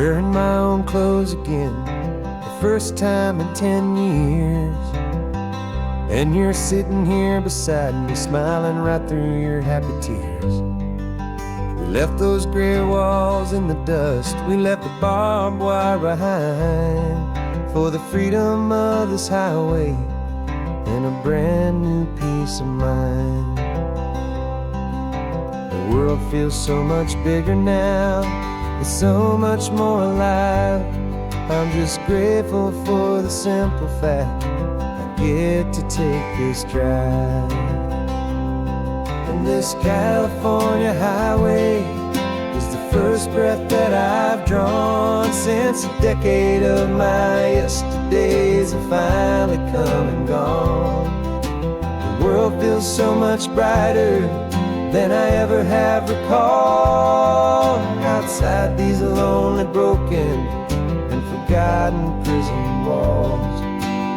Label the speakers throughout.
Speaker 1: wearing my own clothes again, the first time in 10 years. And you're sitting here beside me, smiling right through your happy tears. We left those gray walls in the dust, we left the barbed wire behind, for the freedom of this highway and a brand new peace of mind. The world feels so much bigger now, it's so much more alive. I'm just grateful for the simple fact I get to take this drive. And this California highway is the first breath that I've drawn since a decade of my yesterdays have finally come and gone. The world feels so much brighter than I ever have recalled. Outside these lonely, broken, and forgotten prison walls.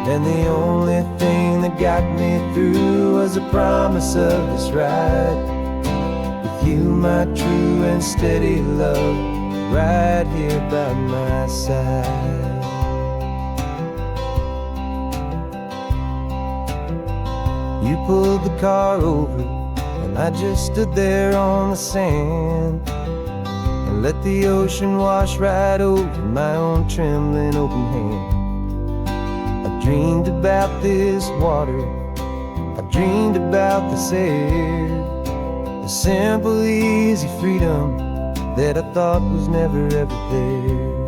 Speaker 1: And the only thing that got me through was the promise of this ride with you, my true and steady love, right here by my side. You pulled the car over, and I just stood there on the sand and let the ocean wash right over my own trembling open hand. I dreamed about this water, I dreamed about this air, the simple easy freedom that I thought was never ever there.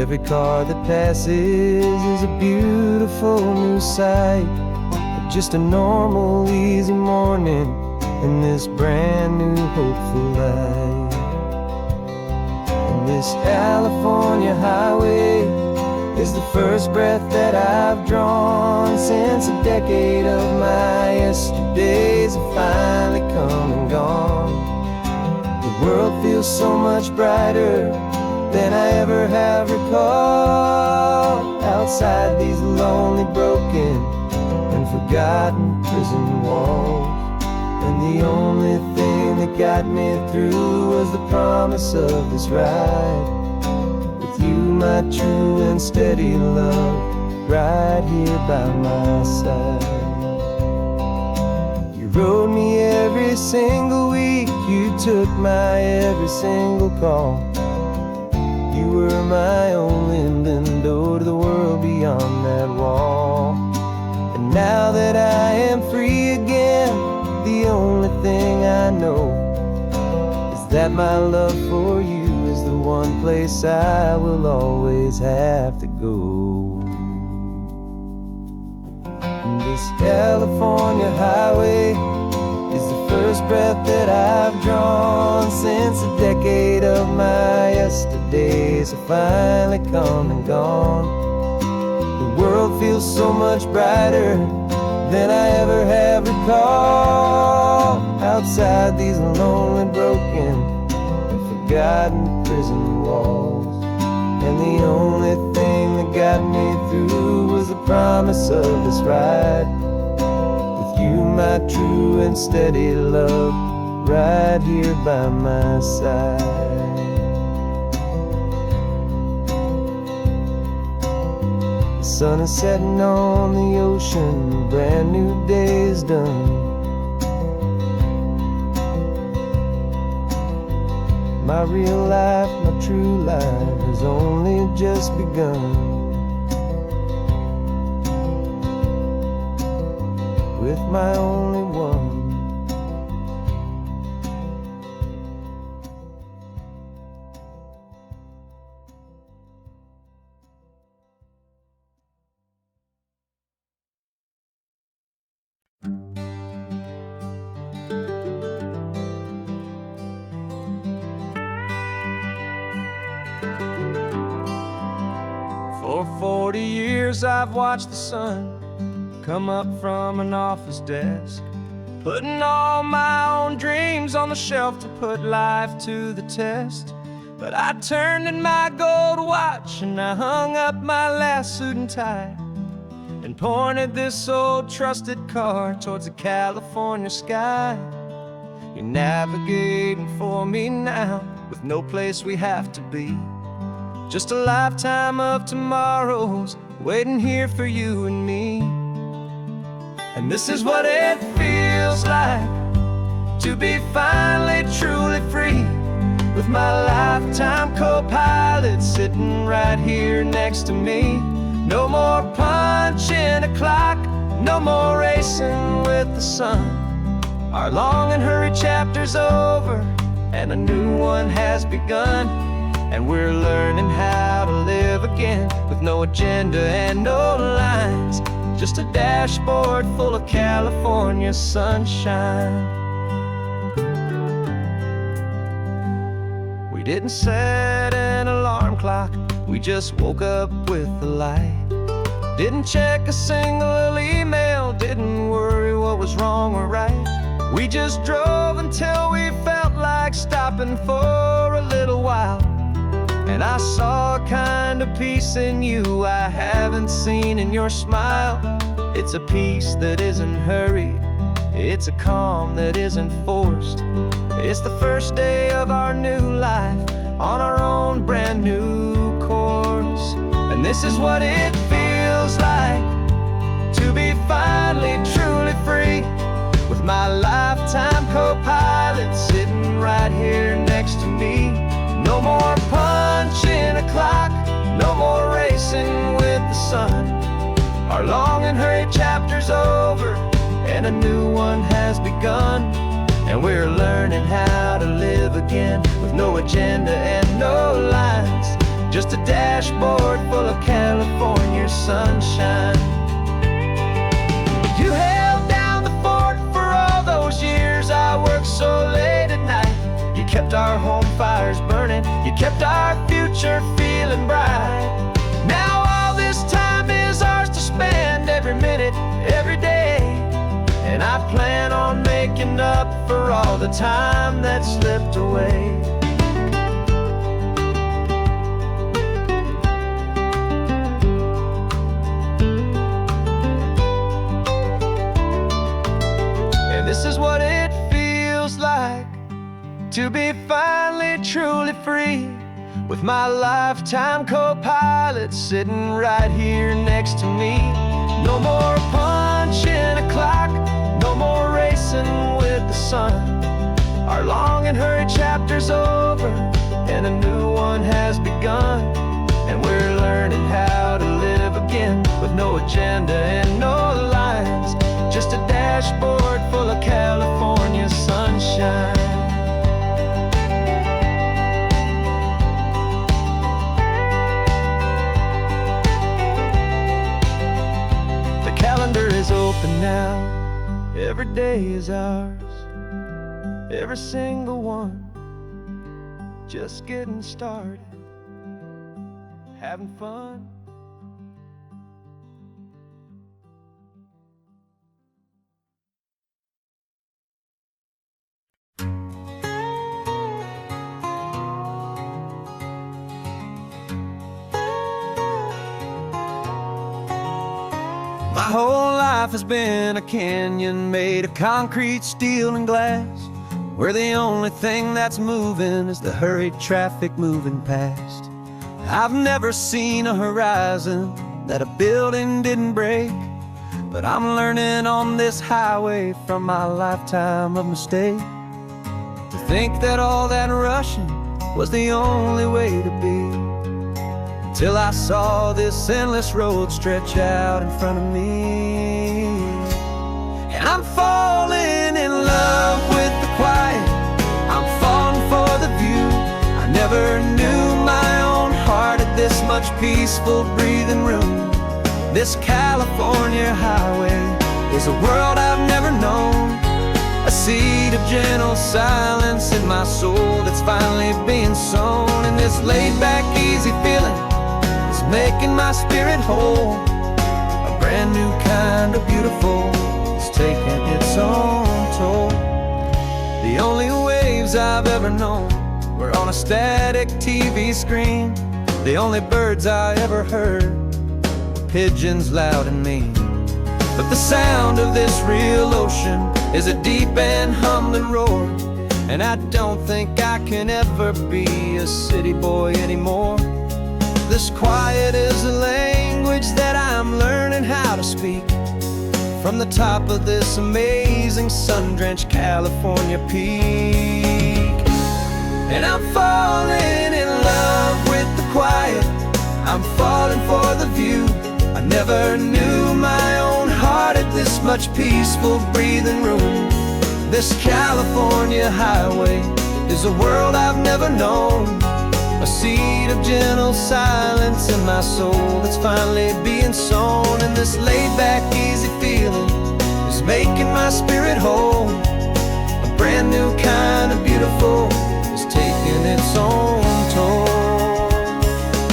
Speaker 1: Every car that passes is a beautiful new sight, just a normal easy morning in this brand new hopeful life. And this California highway is the first breath that I've drawn since a decade of my yesterdays have finally come and gone. The world feels so much brighter than I ever have recalled. Outside these lonely, broken, and forgotten prison walls. And the only thing that got me through was the promise of this ride with you, my true and steady love, right here by my side. You rode me every single week, you took my every single call. You were my only window to the world beyond that wall. And now that I am free again, the only thing I know is that my love for you is the one place I will always have to go. And this California highway is the first breath that I've drawn since a decade of my yesterdays have finally come and gone. The world feels so much brighter than I ever have recalled. Outside these lonely, broken, and forgotten prison walls. And the only thing that got me through was the promise of this ride with you, my true and steady love, right here by my side. The sun is setting on the ocean, a brand new day is done. My real life, my true life has only just begun. With my only one. For 40 years I've watched the sun come up from an office desk, putting all my own dreams on the shelf to put life to the test. But I turned in my gold watch and I hung up my last suit and tie and pointed this old trusted car towards the California sky. You're navigating for me now, with no place we have to be. Just a lifetime of tomorrows waiting here for you and me. And this is what it feels like to be finally truly free, with my lifetime co-pilot sitting right here next to me. No more punching a clock, no more racing with the sun. Our long and hurried chapter's over, and a new one has begun. And we're learning how to live again, with no agenda and no lines, just a dashboard full of California sunshine. We didn't set an alarm clock, we just woke up with the light. Didn't check a single email, didn't worry what was wrong or right. We just drove until we felt like stopping for a little while. And I saw a kind of peace in you I haven't seen in your smile. It's a peace that isn't hurried, it's a calm that isn't forced. It's the first day of our new life, on our own brand new course. And this is what it feels like to be finally truly free, with my lifetime co-pilot sitting right here next to me. No more punching a clock, no more racing with the sun. Our long and hurried chapter's over, and a new one has begun. And we're learning how to live again, with no agenda and no lines, just a dashboard full of California sunshine. You held down the fort for all those years I worked so late at night. You kept our home fires burning, you kept our future feeling bright. Now all this time is ours to spend, every minute, every day. And I plan on making up for all the time that slipped away. And this is what it feels like to be finally truly free, with my lifetime co-pilot sitting right here next to me. No more punching a clock, no more racing with the sun. Our long and hurried chapter's over, and a new one has begun. And we're learning how to live again, with no agenda and no lines, just a dashboard full of California sunshine. The calendar is open now, every day is ours, every single one, just getting started, having fun. My whole life has been a canyon made of concrete, steel, and glass, where the only thing that's moving is the hurried traffic moving past. I've never seen a horizon that a building didn't break, but I'm learning on this highway from my lifetime of mistakes to think that all that rushing was the only way to be. Till I saw this endless road stretch out in front of me. And I'm falling in love with the quiet, I'm falling for the view. I never knew my own heart had this much peaceful breathing room. This California highway is a world I've never known, a seed of gentle silence in my soul that's finally being sown. And this laid-back, easy feeling making my spirit whole, a brand new kind of beautiful is taking its own toll. The only waves I've ever known were on a static TV screen. The only birds I ever heard were pigeons loud and mean. But the sound of this real ocean is a deep and humbling roar, and I don't think I can ever be a city boy anymore. This quiet is a language that I'm learning how to speak from the top of this amazing sun-drenched California peak. And I'm falling in love with the quiet, I'm falling for the view. I never knew my own heart had this much peaceful breathing room. This California highway is a world I've never known, a seed of gentle silence in my soul that's finally being sown. And this laid-back, easy feeling is making my spirit whole. A brand new kind of beautiful is taking its own toll.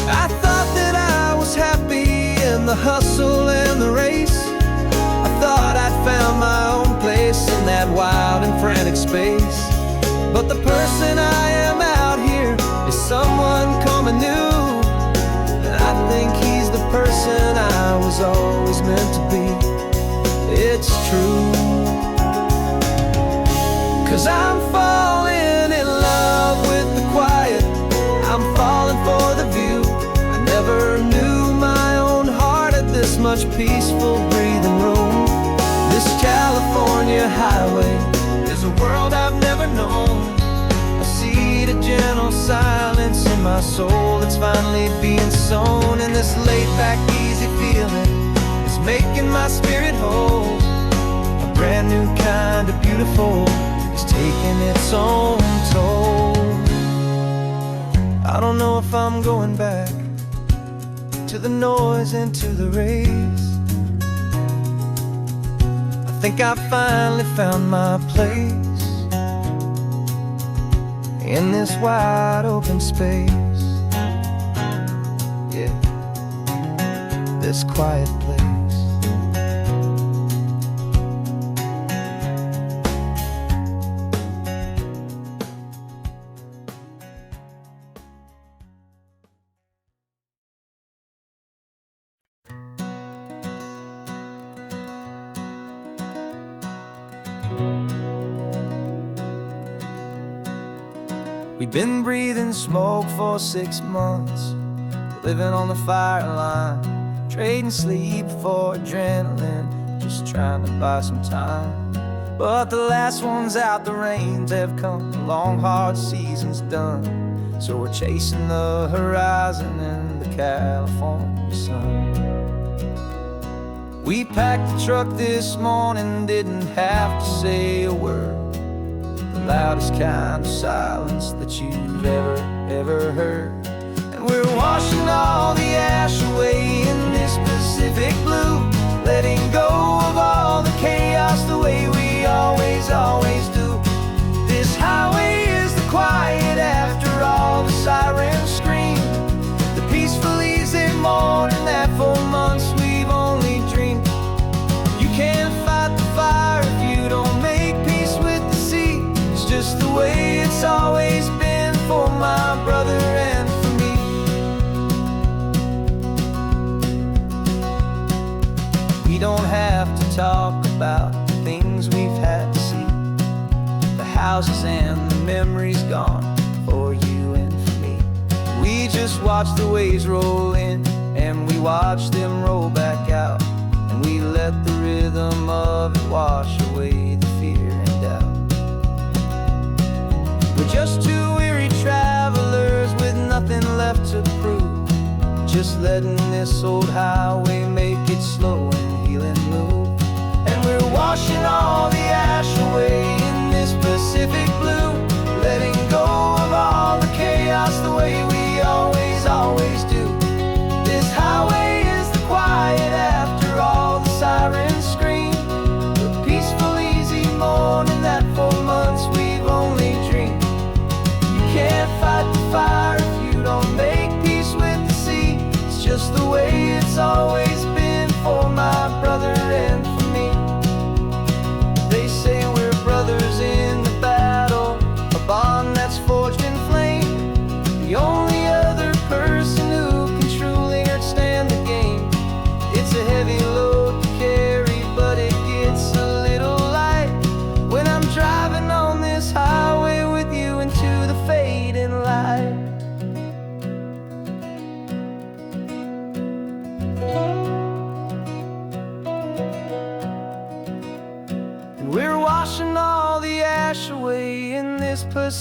Speaker 1: I thought that I was happy in the hustle and the race. I thought I'd found my own place in that wild and frantic space. But the person I am out here is someone coming new, and I think he's the person I was always meant to be. It's true, 'cause I'm falling in love with the quiet, I'm falling for the view. I never knew my own heart had this much peaceful breathing room. This California highway is a world I've never known, a seed of gentle silence in my soul that's finally being sown. And this laid-back, easy feeling is making my spirit whole. A brand new kind of beautiful is taking its own toll. I don't know if I'm going back to the noise and to the race. I think I finally found my place in this wide open space. Yeah, this quiet place. We've been breathing smoke for 6 months, living on the fire line, trading sleep for adrenaline, just trying to buy some time. But the last one's out, the rains have come, the long hard season's done. So we're chasing the horizon in the California sun. We packed the truck this morning, didn't have to say a word. Loudest kind of silence that you've ever heard. And we're washing all the ash away in this Pacific blue, letting go of all the chaos the way we always do. This highway is the quiet after all the sirens scream, the peaceful easy morning that for months we've only dreamed. You can't fight the fire if you don't make peace with the sea. Just the way it's always been for my brother and for me. We don't have to talk about the things we've had to see, the houses and the memories gone for you and for me. We just watch the waves roll in, and we watch them roll back out, and we let the rhythm of it wash away the fear and doubt. We're just two weary travelers with nothing left to prove, just letting this old highway make its slow and healing move. And we're washing all the ash away in this Pacific blue, letting go of all the chaos the way we always do. This highway is the quiet after all the sirens scream, the peaceful easy morning that for months we've only dreamed. Can't fight the fire if you don't make peace with the sea. It's just the way it's always been for my brother and for me. They say we're brothers in the battle, a bond that's forged in flame. The only other person who can truly understand the game. It's a heavy load to carry, but it gets a little light when I'm driving on this highway with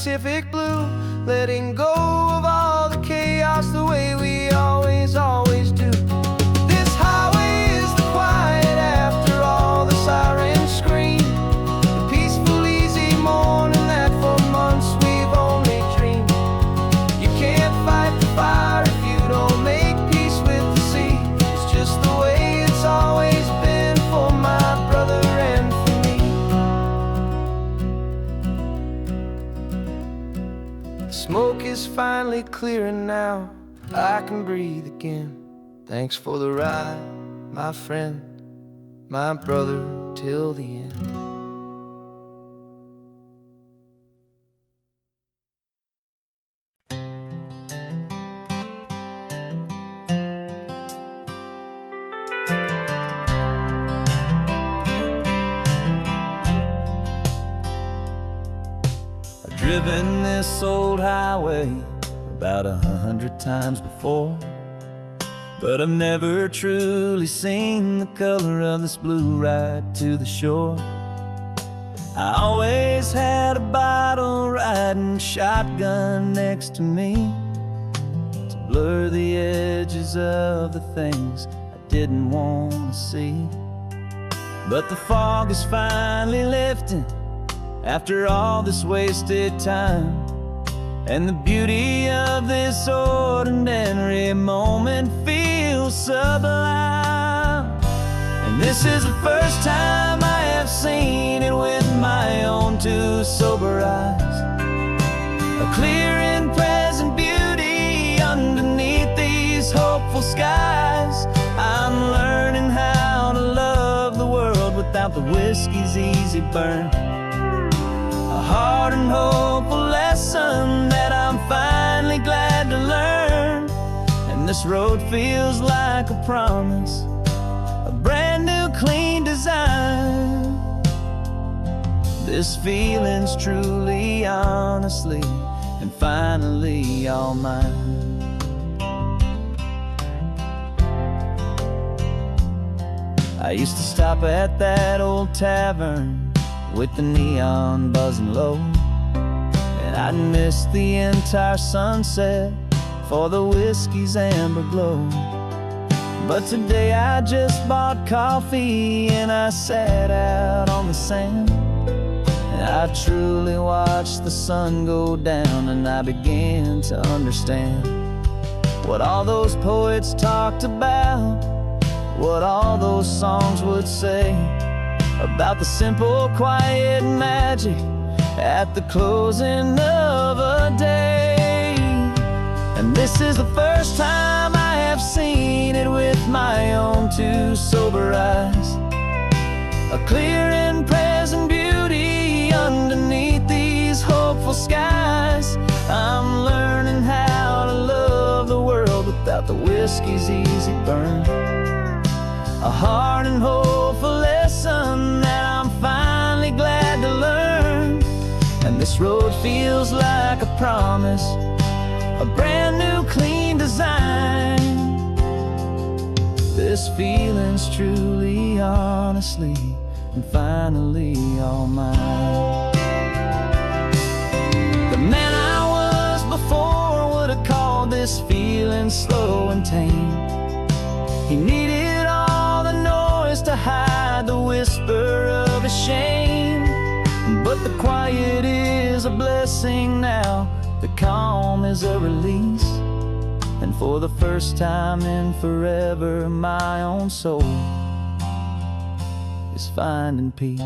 Speaker 1: Pacific blue, letting go of all the chaos the way we always do. This highway is the quiet after all the sirens scream, the peaceful, easy morning that for months we've only dreamed. You can't fight the fire if you don't make peace with the sea. It's just the way it's always been for my brother and for me. The smoke is finally clearing now, I can breathe again. Thanks for the ride, my friend, my brother, till the end. I've driven this old highway about 100 times before, but I've never truly seen the color of this blue right to the shore. I always had a bottle riding shotgun next to me to blur the edges of the things I didn't want to see. But the fog is finally lifting after all this wasted time, and the beauty of this ordinary moment feels sublime. And this is the first time I have seen it with my own two sober eyes. A clear and present beauty underneath these hopeful skies. I'm learning how to love the world without the whiskey's easy burn. A hard and hopeful lesson that I'm finally glad to learn. And this road feels like a promise, a brand new clean design. This feeling's truly, honestly, and finally all mine. I used to stop at that old tavern with the neon buzzing low, and I'd miss the entire sunset for the whiskey's amber glow. But today I just bought coffee and I sat out on the sand, and I truly watched the sun go down, and I began to understand what all those poets talked about, what all those songs would say about the simple, quiet magic at the closing of a day. And this is the first time I have seen it with my own two sober eyes. A clear and present beauty underneath these hopeful skies. I'm learning how to love the world without the whiskey's easy burn. A hard and hopeful lesson that I'm finally glad to learn. And this road feels like a promise, a brand new clean design. This feeling's truly, honestly, and finally all mine. The man I was before would have called this feeling slow and tame. He needed all the noise to hide the whisper of his shame. But the quiet is a blessing now, the calm is a release. And for the first time in forever, my own soul is finding peace.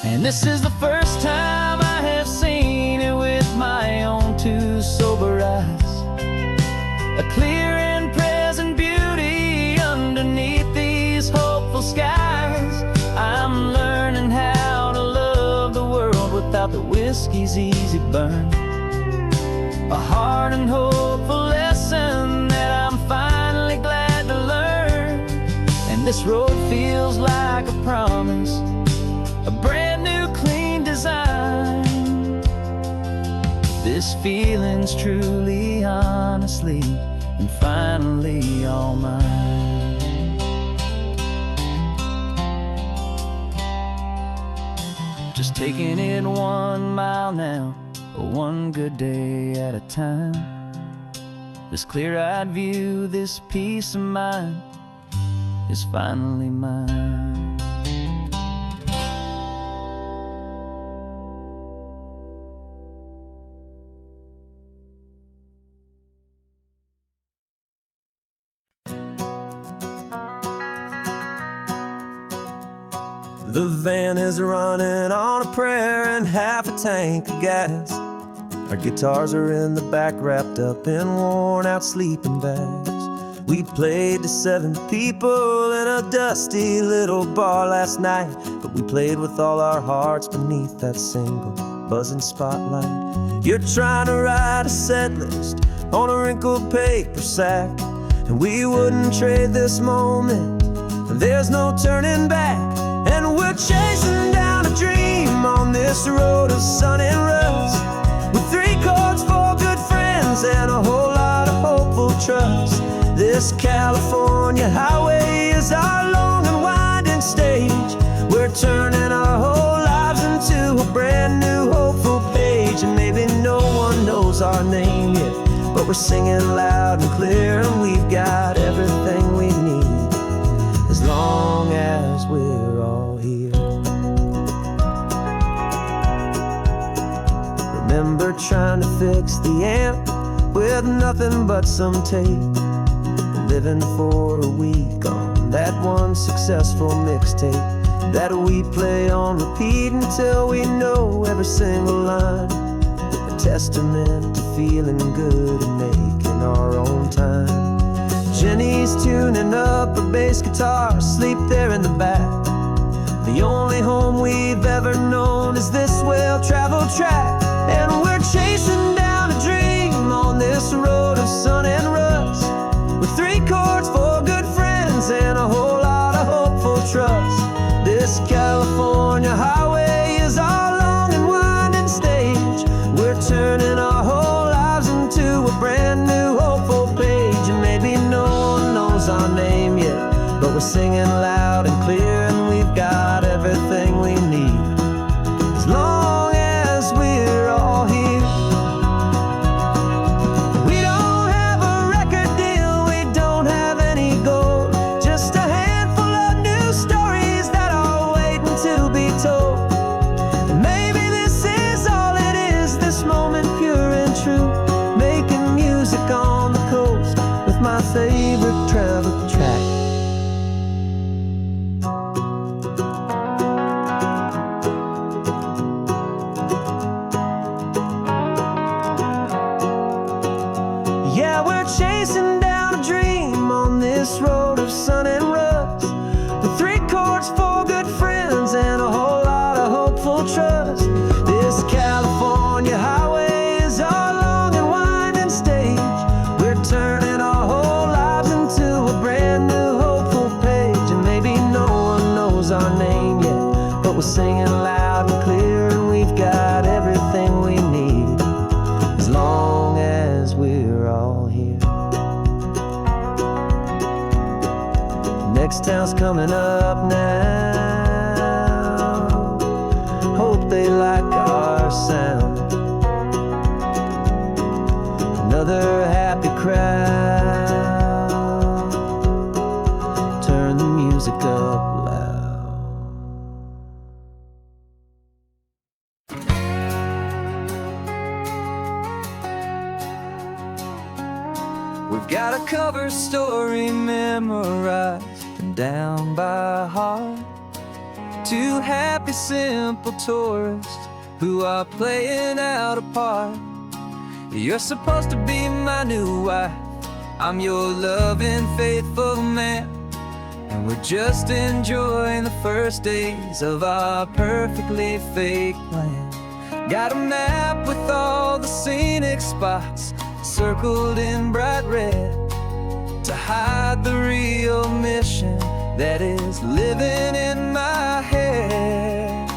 Speaker 1: And this is the first time I have seen it with my own two sober eyes. A clear and present beauty underneath these hopeful skies. I'm learning how to love the world without the whiskey's easy burn. A hard and hopeful lesson that I'm finally glad to learn. And this road feels like a promise, a brand new clean design. This feeling's truly, honestly, and finally all mine. taking it 1 mile now, one good day at a time. This clear-eyed view, this peace of mind is finally mine.
Speaker 2: The van is running on a prayer and half a tank of gas. Our guitars are in the back, wrapped up in worn-out sleeping bags. We played to 7 people in a dusty little bar last night, but we played with all our hearts beneath that single buzzing spotlight. You're trying to write a set list on a wrinkled paper sack, and we wouldn't trade this moment. There's no turning back, and we're chasing down a dream on this road of sun and rust, with 3 chords, 4 good friends, and a whole lot of hopeful trust. This California highway is our long and winding stage. We're turning our whole lives into a brand new hopeful page. And maybe no one knows our name yet, but we're singing loud and clear, and we've got everything we need, as long as we're all here. Remember trying to fix the amp with nothing but some tape, living for a week on that one successful mixtape that we play on repeat until we know every single line. A testament to feeling good and making our own time. Jenny's tuning up her bass guitar, asleep there in the back. The only home we've ever known is this well-traveled track, and we're chasing down a dream on this road of sun and rust, with 3 chords, 4 good friends, and a whole lot of hopeful trust. This California highway is our long and winding stage. We're turning our whole lives into a brand new hopeful page. And maybe no one knows our name yet, but we're singing loud and clear, and we've got everything we need, as long as we're all here. My favorite travel track. Yeah, we're chasing down a dream on this road of sun and rust, with 3 chords, 4 good friends, and a whole lot of hopeful trust. This California highway is our long and winding stage. We're turning our whole lives into a brand new hopeful page. And maybe no one knows our name yet, but we're singing loud and clear, and we've got everything we need, as long as we're all here. Next town's coming up now, hope they like our sound. Another happy crowd, turn the music up loud. We've got a cover story memorized and down by heart. 2 happy, simple tourists who are playing out a part. You're supposed to be my new wife, I'm your loving, faithful man, and we're just enjoying the first days of our perfectly fake plan. Got a map with all the scenic spots circled in bright red, to hide the real mission that is living in my head.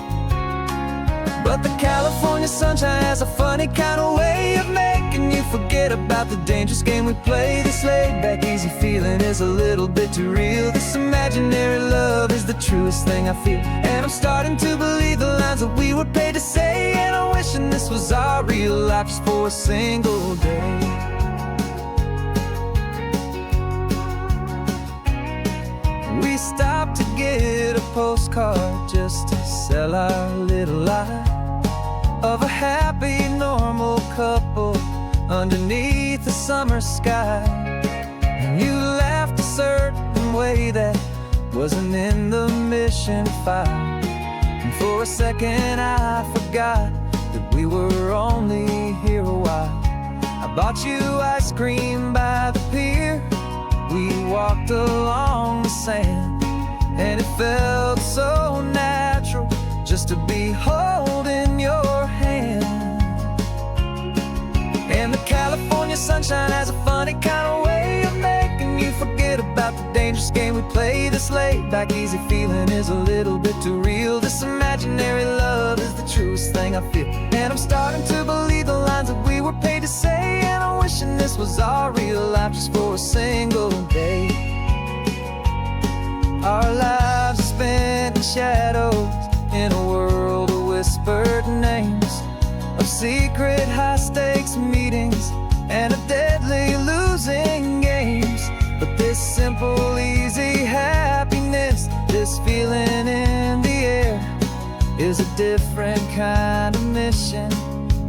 Speaker 2: But the California sunshine has a funny kind of way of making you forget about the dangerous game we play. This laid back easy feeling is a little bit too real. This imaginary love is the truest thing I feel, and I'm starting to believe the lines that we were paid to say. And I'm wishing this was our real life just for a single day. We stopped to get a postcard just to sell our little lie of a happy, normal couple underneath the summer sky. And you laughed a certain way that wasn't in the mission file. And for a second I forgot that we were only here a while. I bought you ice cream by the pier. We walked along the sand, and it felt so natural just to be holding your hand. And the California sunshine has a funny kind of way of making you forget about the dangerous game we play. This laid back easy feeling is a little bit too real. This imaginary love is the truest thing I feel, and I'm starting to believe the lines that we were paid to say. And I'm wishing this was our real life just for a single day. Our lives are spent in shadows, in a world of whispered names, of secret high-stakes meetings and of deadly losing games. But this simple, easy happiness, this feeling in the air, is a different kind of mission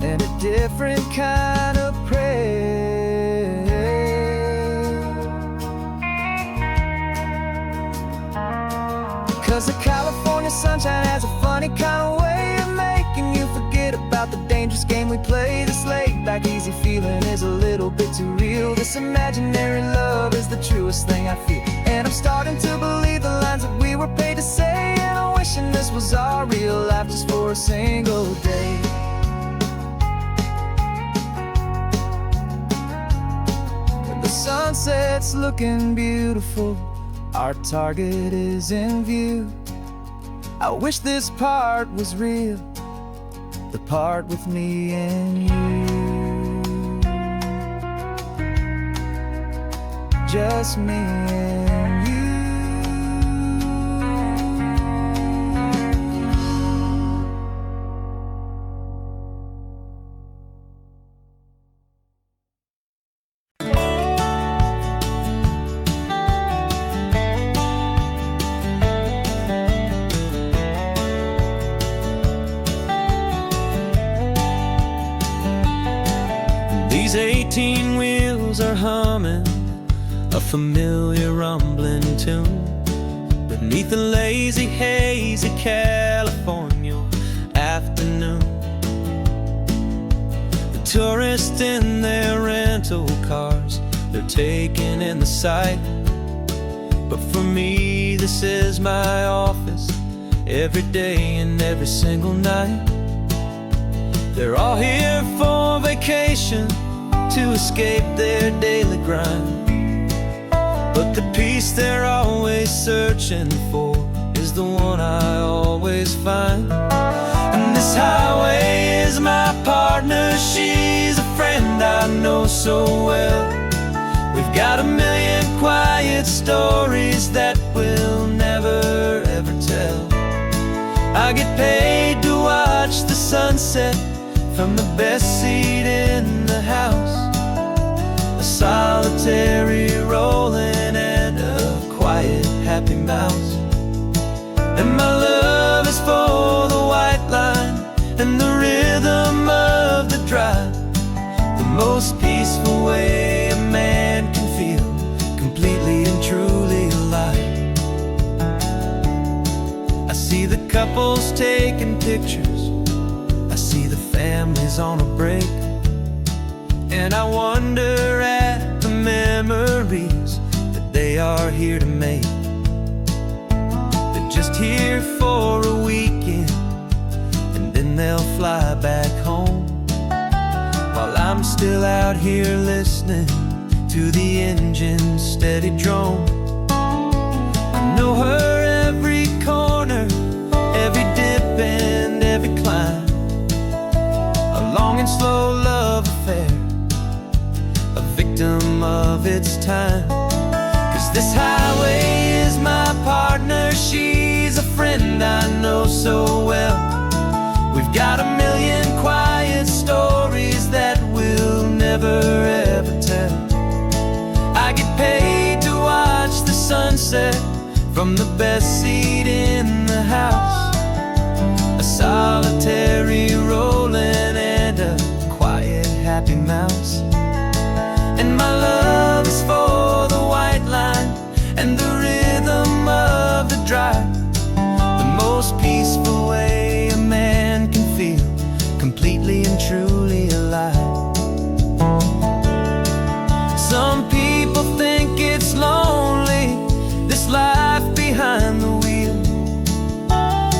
Speaker 2: and a different kind of prayer. 'Cause the California sunshine has a funny kind of way of making you forget about the dangerous game we play. This laid back easy feeling is a little bit too real. This imaginary love is the truest thing I feel, and I'm starting to believe the lines that we were paid to say. And I'm wishing this was our real life just for a single day. When the sunset's looking beautiful, our target is in view. I wish this part was real, the part with me and you. Just me and you. These 18 wheels are humming a familiar rumbling tune beneath the lazy, hazy California afternoon. The tourists in their rental cars, they're taking in the sight. But for me, this is my office, every day and every single night. They're all here for vacation, to escape their daily grind. But the peace they're always searching for is the one I always find. And this highway is my partner, she's a friend I know so well. We've got a million quiet stories that we'll never ever tell. I get paid to watch the sunset from the best seat in the house, a solitary rolling and a quiet happy mouse. And my love is for the white line and the rhythm of the drive, the most peaceful way a man can feel completely and truly alive. I see the couples taking pictures, I see the families on a break, and I wonder at the memories that they are here to make. They're just here for a weekend, and then they'll fly back home, while I'm still out here listening to the engine's steady drone. I know her every corner, every dip and every climb, a long and slow love affair victim of its time. 'Cause this highway is my partner, she's a friend I know so well. We've got a million quiet stories that we'll never ever tell. I get paid to watch the sunset from the best seat in the house. A solitary rolling and a quiet happy mouse. And my love is for the white line and the rhythm of the drive. The most peaceful way a man can feel completely and truly alive. Some people think it's lonely, this life behind the wheel,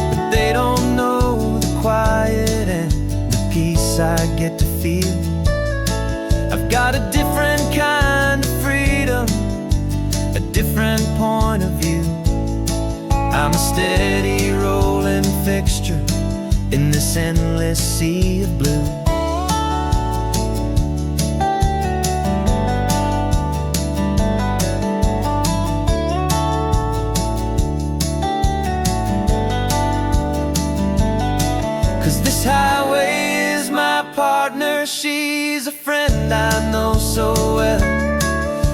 Speaker 2: but they don't know the quiet and the peace I get to feel. I've got a different kind of freedom, a different point of view. I'm a steady rolling fixture in this endless sea of blue. 'Cause this highway is my partner, she's a friend I know so well.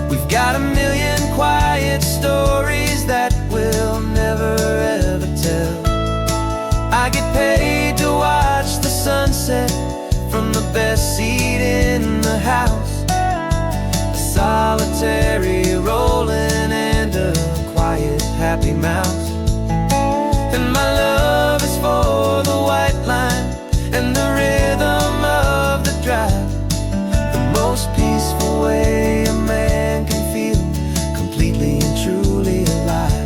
Speaker 2: We've got a million quiet stories that we'll never ever tell. I get paid to watch the sunset from the best seat in the house. A solitary rolling and a quiet happy mouse. And my love is for the white line and the rhythm of the drive. The most peaceful way a man can feel completely and truly alive.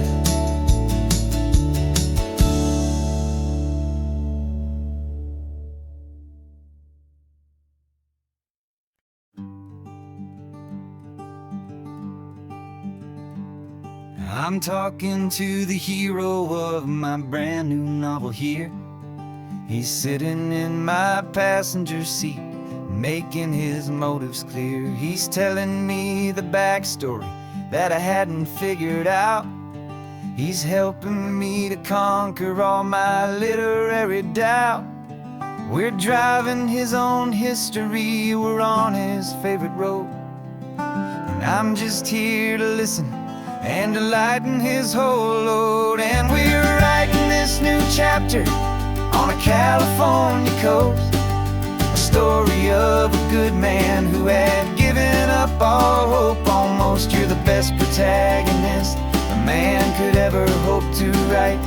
Speaker 2: I'm talking to the hero of my brand new novel here. He's sitting in my passenger seat, making his motives clear. He's telling me the backstory that I hadn't figured out. He's helping me to conquer all my literary doubt. We're driving his own history, we're on his favorite road, and I'm just here to listen and to lighten his whole load. And we're writing this new chapter on a California coast, a story of a good man who had given up all hope almost. You're the best protagonist a man could ever hope to write.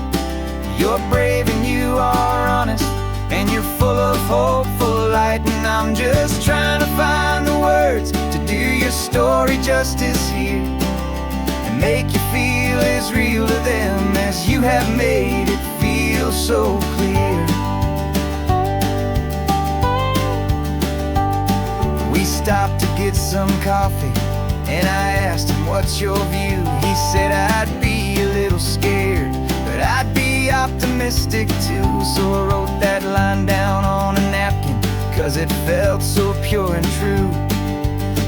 Speaker 2: You're brave and you are honest, and you're full of hopeful light. And I'm just trying to find the words to do your story justice here, make you feel as real to them as you have made it feel so clear. We stopped to get some coffee, and I asked him, what's your view? He said, I'd be a little scared, but I'd be optimistic too. So I wrote that line down on a napkin, 'cause it felt so pure and true.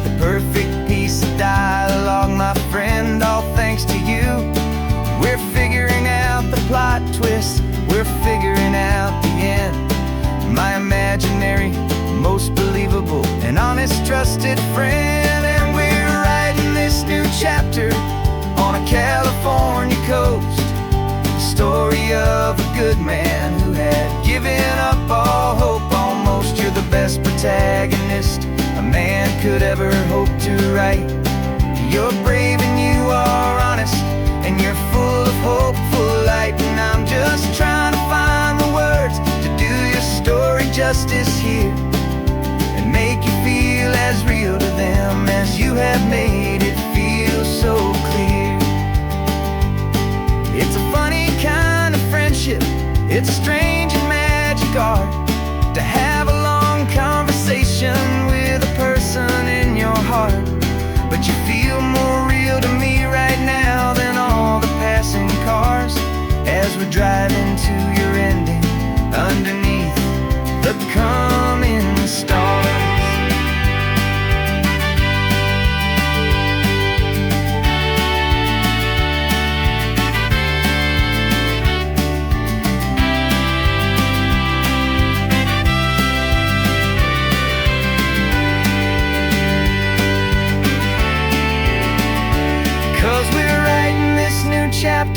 Speaker 2: The perfect piece of dialogue, my friend, all thanks to you. We're figuring out the plot twist, we're figuring out the end. My imaginary, most believable and honest trusted friend. And we're writing this new chapter on a California coast, the story of a good man who had given up all hope almost. You're the best protagonist a man could ever hope to write. You're brave and you are honest, and you're full of hopeful light. And I'm just trying to find the words to do your story justice here, and make you feel as real to them as you have made it feel so clear. It's a funny kind of friendship, it's strange and magic art to have a long conversation with a person in your heart. But you feel more real to me right now than all the passing cars, as we're driving to your ending underneath the coming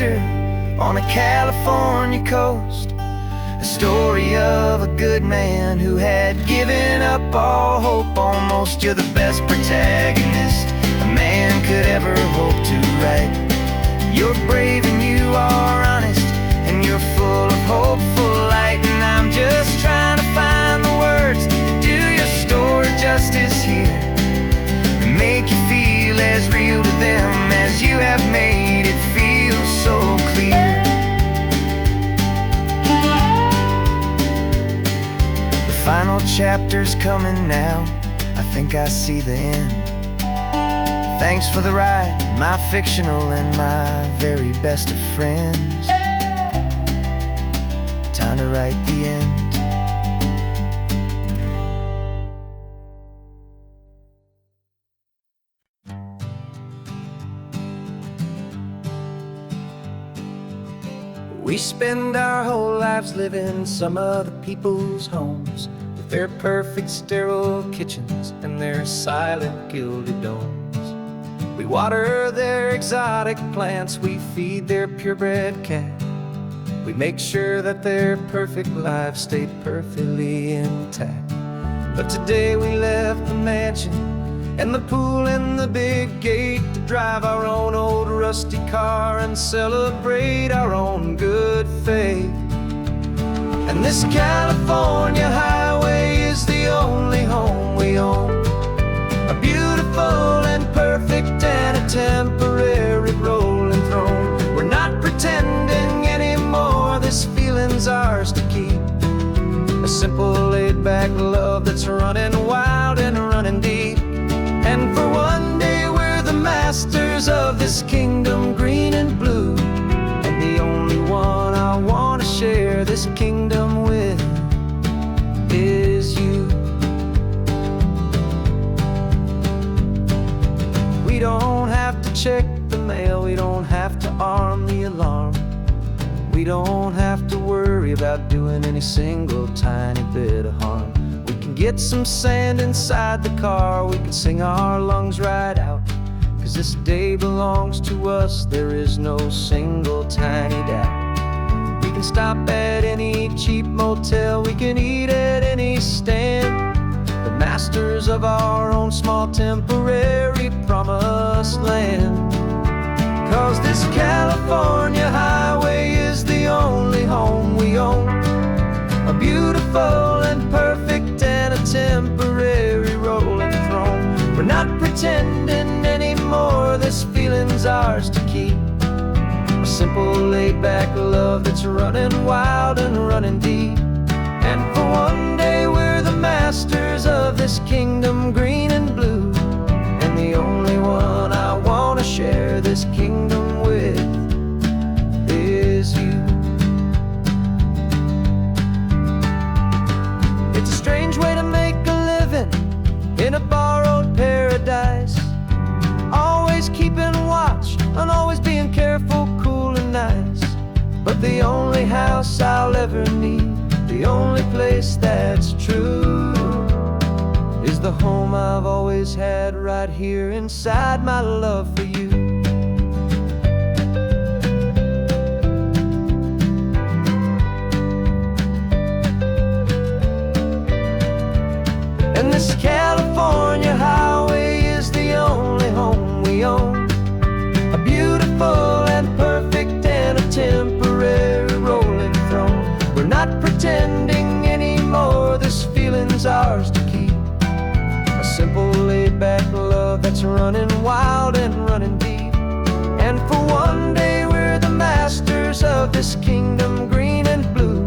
Speaker 2: picture on a California coast, a story of a good man who had given up all hope almost. You're the best protagonist a man could ever hope to write. You're brave and you are honest, and you're full of hopeful light. And I'm just trying to find the words to do your story justice here, and make you feel as real to them as you have made it feel so clear. The final chapter's coming now, I think I see the end. Thanks for the ride, my fictional and my very best of friends. Time to write the end. We spend our whole lives living some other people's homes, with their perfect sterile kitchens and their silent gilded domes. We water their exotic plants, we feed their purebred cat. We make sure that their perfect lives stay perfectly intact. But today we left the mansion and the pool and the big gate to drive our own old rusty car and celebrate our own good faith. And this California highway is the only home we own, a beautiful and perfect and a temporary rolling throne. We're not pretending anymore, this feeling's ours to keep, a simple laid-back love that's running wild and running deep. And for one day we're the masters of this kingdom green and blue, and the only one I want to share this kingdom with is you. We don't have to check the mail, we don't have to arm the alarm, we don't have to worry about doing any single tiny bit of harm. We can get some sand inside the car, we can sing our lungs right out, 'cause this day belongs to us, there is no single tiny doubt. We can stop at any cheap motel, we can eat at any stand, the masters of our own small temporary promised land. 'Cause this California highway is the only home we own, a beautiful and perfect and a temporary rolling throne. We're not pretending anymore, this feeling's ours to keep, a simple laid-back love that's running wild and running deep. And for one day we're the masters of this kingdom green and blue, and the only one I want to share this kingdom with is you. It's a strange way to make a living in a borrowed paradise, always keeping watch and always being careful, cool and nice. But the only house I'll ever need, the only place that's true, is the home I've always had right here inside my love for you. And this California highway is the only home we own, a beautiful and perfect and a temporary rolling throne. We're not pretending anymore, this feeling's ours to keep, a simple laid-back love that's running wild and running deep. And for one day we're the masters of this kingdom green and blue,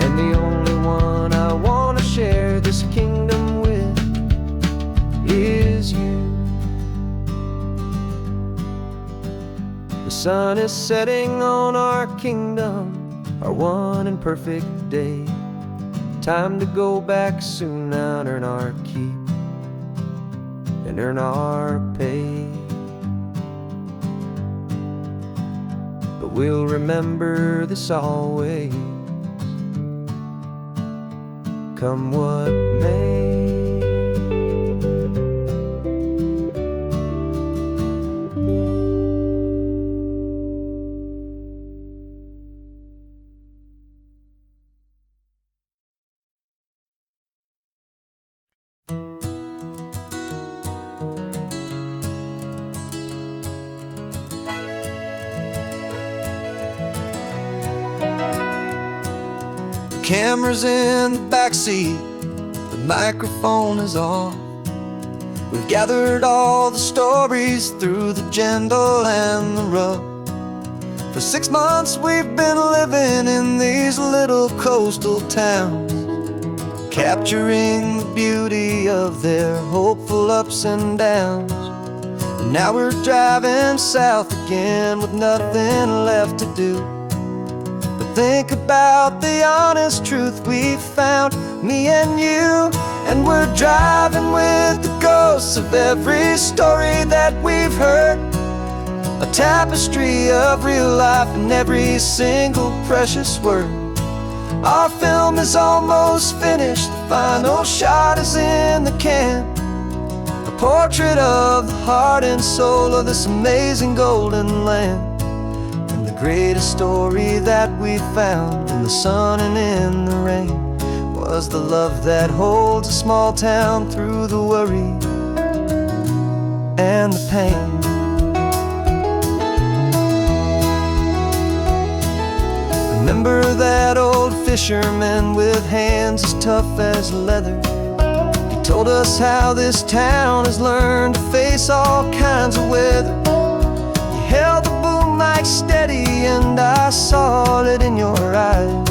Speaker 2: and the only one I want to share this kingdom with is you. The sun is setting on our kingdom, our one and perfect day. Time to go back soon now and earn our keep and earn our pay. But we'll remember this always, come what may. camera's in the backseat, the microphone is on. We've gathered all the stories through the gentle and the rough. For 6 months we've been living in these little coastal towns, capturing the beauty of their hopeful ups and downs. And now we're driving south again with nothing left to do but think about the honest truth we found, me and you. And we're driving with the ghosts of every story that we've heard, a tapestry of real life in every single precious word. Our film is almost finished, the final shot is in the can, a portrait of the heart and soul of this amazing golden land. And the greatest story that we found in the sun and in the rain was the love that holds a small town through the worry and the pain. Remember that old fisherman with hands as tough as leather? He told us how this town has learned to face all kinds of weather. You held the boom mic steady and I saw it in your eyes.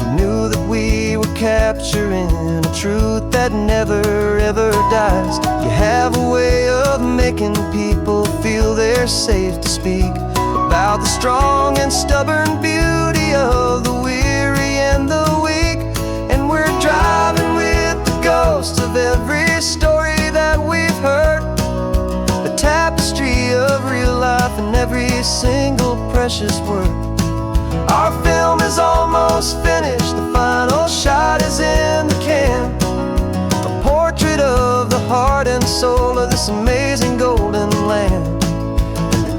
Speaker 2: You knew that we were capturing a truth that never ever dies. You have a way of making people feel they're safe to speak about the strong and stubborn beauty of the weary and the weak. And we're driving with the ghosts of every story that we've heard, a tapestry of real life in every single precious word. Our film is almost finished, the final shot is in the can, a portrait of the heart and soul of this amazing golden land.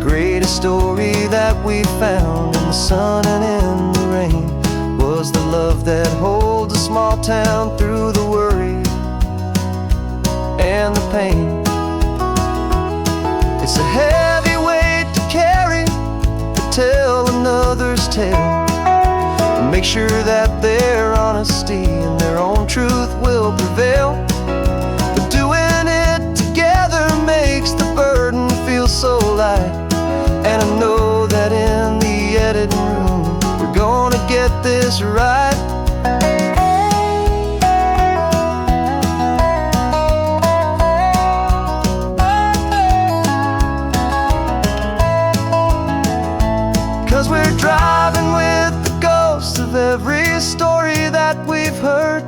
Speaker 2: Greatest story that we found in the sun and in the rain was the love that holds a small town through the worry and the pain. It's a heavy weight to carry, to tell another's tale, and make sure that their honesty and their own truth will prevail. But doing it together makes the burden feel so light. And I know that in the editing room we're gonna get this right. 'Cause we're driving with the ghosts of every story that we've heard,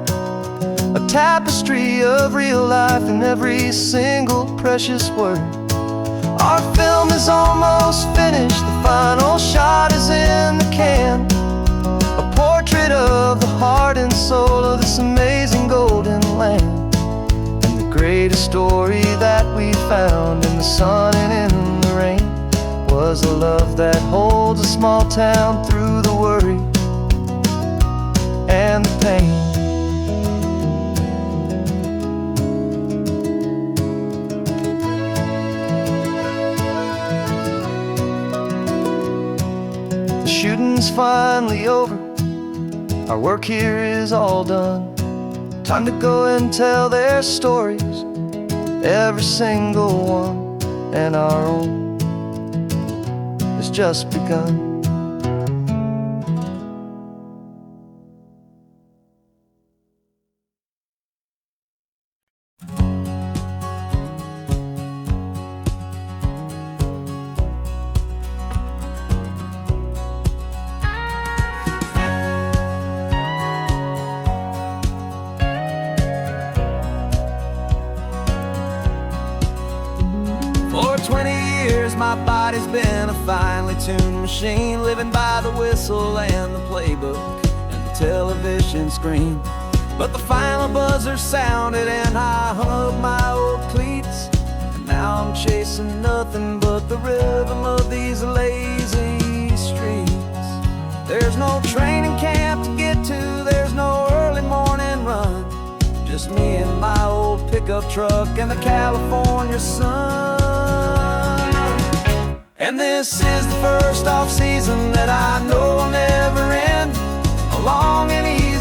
Speaker 2: a tapestry of real life in every single precious word. Our film is almost finished, the final shot is in the can, a portrait of the heart and soul of this amazing golden land. And the greatest story that we found in the sun and in the rain was the love that holds a small town through the worry and the pain. Shooting's finally over, our work here is all done. Time to go and tell their stories, every single one, and our own has just begun. For 20 years my body's been a finely tuned machine, living by the whistle and the playbook and the television screen. But the final buzzer sounded and I hung up my old cleats, and now I'm chasing nothing but the rhythm of these lazy streets. There's no training camp to get to, there's no early morning run, just me and my old pickup truck and the California sun. And this is the first off-season that I know will never end, a long and easy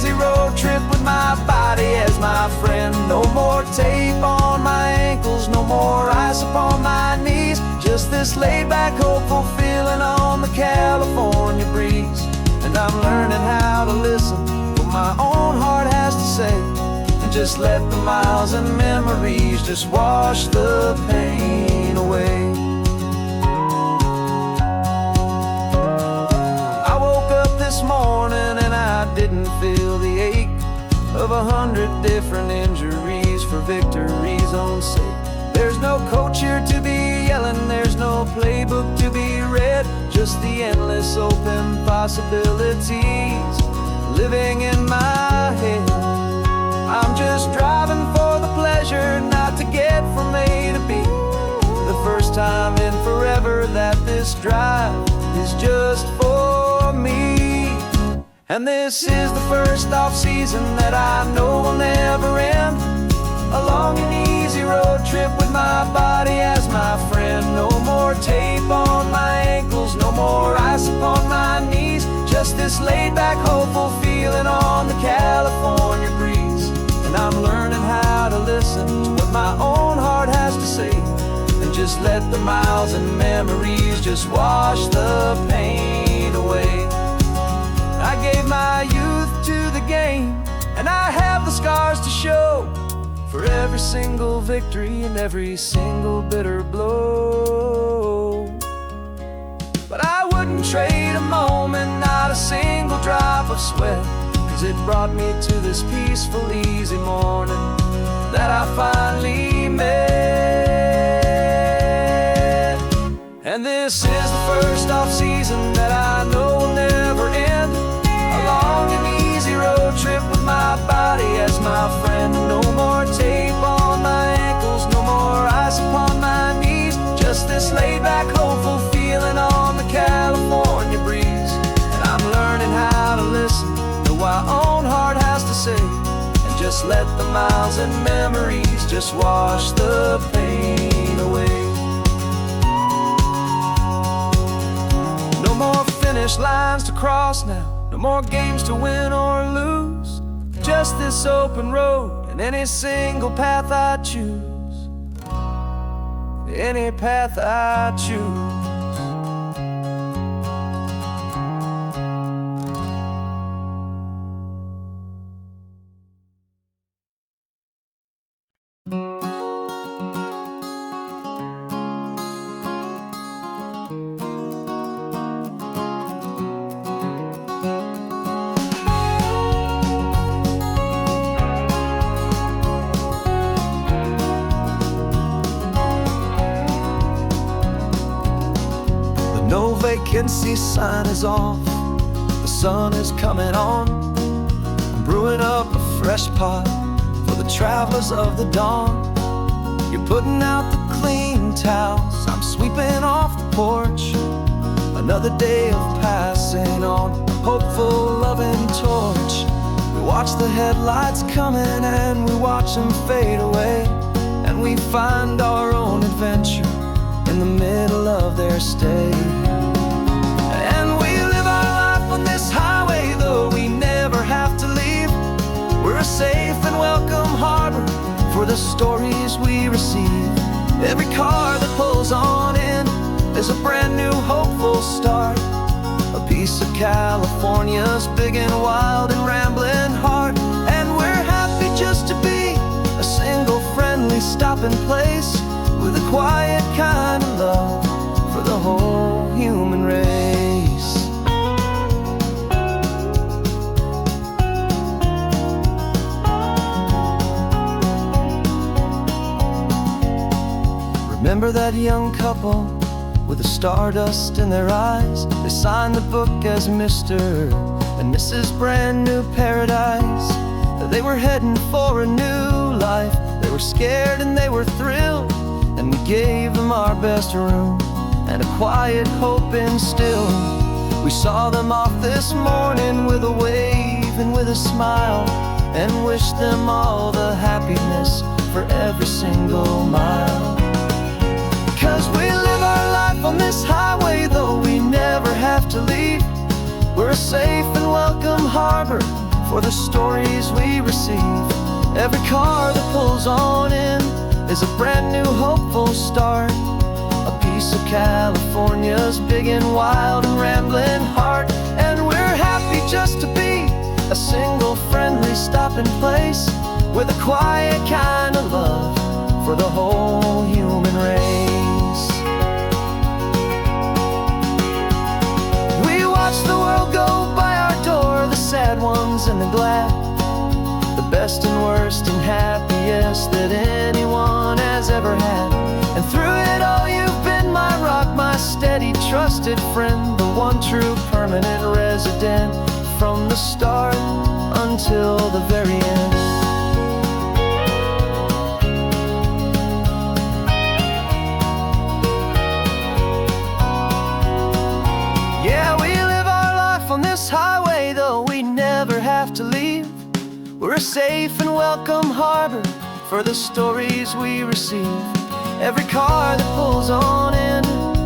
Speaker 2: trip with my body as my friend. No more tape on my ankles, no more ice upon my knees. Just this laid-back, hopeful feeling on the California breeze. And I'm learning how to listen what my own heart has to say, and just let the miles and memories just wash the pain away. I woke up this morning and I didn't feel the ache of 100 different injuries for victory's own sake. There's no coach here to be yelling, there's no playbook to be read, just the endless open possibilities living in my head. I'm just driving for the pleasure, not to get from A to B. The first time in forever that this drive is just for me. And this is the first off-season that I know will never end. A long and easy road trip with my body as my friend. No more tape on my ankles, no more ice upon my knees. Just this laid-back, hopeful feeling on the California breeze. And I'm learning how to listen to what my own heart has to say, and just let the miles and memories just wash the pain away. I gave my youth to the game, and I have the scars to show for every single victory and every single bitter blow. But I wouldn't trade a moment, not a single drop of sweat, 'cause it brought me to this peaceful, easy morning that I finally met. And this is the first off-season that I know will never end. A long and easy road trip with my body as my friend. No more tape on my ankles, no more ice upon my knees. Just this laid-back, hopeful feeling on the California breeze. And I'm learning how to listen to what my own heart has to say, and just let the miles and memories just wash the pain away. No more finish lines to cross now, no more games to win or lose. Just this open road and any single path I choose. Any path I choose. No vacancy sign is off, the sun is coming on. I'm brewing up a fresh pot for the travelers of the dawn. You're putting out the clean towels, I'm sweeping off the porch. Another day of passing on, hopeful, loving torch. We watch the headlights coming and we watch them fade away, and we find our own adventure in the middle of their stay. And we live our life on this highway, though we never have to leave. We're a safe and welcome harbor for the stories we receive. Every car that pulls on in is a brand new hopeful start. A piece of California's big and wild and rambling heart. And we're happy just to be a single friendly stopping place, with a quiet kind of love for the whole human race. Remember that young couple with the stardust in their eyes? They signed the book as Mr. and Mrs. Brand New Paradise. They were heading for a new life. They were scared and they were thrilled, and we gave them our best room and a quiet hope instilled. We saw them off this morning with a wave and with a smile, and wished them all the happiness for every single mile. 'Cause we live our life on this highway, though we never have to leave. We're a safe and welcome harbor for the stories we receive. Every car that pulls on in is a brand new hopeful start. A piece of California's big and wild and rambling heart. And we're happy just to be a single friendly stopping place with a quiet kind of love for the whole human race. We watch the world go by our door, the sad ones and the glad, the best and worst and happiest that anyone has ever had. And through it all you've been my rock, my steady trusted friend, the one true permanent resident from the start until the very end. Yeah, we live our life on this highway, though we never have to leave. We're a safe and welcome harbor for the stories we receive. Every car that pulls on in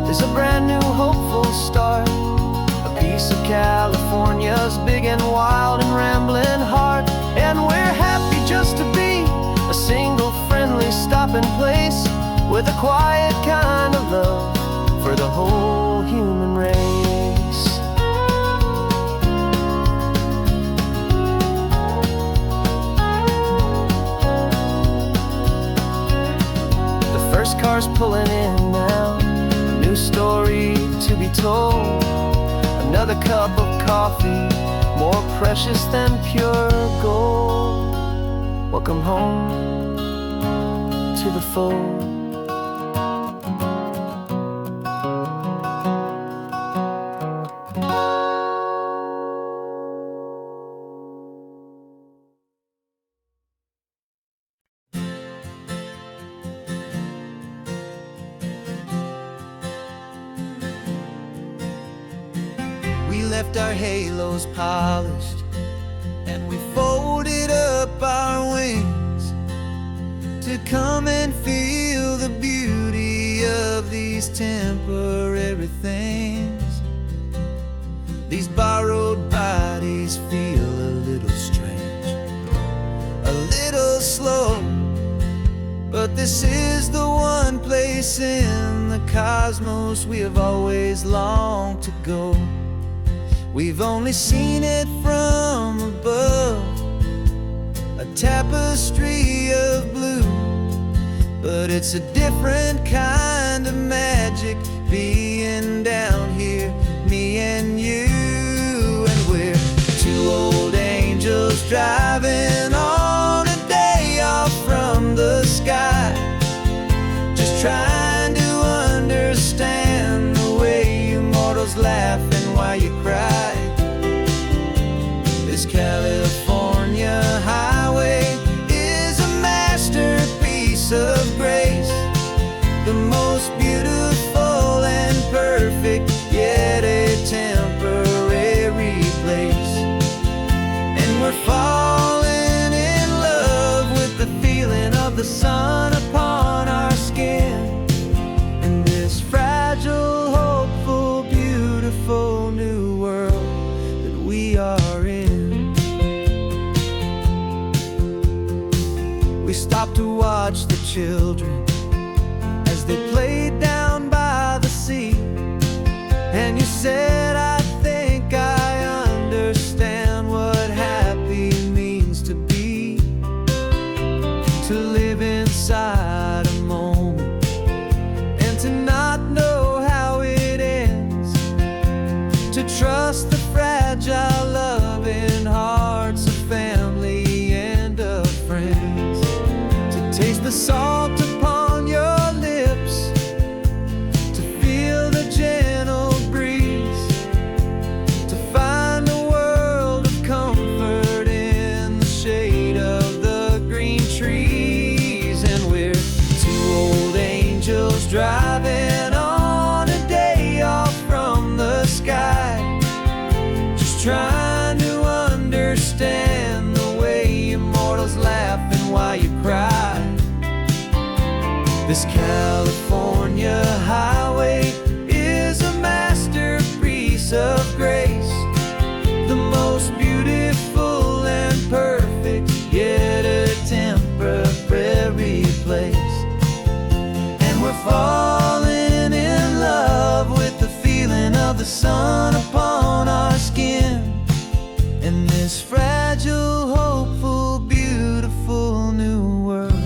Speaker 2: is a brand new hopeful start. A piece of California's big and wild and rambling heart. And we're happy just to be a single friendly stopping place with a quiet kind of love for the whole human race. First car's pulling in now, a new story to be told. Another cup of coffee, more precious than pure gold. Welcome home to the fold. We left our halos polished, and we folded up our wings to come and feel the beauty of these temporary things. These borrowed bodies feel a little strange, a little slow, but this is the one place in the cosmos we have always longed to go. We've only seen it from above, a tapestry of blue, but it's a different kind of magic being down here, me and you. And we're two old angels driving on a day off from the sky, just trying to understand the way you mortals laugh and why you cry. This California highway is a masterpiece of grace, the most beautiful and perfect, yet a temporary place. And we're falling in love with the feeling of the sun upon our skin, in this fragile, hopeful, beautiful new world that we are in. We stopped to watch the children as they played down by the sea, and you said, I think I understand what happy means to be, to live inside a moment and to not know how it ends, to trust the fragile loving hearts of family and of friends, to taste the salt upon your lips, to feel the gentle breeze, to find a world of comfort in the shade of the green trees. And we're two old angels driving on a day off from the sky, just trying to understand the way immortals laugh and why you cry. This California highway is a masterpiece of grace, the most beautiful and place. And we're falling in love with the feeling of the sun upon our skin, in this fragile, hopeful, beautiful new world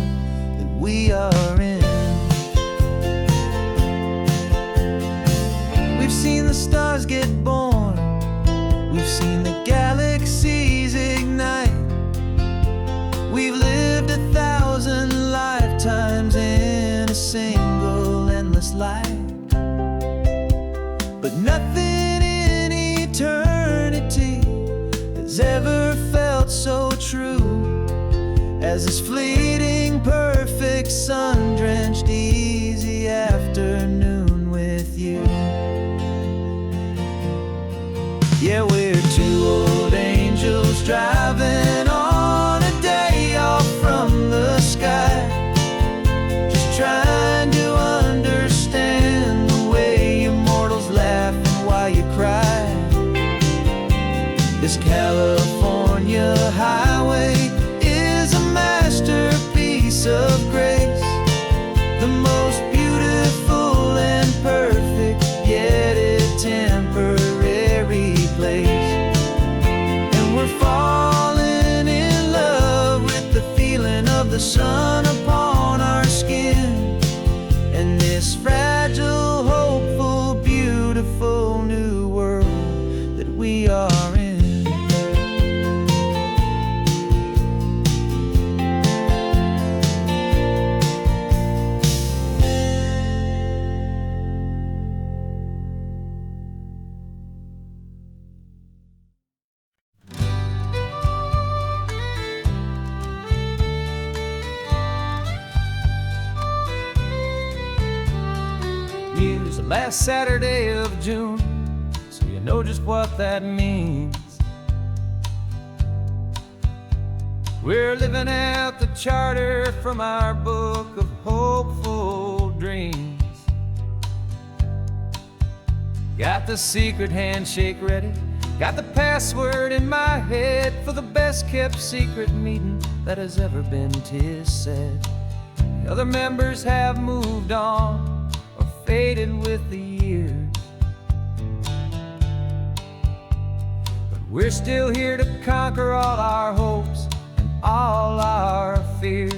Speaker 2: that we are in. We've seen the stars get born, we've seen the galaxies ignite, we've lived 1,000 lifetimes in a single endless life. But nothing in eternity has ever felt so true as this fleeting, perfect, sun-drenched, easy afternoon with you. Yeah, we're two old angels driving on a day off from the sky, just trying to understand the way you mortals laugh and why you cry. This California highway is a masterpiece of grace, the most beautiful and perfect, yet a temporary place. And we're falling in love with the feeling of the sun upon our skin, and this fragile, hopeful, beautiful new world that we are in. It's the last Saturday of June, so you know just what that means. We're living out the charter from our book of hopeful dreams. Got the secret handshake ready, got the password in my head for the best kept secret meeting that has ever been, 'tis said. The other members have moved on, faded with the years, but we're still here to conquer all our hopes and all our fears.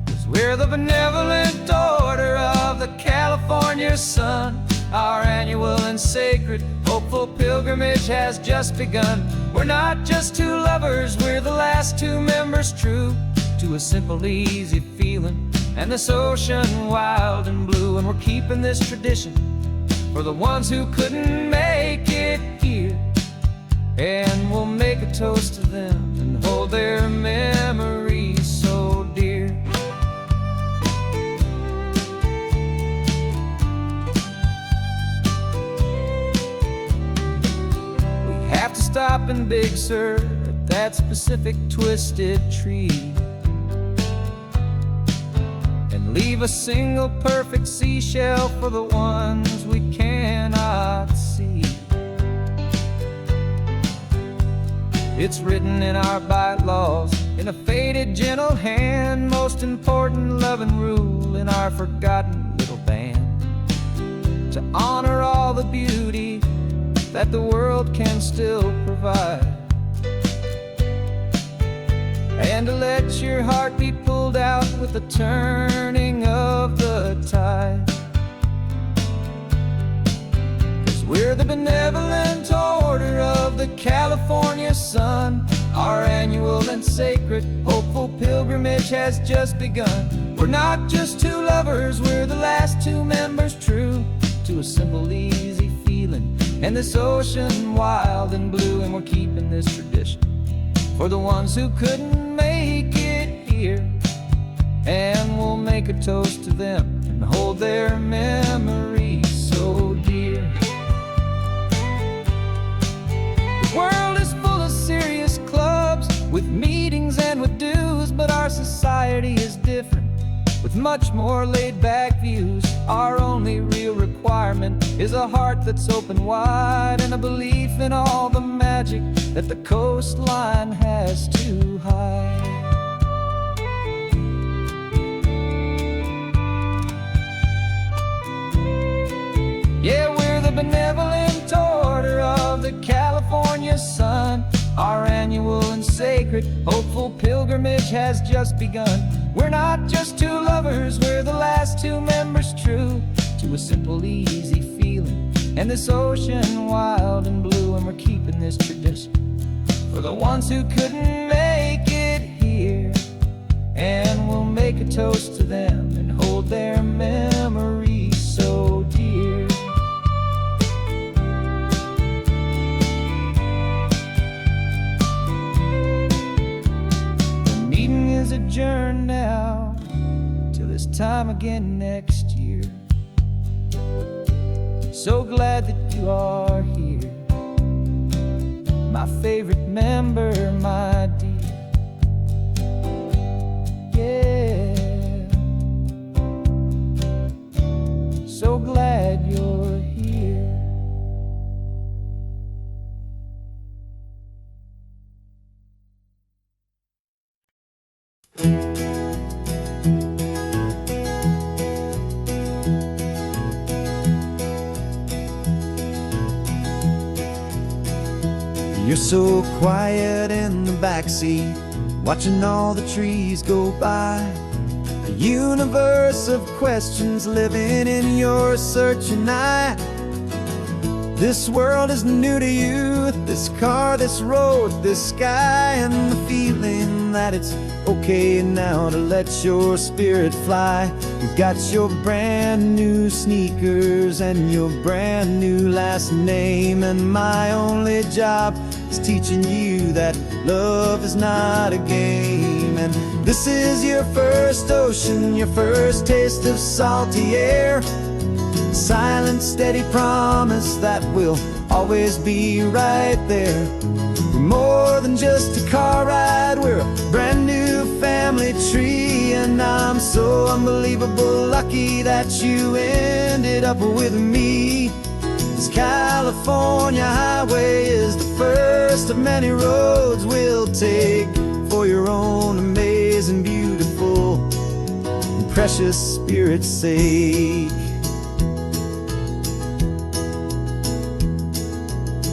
Speaker 2: 'Cause we're the benevolent order of the California sun. Our annual and sacred hopeful pilgrimage has just begun. We're not just two lovers, we're the last two members true to a simple, easy feeling and this ocean wild and blue. And we're keeping this tradition for the ones who couldn't make it here, and we'll make a toast to them and hold their memories so dear. We have to stop in Big Sur at that specific twisted tree, leave a single perfect seashell for the ones we cannot see. It's written in our bylaws in a faded, gentle hand, most important loving rule in our forgotten little band, to honor all the beauty that the world can still provide, and to let your heart be pulled out with the turning of the tide. 'Cause we're the benevolent order of the California sun. Our annual and sacred hopeful pilgrimage has just begun. We're not just two lovers, we're the last two members true to a simple, easy feeling and this ocean wild and blue. And we're keeping this tradition for the ones who couldn't make it here, and we'll make a toast to them and hold their memories so dear. The world is full of serious clubs with meetings and with dues, but our society is different with much more laid-back views. Our only real requirement is a heart that's open wide and a belief in all the magic that the coastline has to hide.
Speaker 1: California sun. Our annual and sacred, hopeful pilgrimage has just begun. We're not just two lovers, we're the last two members true to a simple, easy feeling, and this ocean wild and blue. And we're keeping this tradition for the ones who couldn't make it here, and we'll make a toast to them and hold their memories so dear. The meeting is adjourned now till this time again next year. So glad that you are here, my favorite member, my dear. Yeah, so glad you're here.
Speaker 2: You're so quiet in the backseat, watching all the trees go by. A universe of questions living in your searching eye. This world is new to you, this car, this road, this sky, and the feeling that it's okay now to let your spirit fly. You've got your brand new sneakers and your brand new last name, and my only job is teaching you that love is not a game. And this is your first ocean, your first taste of salty air. Silent, steady promise that we'll always be right there. We're more than just a car ride, we're a brand new family tree. And I'm so unbelievable lucky that you ended up with me. This California highway is the first of many roads we'll take for your own amazing, beautiful, and precious spirit's sake.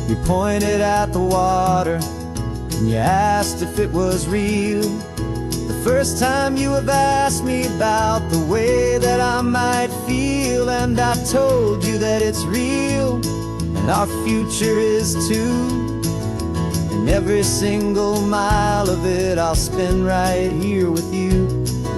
Speaker 2: You pointed at the water and you asked if it was real. The first time you have asked me about the way that I might feel, and I told you that it's real and our future is too. And every single mile of it I'll spend right here with you.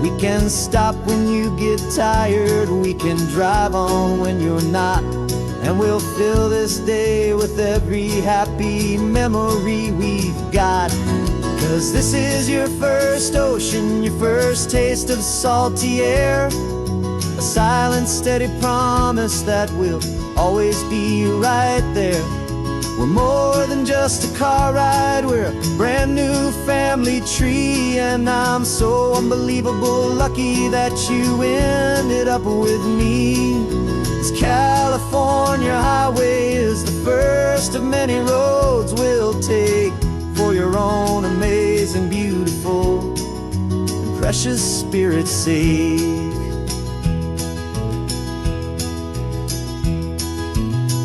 Speaker 2: We can stop when you get tired, we can drive on when you're not, and we'll fill this day with every happy memory we've got. 'Cause this is your first ocean, your first taste of salty air. A silent, steady promise that we'll always be right there. We're more than just a car ride, we're a brand new family tree. And I'm so unbelievable lucky that you ended up with me. This California highway is the first of many roads we'll take for your own amazing, beautiful, and precious spirit's sake.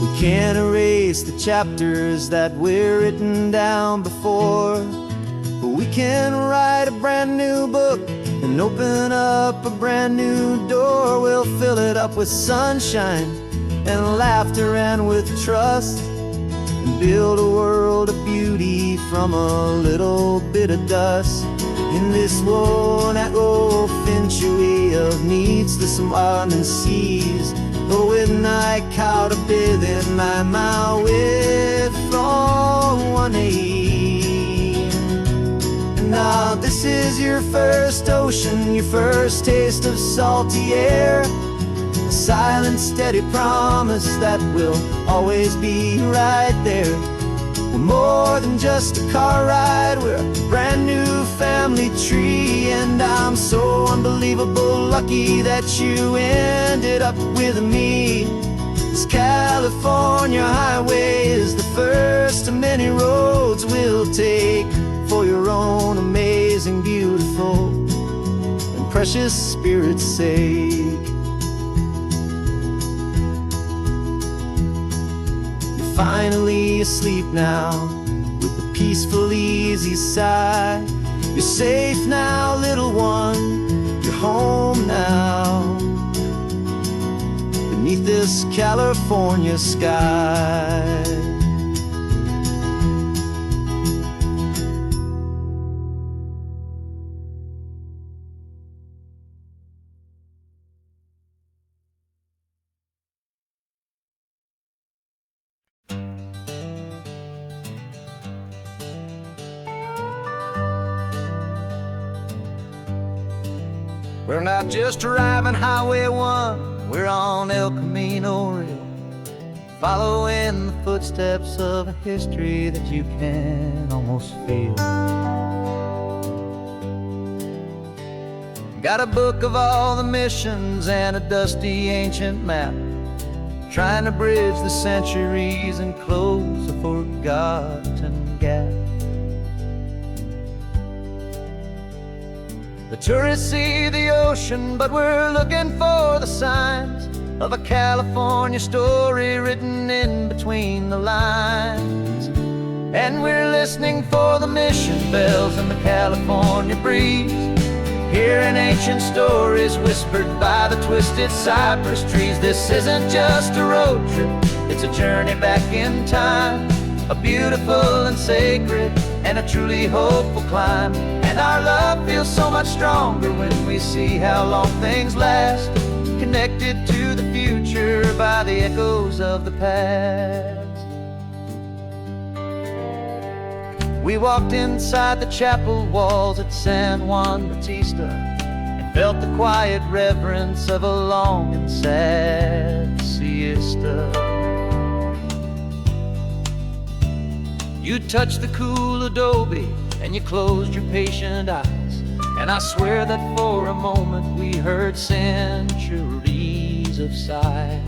Speaker 2: We can't erase the chapters that were written down before, but we can write a brand new book and open up a brand new door. We'll fill it up with sunshine and laughter and with trust, and build a world of beauty from a little bit of dust. In this world that finchuí of needs the summer seas, but with night caught a bit in my way from one aim. And now this is your first ocean, your first taste of salty air. A silent, steady promise that we'll always be right there. We're more than just a car ride, we're a brand new family tree. And I'm so unbelievable lucky that you ended up with me. This California highway is the first of many roads we'll take for your own amazing, beautiful, and precious spirit's sake. You're finally asleep now, peaceful, easy sigh. You're safe now, little one, you're home now, beneath this California sky. We're not just driving Highway 1, we're on El Camino Real, following the footsteps of a history that you can almost feel. Got a book of all the missions and a dusty ancient map, trying to bridge the centuries and close a forgotten gap. The tourists see the ocean, but we're looking for the signs of a California story written in between the lines. And we're listening for the mission bells and the California breeze, hearing ancient stories whispered by the twisted cypress trees. This isn't just a road trip, it's a journey back in time, a beautiful and sacred and a truly hopeful climb. And our love feels so much stronger when we see how long things last, connected to the future by the echoes of the past. We walked inside the chapel walls at San Juan Bautista and felt the quiet reverence of a long and sad siesta. You touched the cool adobe and you closed your patient eyes, and I swear that for a moment we heard centuries of sighs.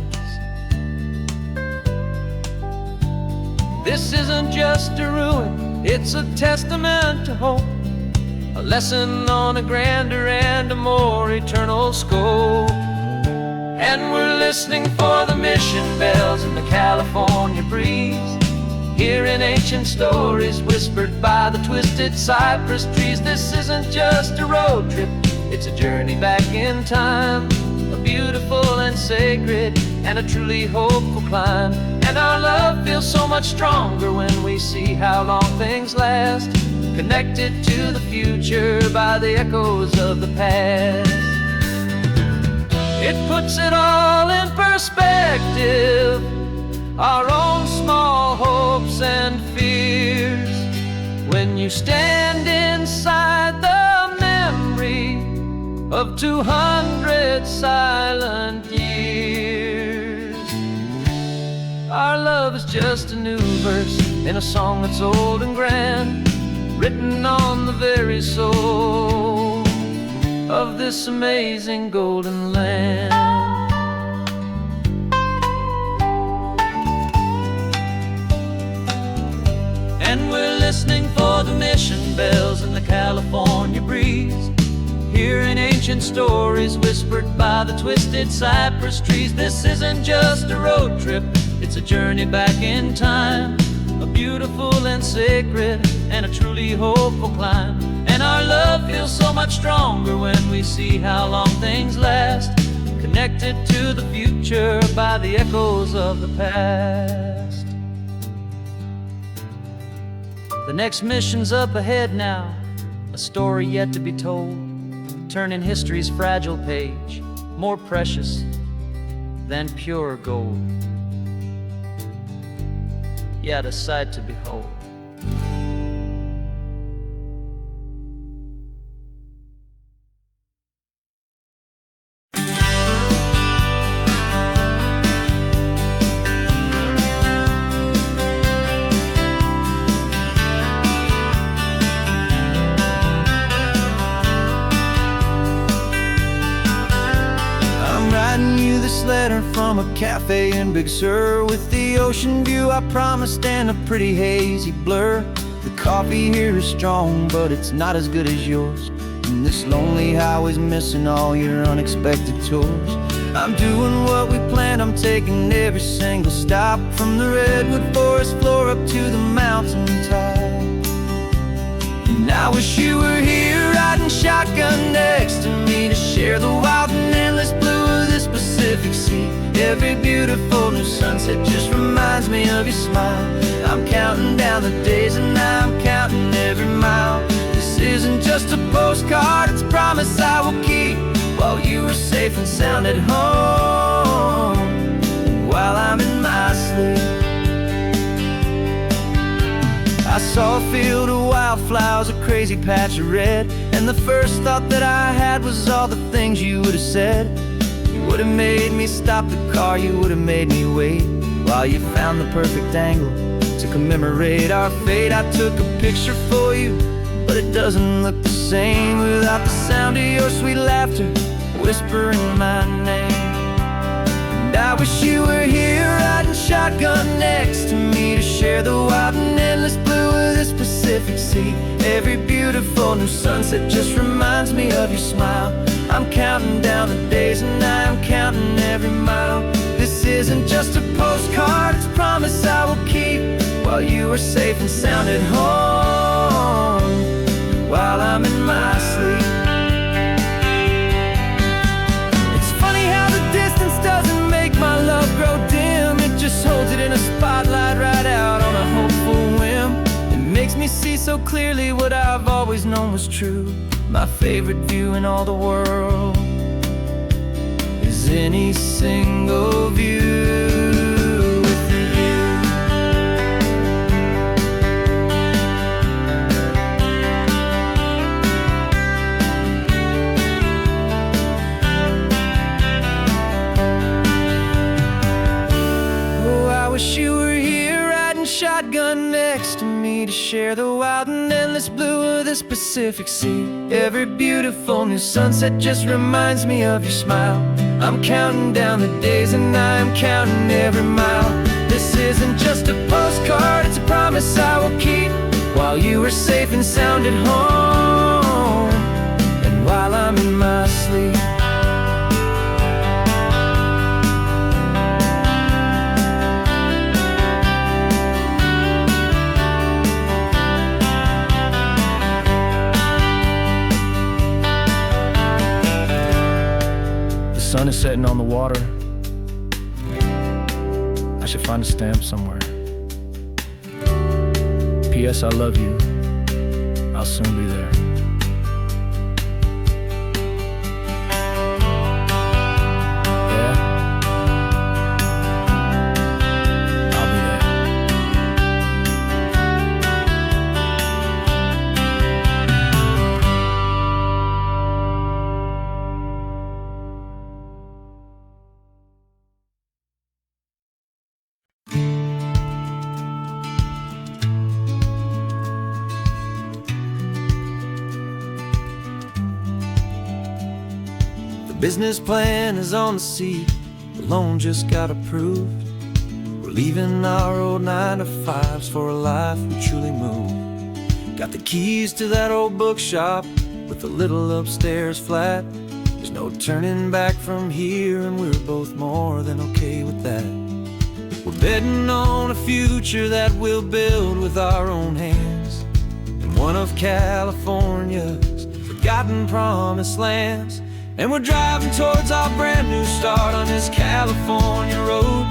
Speaker 2: This isn't just a ruin, it's a testament to hope, a lesson on a grander and a more eternal scope. And we're listening for the mission bells in the California breeze, hearing ancient stories whispered by the twisted cypress trees. This isn't just a road trip, it's a journey back in time, a beautiful and sacred and a truly hopeful climb. And our love feels so much stronger when we see how long things last, connected to the future by the echoes of the past. It puts it all in perspective, our own small hopes and fears, when you stand inside the memory of 200 silent years. Our love is just a new verse in a song that's old and grand, written on the very soul of this amazing golden land. And we're listening for the mission bells in the California breeze, hearing ancient stories whispered by the twisted cypress trees. This isn't just a road trip, it's a journey back in time, a beautiful and sacred and a truly hopeful climb. And our love feels so much stronger when we see how long things last, connected to the future by the echoes of the past. The next mission's up ahead now, a story yet to be told, turning history's fragile page more precious than pure gold. Yet a sight to behold. Letter from a cafe in Big Sur, with the ocean view I promised and a pretty hazy blur. The coffee here is strong, but it's not as good as yours, and this lonely highway's missing all your unexpected tours. I'm doing what we planned, I'm taking every single stop, from the redwood forest floor up to the mountain top. And I wish you were here riding shotgun next to me to share the wild and endless blue of this Pacific Sea. Every beautiful new sunset just reminds me of your smile. I'm counting down the days and I'm counting every mile. This isn't just a postcard, it's a promise I will keep, while you are safe and sound at home, while I'm in my sleep. I saw a field of wildflowers, a crazy patch of red, and the first thought that I had was all the things you would have said. You would have made me stop the car, you would have made me wait, while you found the perfect angle to commemorate our fate. I took a picture for you, but it doesn't look the same without the sound of your sweet laughter whispering my name. And I wish you were here riding shotgun next to me to share the wild and endless blue of this Pacific Sea. Every beautiful new sunset just reminds me of your smile. I'm counting down the days and I'm counting every mile. This isn't just a postcard, it's a promise I will keep, while you are safe and sound at home, while I'm in my sleep. It's funny how the distance doesn't make my love grow dim. It just holds it in a spotlight right out on a hopeful whim. It makes me see so clearly what I've always known was true. My favorite view in all the world is any single view with you. Oh, I wish you were here riding shotgun next to me to share the wild and endless blue of this Pacific Sea. Every beautiful new sunset just reminds me of your smile. I'm counting down the days and I'm counting every mile. This isn't just a postcard, it's a promise I will keep, while you are safe and sound at home, and while I'm in my sleep. The sun is setting on the water. I should find a stamp somewhere. P.S. I love you. I'll soon be there. Yeah? I'll be there. The business plan is on the seat, the loan just got approved. We're leaving our old 9-to-5s for a life we truly moved. Got the keys to that old bookshop with the little upstairs flat. There's no turning back from here, and we're both more than okay with that. We're betting on a future that we'll build with our own hands, in one of California's forgotten promised lands. And we're driving towards our brand new start on this California road,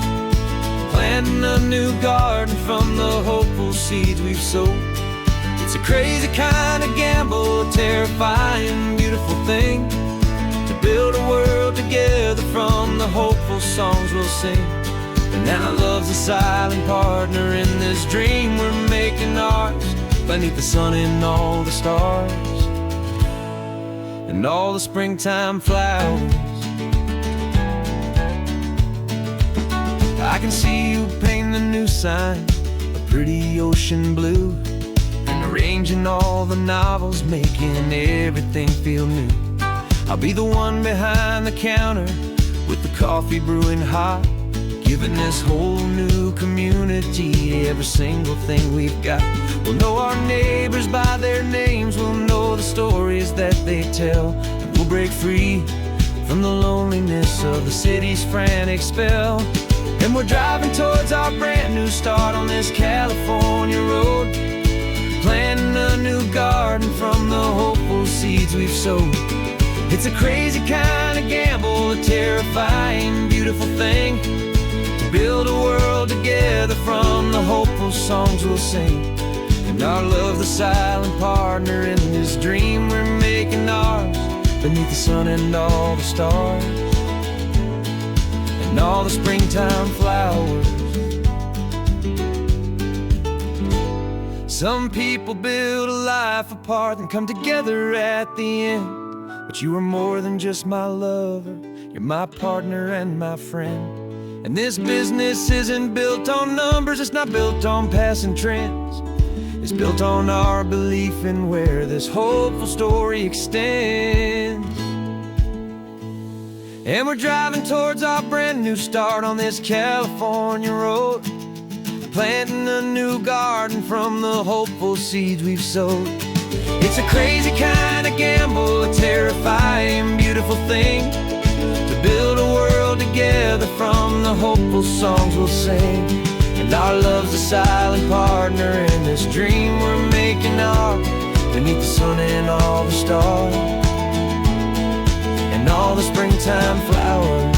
Speaker 2: planting a new garden from the hopeful seeds we've sowed. It's a crazy kind of gamble, a terrifying, beautiful thing, to build a world together from the hopeful songs we'll sing. And now love's a silent partner in this dream we're making ours, beneath the sun and all the stars and all the springtime flowers. I can see you painting a new sign, a pretty ocean blue, and arranging all the novels, making everything feel new. I'll be the one behind the counter with the coffee brewing hot, giving this whole new community every single thing we've got. We'll know our neighbors by their names, we'll know the stories that they tell, and we'll break free from the loneliness of the city's frantic spell. And we're driving towards our brand new start on this California road, planting a new garden from the hopeful seeds we've sowed. It's a crazy kind of gamble, a terrifying, beautiful thing, to build a world together from the hopeful songs we'll sing. And our love, the silent partner in this dream we're making ours, beneath the sun and all the stars, and all the springtime flowers. Some people build a life apart and come together at the end, but you are more than just my lover, you're my partner and my friend. And this business isn't built on numbers, it's not built on passing trends. It's built on our belief in where this hopeful story extends. And we're driving towards our brand new start on this California road, planting a new garden from the hopeful seeds we've sowed. It's a crazy kind of gamble, a terrifying, beautiful thing, to build a world together from the hopeful songs we'll sing. And our love's a silent partner in this dream we're making ours, beneath the sun and all the stars, and all the springtime flowers.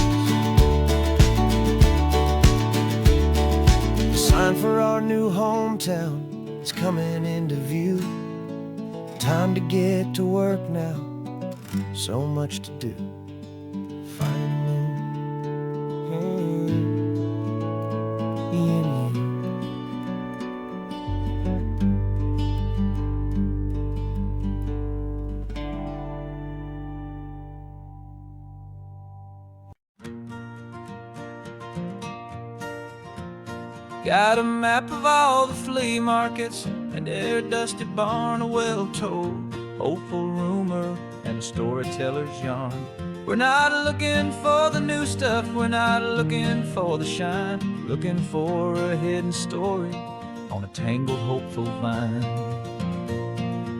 Speaker 2: The sign for our new hometown is coming into view. Time to get to work now, so much to do. Finding in you. Got a map of all the flea markets and their dusty barn, a well-told hopeful rumor and a storyteller's yarn. We're not looking for the new stuff, we're not looking for the shine, looking for a hidden story on a tangled hopeful vine.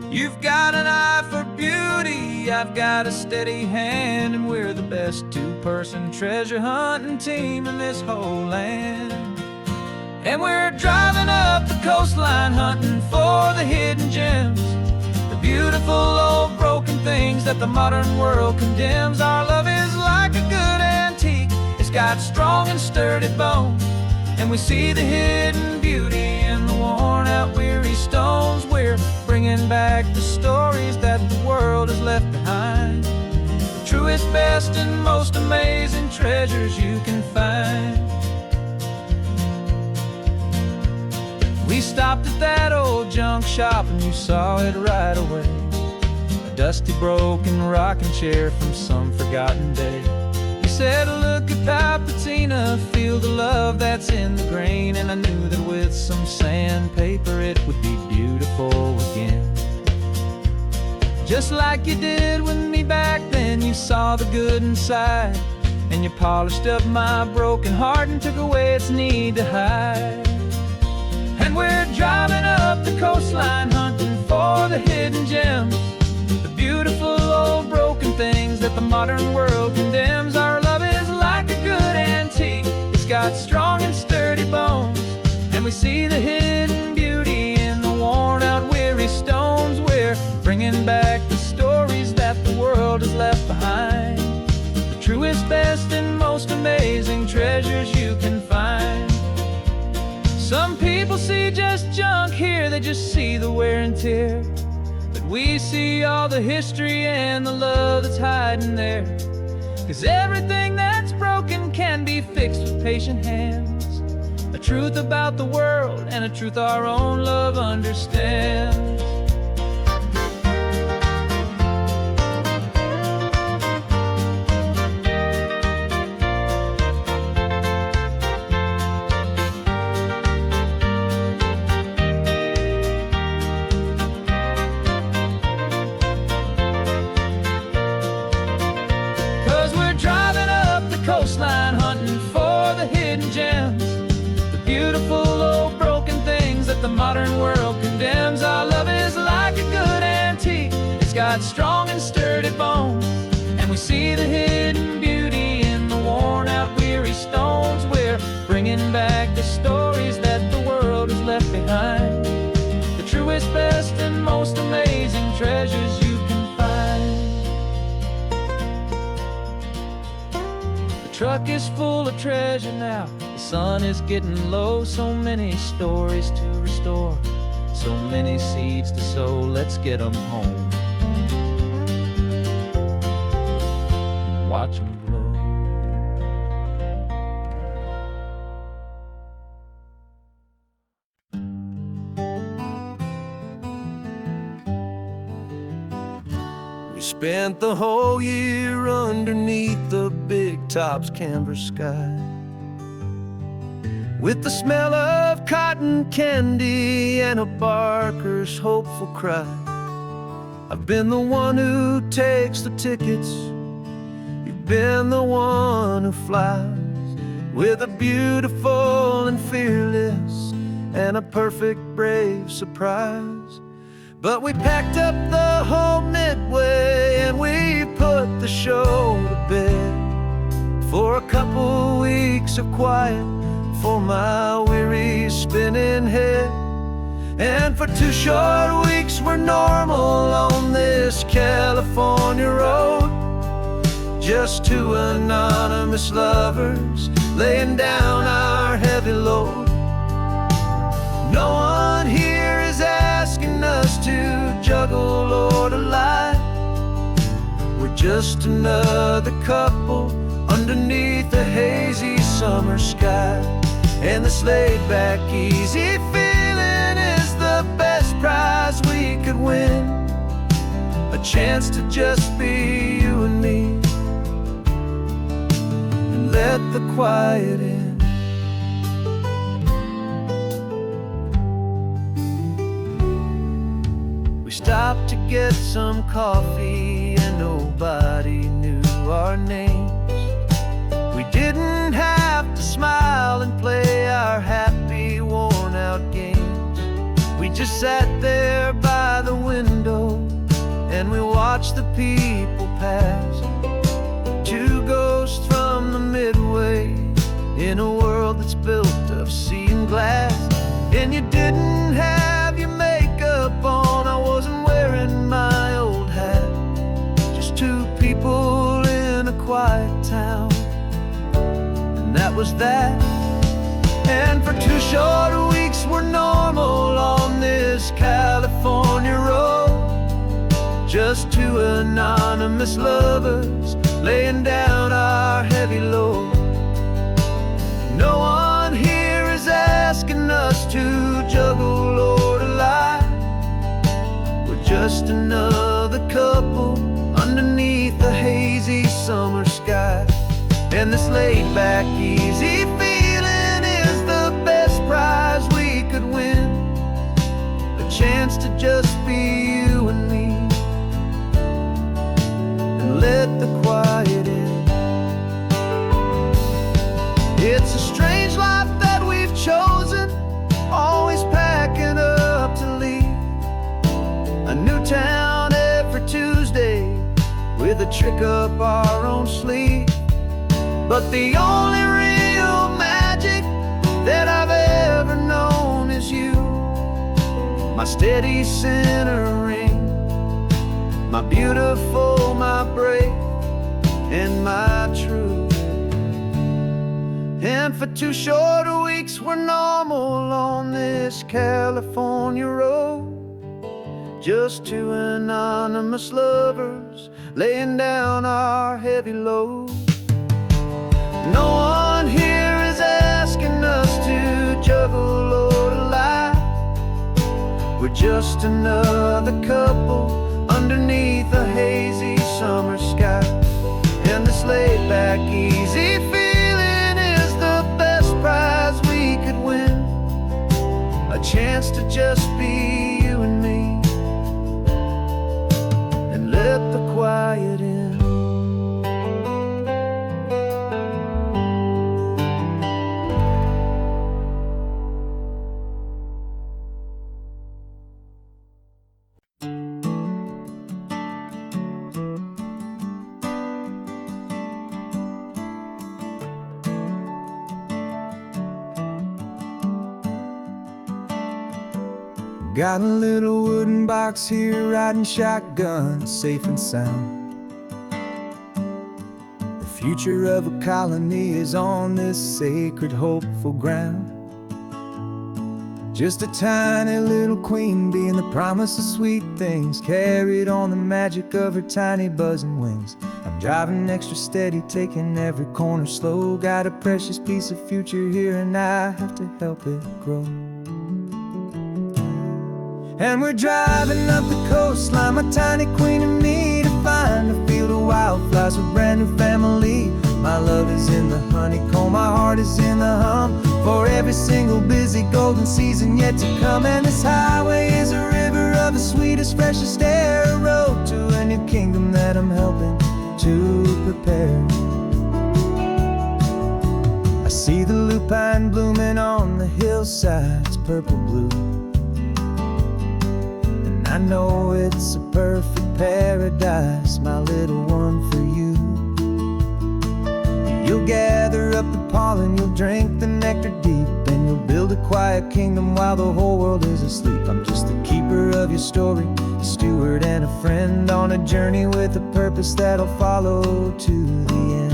Speaker 2: You've got an eye for beauty, I've got a steady hand, and we're the best two-person treasure hunting team in this whole land. And we're driving up the coastline hunting for the hidden gems, the beautiful old broken things that the modern world condemns. Our love is like a good antique, it's got strong and sturdy bones, and we see the hidden beauty in the worn out weary stones. We're bringing back the stories that the world has left behind, the truest, best, and most amazing treasures you can find. We stopped at that old junk shop and you saw it right away, a dusty broken rocking chair from some forgotten day. You said, look at Papatina, feel the love that's in the grain, and I knew that with some sandpaper it would be beautiful again. Just like you did with me back then, you saw the good inside, and you polished up my broken heart and took away its need to hide. And we're driving up the coastline hunting for the hidden gems, the beautiful old broken things that the modern world condemns. Our love is like a good antique, it's got strong and sturdy bones, and we see the hidden beauty in the worn out weary stones. We're bringing back the stories that the world has left behind, the truest, best, and most amazing treasures you can find. Some people see just junk here, they just see the wear and tear, but we see all the history and the love that's hiding there. 'Cause everything that's broken can be fixed with patient hands, a truth about the world and a truth our own love understands. 'Cause we're driving up the coastline hunting for the hidden gems, the beautiful old broken things that the modern world condemns. Our love is like a good antique, it's got strong and sturdy bones, and we see the hidden beauty in the worn out weary stones. We're bringing back the stories that the world has left behind, the truest, best,
Speaker 3: truck is full of treasure now. The sun is getting low, so many stories to restore, so many seeds to sow. Let's get 'em home, watch 'em blow.
Speaker 2: We spent the whole year underneath the big top's canvas sky, with the smell of cotton candy and a barker's hopeful cry. I've been the one who takes the tickets, you've been the one who flies, with a beautiful and fearless and a perfect brave surprise. But we packed up the whole Midway and we put the show to bed, for a couple weeks of quiet for my weary spinning head. And for 2 short weeks we're normal on this California road, just 2 anonymous lovers laying down our heavy load. No one here is asking us to juggle or to lie. We're just another couple underneath the hazy summer sky. And this laid-back, easy feeling is the best prize we could win, a chance to just be you and me, and let the quiet in. We stopped to get some coffee and nobody knew our names. We didn't have to smile and play our happy, worn-out games. We just sat there by the window and we watched the people pass, 2 ghosts from the Midway in a world that's built of sea and glass. And you didn't have your makeup on, I wasn't wearing my old hat, just 2 people in a quiet town, and that was that. And for 2 short weeks we're normal on this California road, just 2 anonymous lovers laying down our heavy load. No one here is asking us to juggle or to lie. We're just another couple underneath the hazy summer sky. And this laid-back, easy feeling is the best prize we could win, a chance to just be you and me, and let the quiet in. It's a strange life that we've chosen, always packing up to leave a new town every Tuesday with a trick up our own sleeve. But the only real magic that I've ever known is you, my steady centering, my beautiful, my brave, and my true. And for 2 short weeks we're normal on this California road, just 2 anonymous lovers laying down our heavy load. No one here is asking us to juggle or to lie. We're just another couple underneath a hazy summer sky. And this laid-back, easy feeling is the best prize we could win, a chance to just be you and me, and let the quiet in.
Speaker 1: Got a little wooden box here, riding shotgun, safe and sound. If future of a colony is on this sacred, hopeful ground. Just a tiny little queen bee and the promise of sweet things, carried on the magic of her tiny buzzing wings. I'm driving extra steady, taking every corner slow. Got a precious piece of future here and I have to help it grow. And we're driving up the coastline, my tiny queen and me, to find a field of wildflowers with brand new family. My love is in the honeycomb, my heart is in the hum, for every single busy golden season yet to come. And this highway is a river of the sweetest, freshest air, a road to a new kingdom that I'm helping to prepare. I see the lupine blooming on the hillsides, purple blue, and I know it's a perfect paradise, my little one, for you. You'll gather up the pollen, you'll drink the nectar deep, and you'll build a quiet kingdom while the whole world is asleep. I'm just the keeper of your story, a steward and a friend, on a journey with a purpose that'll follow to the end.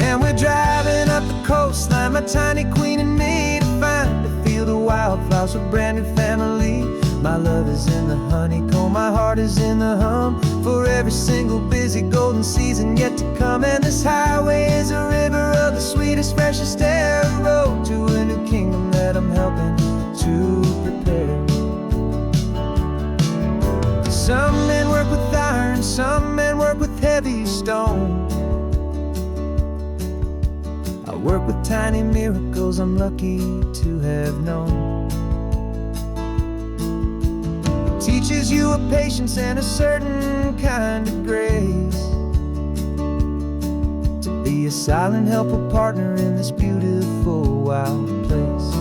Speaker 1: And we're driving up the coastline, my tiny queen and me, to find a field of wildflowers with brand new family. My love is in the honeycomb, my heart is in the hum, for every single busy golden season yet to come. And this highway is a river of the sweetest, freshest air, a road to a new kingdom that I'm helping to prepare. Some men work with iron, some men work with heavy stone. I work with tiny miracles I'm lucky to have known. Teaches you a patience and a certain kind of grace, to be a silent, helpful partner in this beautiful, wild place.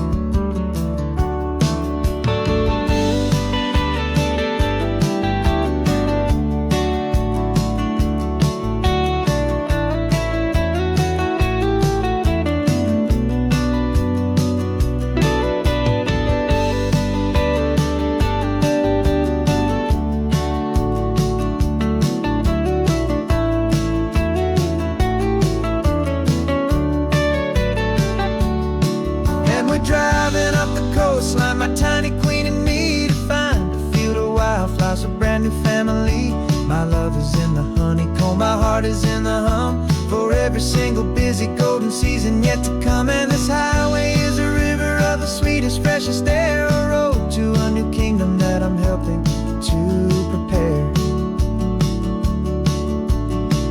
Speaker 1: Driving up the coastline, my tiny queen and me, to find a field of wildflowers, a brand new family. My love is in the honeycomb, my heart is in the hum, for every single busy golden season yet to come. And this highway is a river of the sweetest, freshest air, a road to a new kingdom that I'm helping to prepare.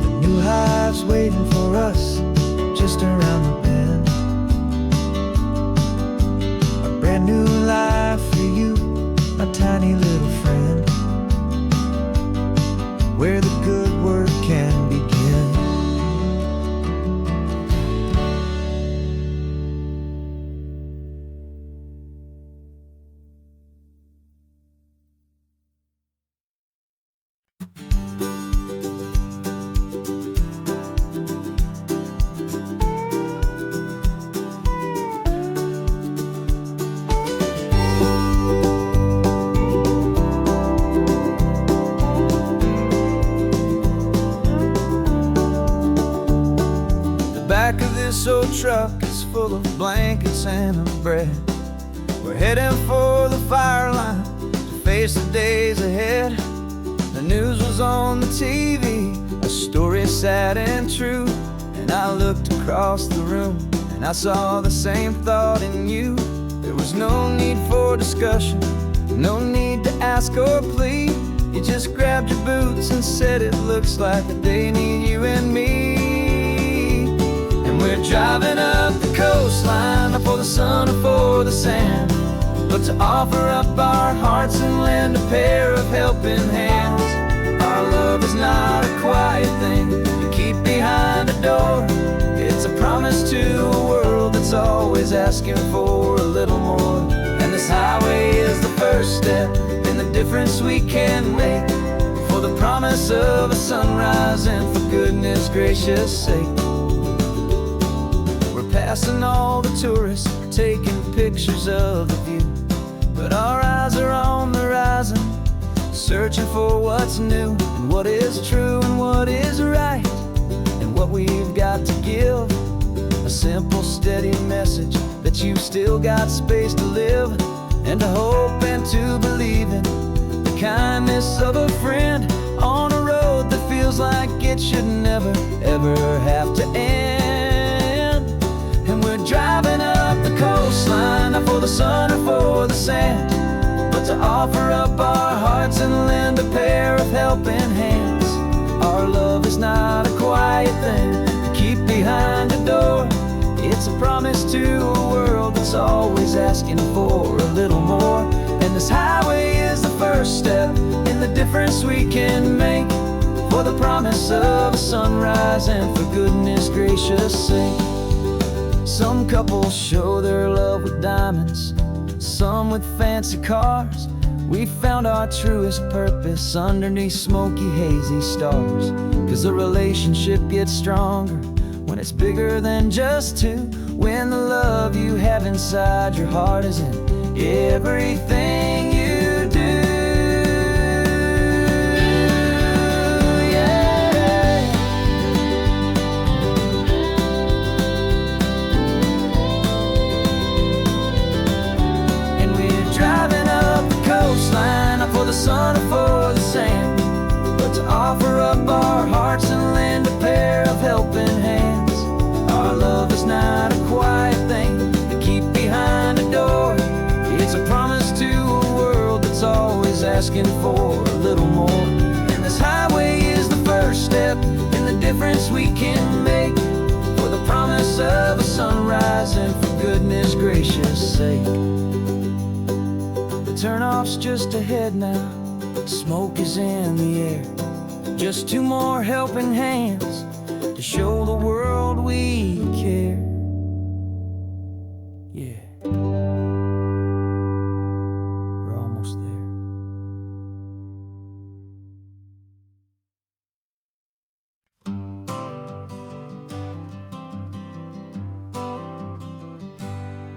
Speaker 1: The new hive's waiting for us just around the bend. Brand new life for you, my tiny little friend, where the good work can begin. Back of this old truck is full of blankets and of bread. We're heading for the fire line to face the days ahead. The news was on the TV, a story sad and true, and I looked across the room and I saw the same thought in you. There was no need for discussion, no need to ask or plead. You just grabbed your boots and said it looks like they need you and me. We're driving up the coastline, not for the sun or for the sand, but to offer up our hearts and lend a pair of helping hands. Our love is not a quiet thing you keep behind a door. It's a promise to a world that's always asking for a little more. And this highway is the first step in the difference we can make, for the promise of a sunrise and for goodness gracious sake. Passing all the tourists, taking pictures of the view, but our eyes are on the horizon, searching for what's new and what is true and what is right.
Speaker 3: simple, steady message that you've still got space to live, and to hope and to believe in the kindness of a friend on a road that feels like it should never, ever have to end. And we're driving up the coastline, not for the sun or for the sand, but to offer up our hearts and lend a pair of helping hands. Our love is not a quiet thing to keep behind a door. It's a promise to a world that's always asking for a little more. And this highway is the first step in the difference we can make, for the promise of a sunrise and for goodness gracious sake. Some couples show their love with diamonds, some with fancy cars. We found our truest purpose underneath smoky, hazy stars. 'Cause a relationship gets stronger when it's bigger than just two, when the love you have inside your heart is in everything you do. Yeah. And we're driving up the coastline, not for the sun or for the sand, but to offer up our hearts and lend a pair of helping hands. Our love is not a quiet thing to keep behind a door. It's a promise to a world that's always asking for a little more. And this highway is the first step in the difference we can make, for the promise of a sunrise and for goodness gracious sake. The turnoff's just ahead now, smoke is in the air. Just two more helping hands to show the world we care. Yeah, we're almost there.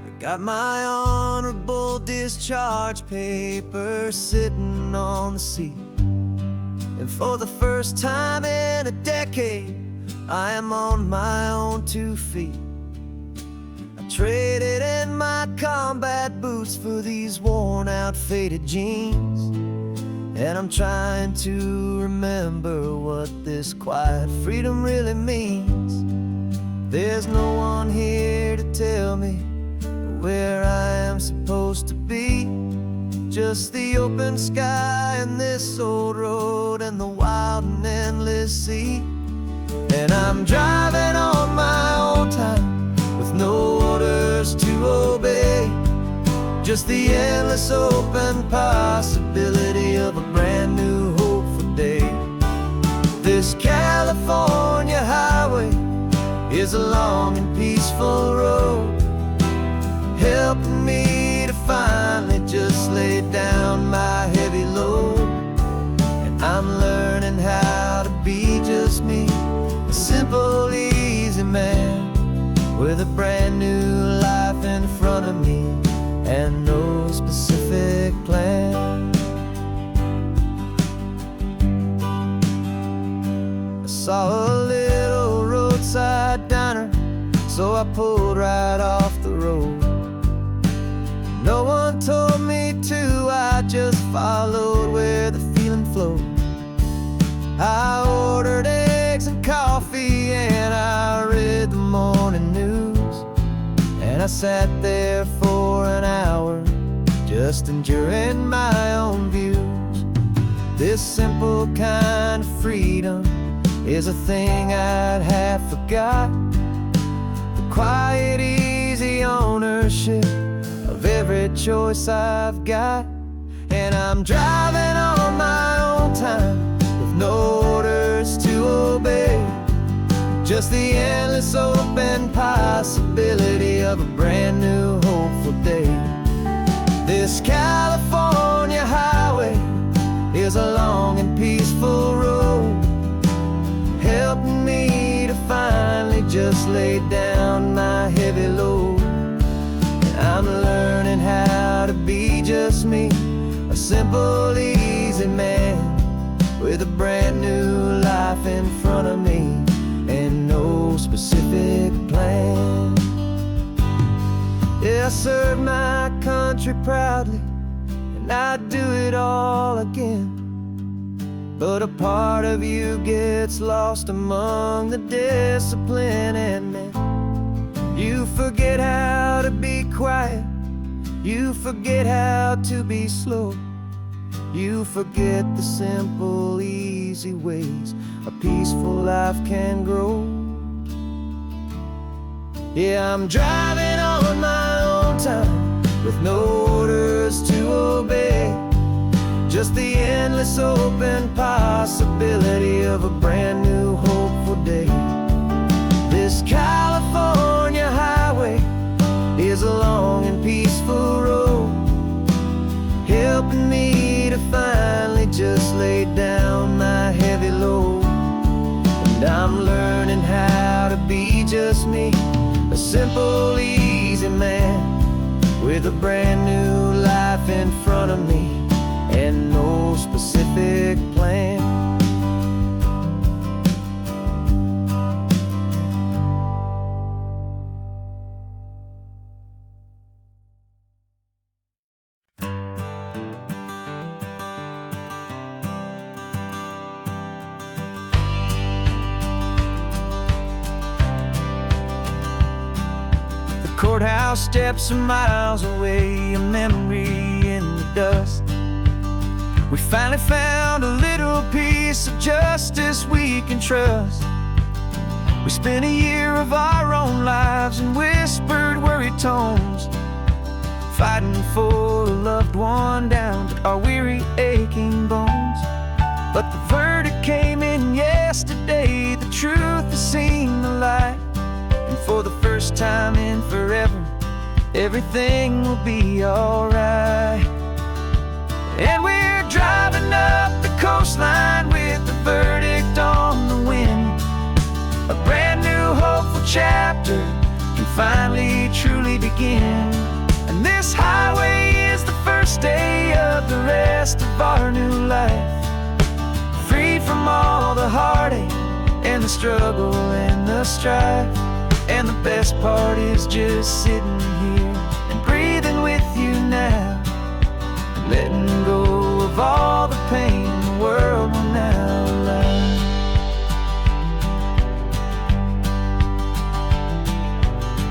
Speaker 2: I got my honorable discharge paper sitting on the seat, and for the first time in a decade, I am on my own 2 feet. I traded in my combat boots for these worn out, faded jeans, and I'm trying to remember what this quiet freedom really means. There's no one here to tell me where I am supposed to be, just the open sky and this old road and the wild and endless sea. And I'm driving on my own time with no orders to obey, just the endless open possibility of a brand new hopeful day. This California highway is a long and peaceful road, helping me to finally just lay down my heavy load. And I'm learning how to be just me, a simple, easy man with a brand new life in front of me and no specific plan. I saw a little roadside diner, so I pulled right off the road. No one told me to, I just followed where the feeling flowed. I ordered eggs and coffee and I read the morning news, and I sat there for an hour just enduring my own views. This simple kind of freedom is a thing I'd have forgot, the quiet, easy ownership of every choice I've got. And I'm driving on my own time with no orders to obey, just the endless open possibility of a brand new hopeful day. This California highway is a long and peaceful road, helping me to finally just lay down my heavy load. I'm learning how to be just me, a simple, easy man with a brand new life in front of me and no specific plan. I served my country proudly, and I'd do it all again. But a part of you gets lost among the discipline and men. You forget how to be quiet, you forget how to be slow, you forget the simple, easy ways a peaceful life can grow. Yeah, I'm driving on my own time with no orders to obey, just the endless open possibility of a brand new hopeful day. This California highway is a long and peaceful road, helping me to finally just lay down my heavy load. And I'm learning how to be just me, a simple, easy man with a brand new life in front of me and no specific plan. The courthouse steps are miles away, a memory in the dust. We finally found a little piece of justice we can trust. We spent a year of our own lives in whispered, worried tones, fighting for a loved one down to our weary, aching bones. But the verdict came in yesterday, the truth has seen the light, and for the first time in forever, everything will be alright. And we're driving up the coastline with the verdict on the wind. A brand new hopeful chapter can finally truly begin. And this highway is the first day of the rest of our new life, free from all the heartache and the struggle and the strife. And the best part is just sitting here and breathing with you now, letting go of all the pain the world will now allow.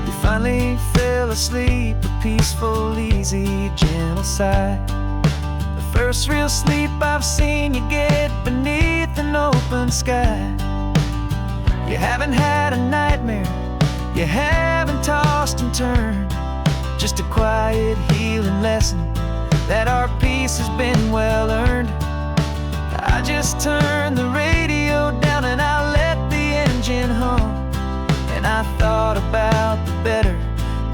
Speaker 2: We finally fell asleep, a peaceful, easy, gentle sigh. The first real sleep I've seen you get beneath an open sky. You haven't had a nightmare, you haven't tossed and turned, just a quiet, healing lesson that our peace has been well earned. I just turned the radio down and I let the engine hum, and I thought about the better,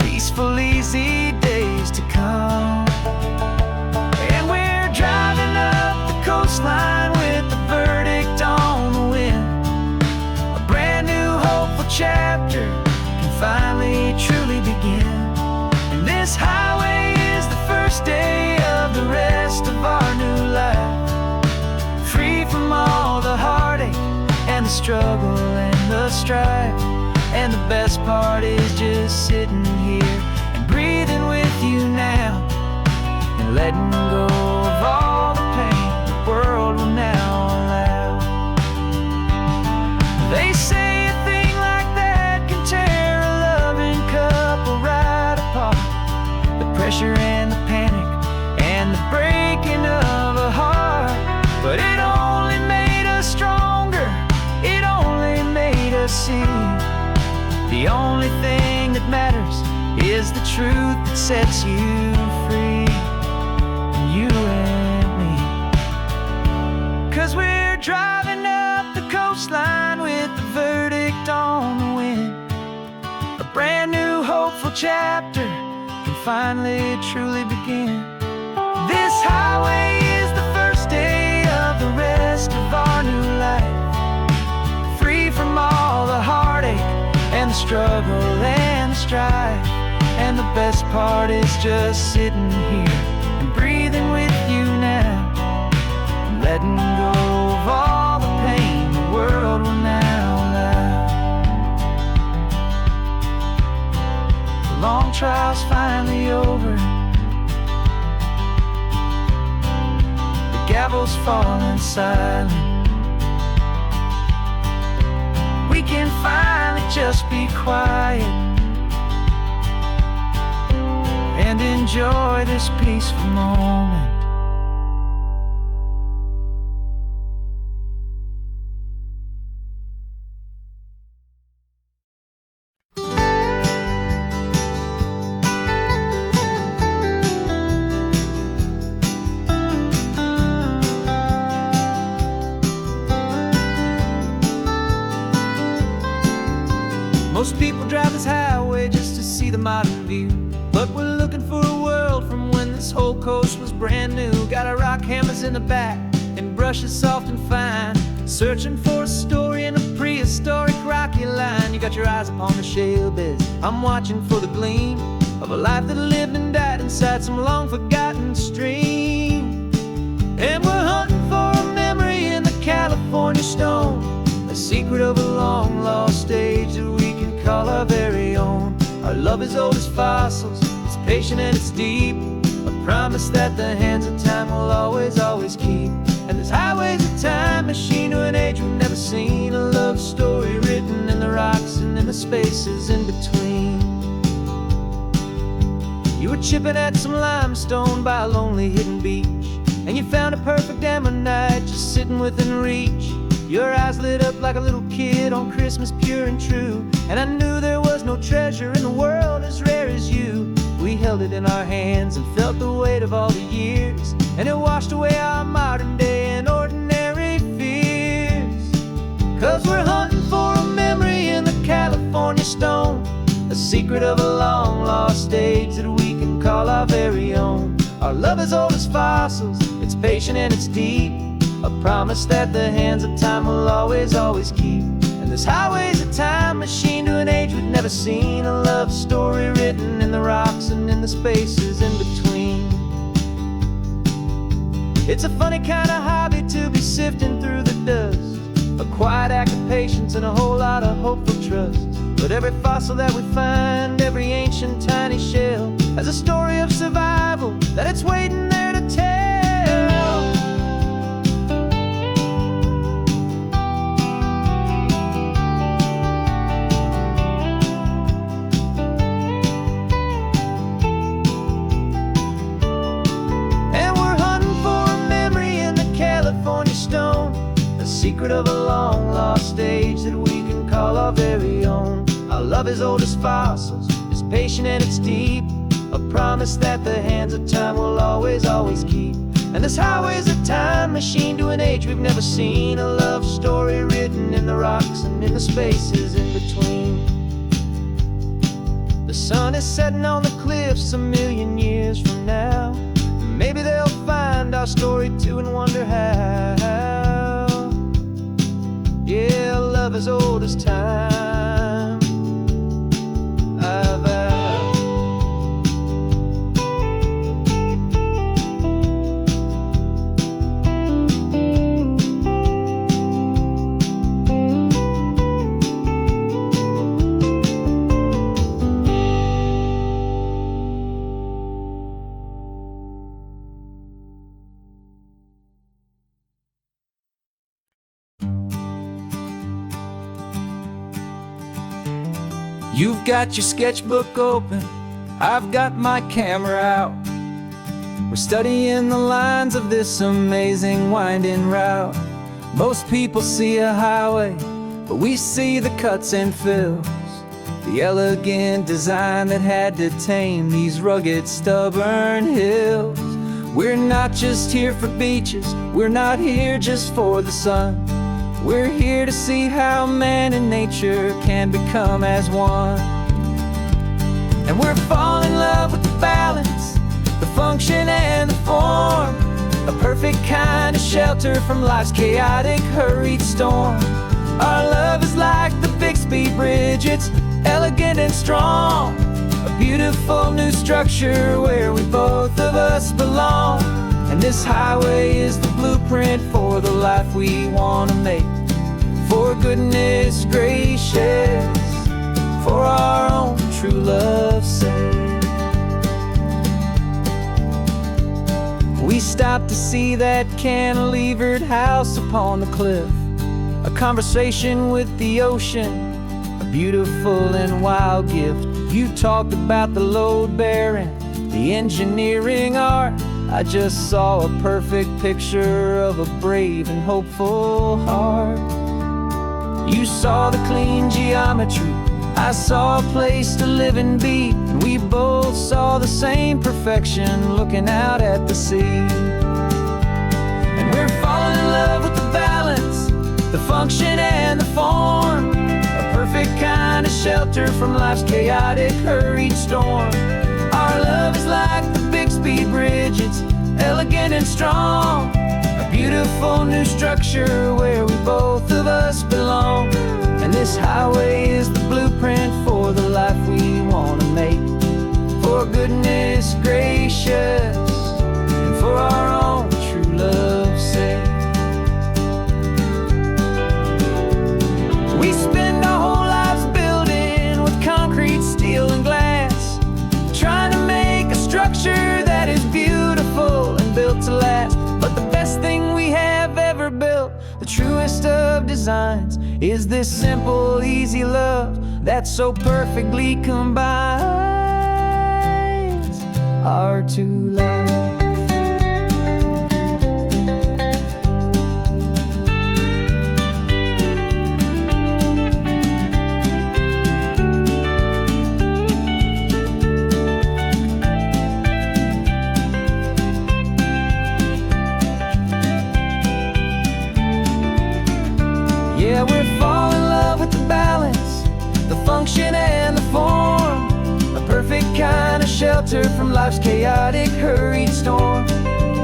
Speaker 2: peaceful, easy days to come. And we're driving up the coastline with the verdict on the wind. A brand new hopeful chapter can finally truly begin. And this highway is the first day of the rest of our new life, free from all the heartache and the struggle and the strife. And the best part is just sitting here and breathing with you now, and letting go of all the pain the world will now allow. They say a thing like that can tear a loving couple right apart. The pressure and the panic and the breaking of a heart, but it only made us stronger, it only made us see the only thing that matters is the truth that sets you free, you and me. 'Cause we're driving up the coastline with the verdict on the wind. A brand new hopeful chapter can finally truly begin. This highway is the first day of the rest of our new life, free from all the heartache and the struggle and the strife. And the best part is just sitting here and breathing with you now, and letting go of all the pain the world will now allow. The long trials finally
Speaker 3: falling silent. We can finally just be quiet and enjoy this peaceful moment. Most people drive this highway just to see the modern view, but we're looking for a world from when this whole coast was brand new. Got our rock hammers in the back and brushes soft and fine, searching for a story in a prehistoric rocky line. You got your eyes upon the shale beds, I'm watching for the gleam of a life that lived and died inside some long forgotten stream. And we're hunting for a memory in the California stone, a secret of a long lost age that we can call our very own. Our love is old as fossils, it's patient and it's deep, a promise that the hands of time will always, always keep. And this highway's a time machine to an age we've never seen, a love story written in the rocks and in the spaces in between. You were chipping at some limestone by a lonely hidden beach, and you found a perfect ammonite just sitting within reach. Your eyes lit up like a little kid on Christmas, pure and true, and I knew there was no treasure in the world as rare as you. We held it in our hands and felt the weight of all the years, and it washed away our modern day and ordinary fears. 'Cause we're hunting for a memory in the California stone, a secret of a long lost age that we can call our very own. Our love is old as fossils, it's patient and it's deep, a promise that the hands of time will always, always keep. And this highway's a time machine to an age we've never seen, a love story written in the rocks and in the spaces in between. It's a funny kind of hobby to be sifting through the dust, a quiet act of patience and a whole lot of hopeful trust. But every fossil that we find, every ancient tiny shell, has a story of survival that it's waiting there to tell. Secret of a long lost age that we can call our very own. Our love is old as fossils, it's patient and it's deep, a promise that the hands of time will always, always keep. And this highway's a time machine to an age we've never seen, a love story written in the rocks and in the spaces in between. The sun is setting on the cliffs a million years from now, maybe they'll find our story too and wonder how. Yeah, love as old as time, I vow. You've got your sketchbook open, I've got my camera out. We're studying the lines of this amazing winding route. Most people see a highway, but we see the cuts and fills, the elegant design that had to tame these rugged, stubborn hills. We're not just here for beaches, we're not here just for the sun. We're here to see how man and nature can become as one. And we're falling in love with the balance, the function and the form, a perfect kind of shelter from life's chaotic, hurried storm. Our love is like the Bixby Bridge, it's elegant and strong, a beautiful new structure where we both of us belong. And this highway is the blueprint for the life we want to make. For goodness gracious, for our own true love's sake. We stopped to see that cantilevered house upon the cliff. A conversation with the ocean, a beautiful and wild gift. You talked about the load bearing, the engineering art. I just saw a perfect picture of a brave and hopeful heart. You saw the clean geometry, I saw a place to live and be, and we both saw the same perfection looking out at the sea. And we're falling in love with the balance, the function and the form, a perfect kind of shelter from life's chaotic, hurried storm. Our love is like the Bixby Bridge, it's elegant and strong, a beautiful new structure where we both of us belong. And this highway is the blueprint for the life we want to make, for goodness gracious and for our own true love's sake. We spend our whole lives building with concrete, steel and glass, trying to make a structure that is beautiful and built to last. But the best thing we have ever built, the truest of designs, is this simple, easy love that so perfectly combines our two lives. Yeah, we're falling in love with the balance, the function and the form, a perfect kind of shelter from life's chaotic, hurried storm.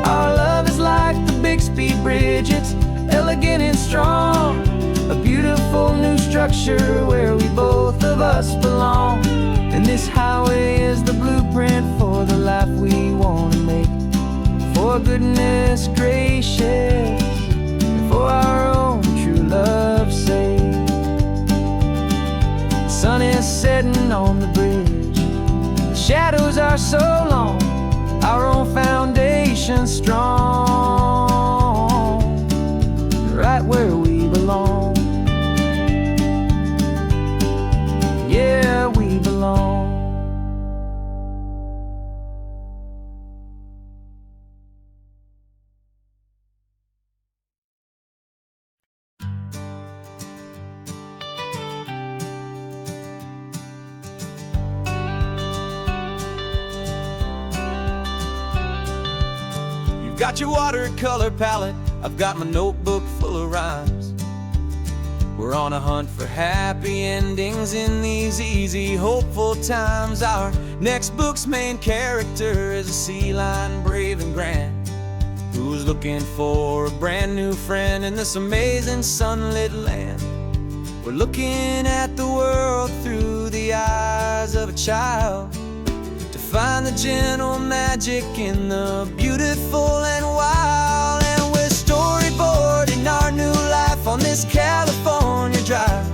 Speaker 3: Our love is like the Bixby Bridge, it's elegant and strong, a beautiful new structure where we both of us belong. And this highway is the blueprint for the life we want to make, for goodness gracious and for our own true love's sake. The sun is setting on the bridge, the shadows are so long, our own foundation strong, right where we belong. Yeah, we belong.
Speaker 2: Got your watercolor palette, I've got my notebook full of rhymes. We're on a hunt for happy endings in these easy, hopeful times. Our next book's main character is a sea lion, brave and grand, who's looking for a brand new friend in this amazing sunlit land. We're looking at the world through the eyes of a child, find the gentle magic in the beautiful and wild. And we're storyboarding our new life on this California drive,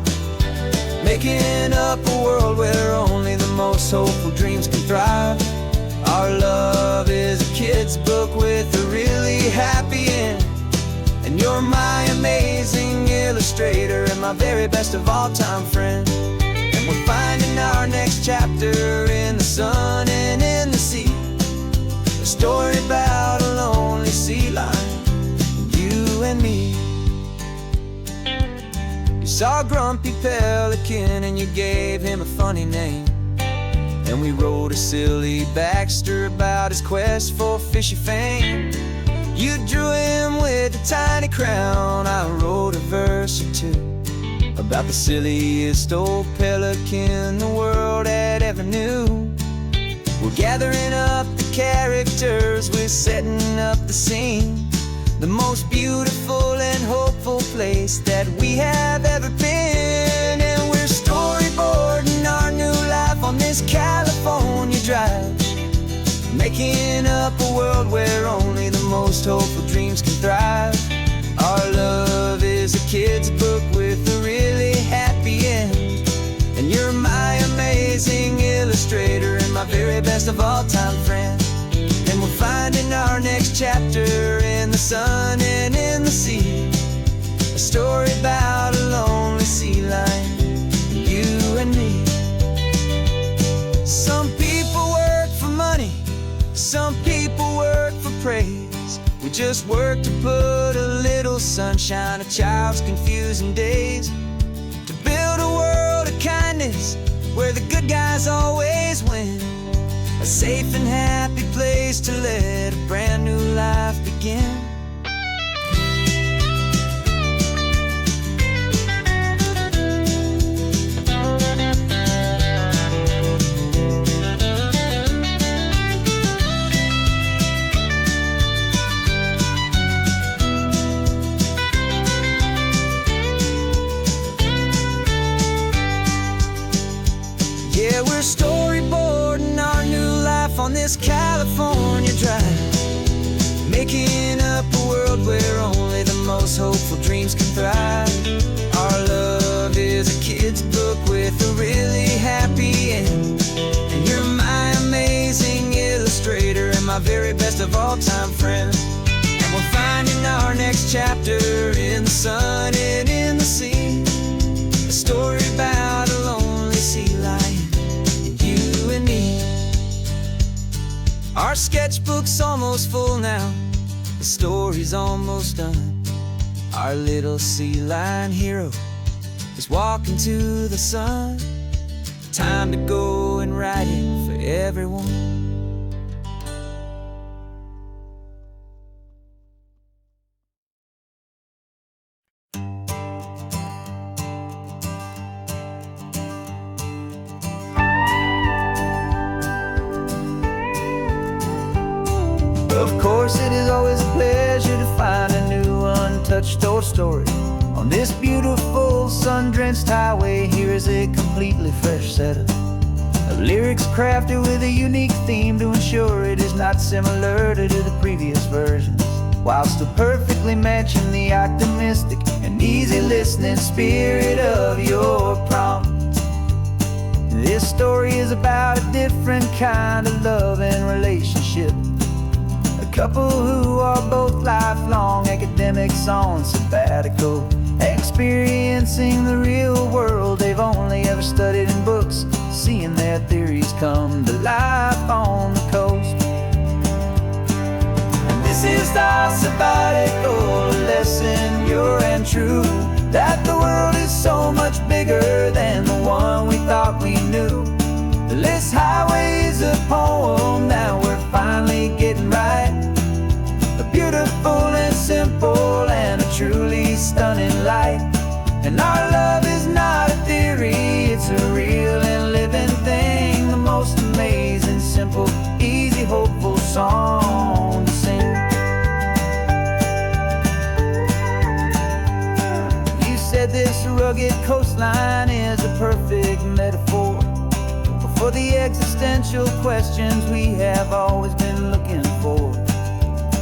Speaker 2: making up a world where only the most hopeful dreams can thrive. Our love is a kid's book with a really happy end, and you're my amazing illustrator and my very best of all time friend. We're finding our next chapter in the sun and in the sea, a story about a lonely sea lion, you and me. You saw a grumpy pelican and you gave him a funny name, and we wrote a silly Baxter about his quest for fishy fame. You drew him with a tiny crown, I wrote a verse or two about the silliest old pelican the world had ever knew. We're gathering up the characters, we're setting up the scene, the most beautiful and hopeful place that we have ever been. And we're storyboarding our new life on this California drive, making up a world where only the most hopeful dreams can thrive. Our love is a kid's book with a really happy end, and you're my amazing illustrator and my very best of all time friend. And we're finding our next chapter in the sun and in the sea. A story about a lonely sea lion, you and me. Some people work for money, some people work for praise. We just work to put a little sunshine to child's confusing days, to build a world of kindness where the good guys always win. A safe and happy place to let a brand new life begin. Yeah, we're storyboarding our new life on this California drive, making up a world where only the most hopeful dreams can thrive. Our love is a kid's book with a really happy end, and you're my amazing illustrator and my very best of all time friend. And we're finding our next chapter in the sun and in the sea, a story about a lonely sea lion, you and me. Our sketchbook's almost full now, the story's almost done. Our little sea lion hero is walking to the sun. Time to go and write it for everyone. Of course, it is always a pleasure to find a new untouched old story. On this beautiful sun-drenched highway, here is a completely fresh set of lyrics crafted with a unique theme to ensure it is not similar to the previous versions, while still perfectly matching the optimistic and easy listening spirit of your prompt. This story is about a different kind of love and relationship. A couple who are both lifelong academics on sabbatical, experiencing the real world they've only ever studied in books, seeing their theories come to life on the coast. And this is our sabbatical lesson, pure and true, that the world is so much bigger than the one we thought we knew. This highway is a poem that we're finally getting right, a beautiful and simple and a truly stunning light. And our love is not a theory, it's a real and living thing, the most amazing, simple, easy, hopeful song to sing. You said this rugged coastline is a perfect metaphor for the existential questions we have always been looking for.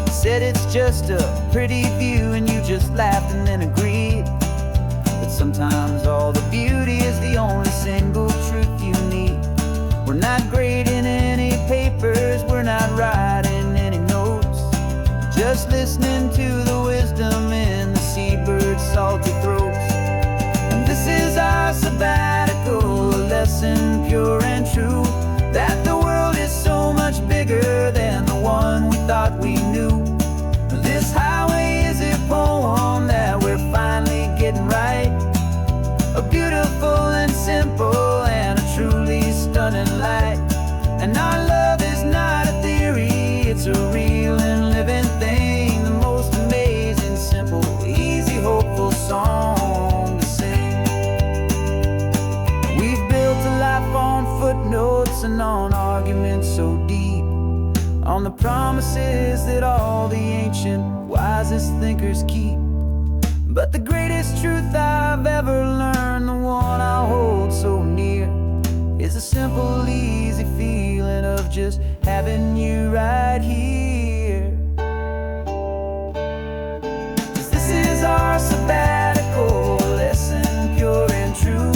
Speaker 2: You said it's just a pretty view and you just laughed and then agreed, but sometimes all the beauty is the only single truth you need. We're not grading any papers, we're not writing any notes, just listening to the wisdom in the seabird's salty throats. And this is our sabbatical lesson, pure and true, that the world is so much bigger than the one we thought we knew. This highway is a poem that we're finally getting right, a beautiful and simple and a truly stunning light. And our love is not a theory, it's a real and living thing, the most amazing, simple, easy, hopeful song to sing. We've built a life on footnotes and on arguments so deep, on the promises that all the ancient wisest thinkers keep. But the greatest truth I've ever learned, the one I hold so near, is a simple, easy feeling of just having you right here. 'Cause this is our sabbatical lesson, pure and true,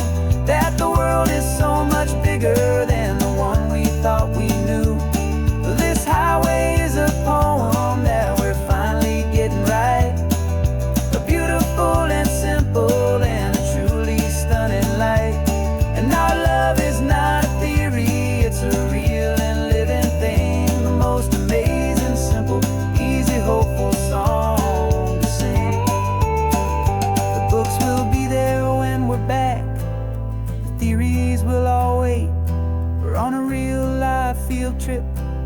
Speaker 2: that the world is so much bigger than the one we thought we knew. This highway is a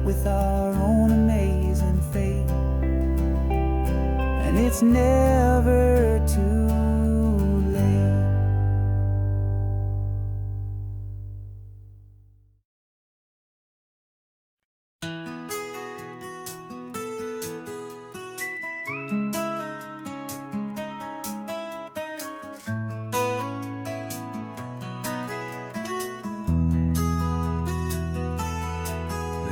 Speaker 3: with our own amazing fate. And it's never too late.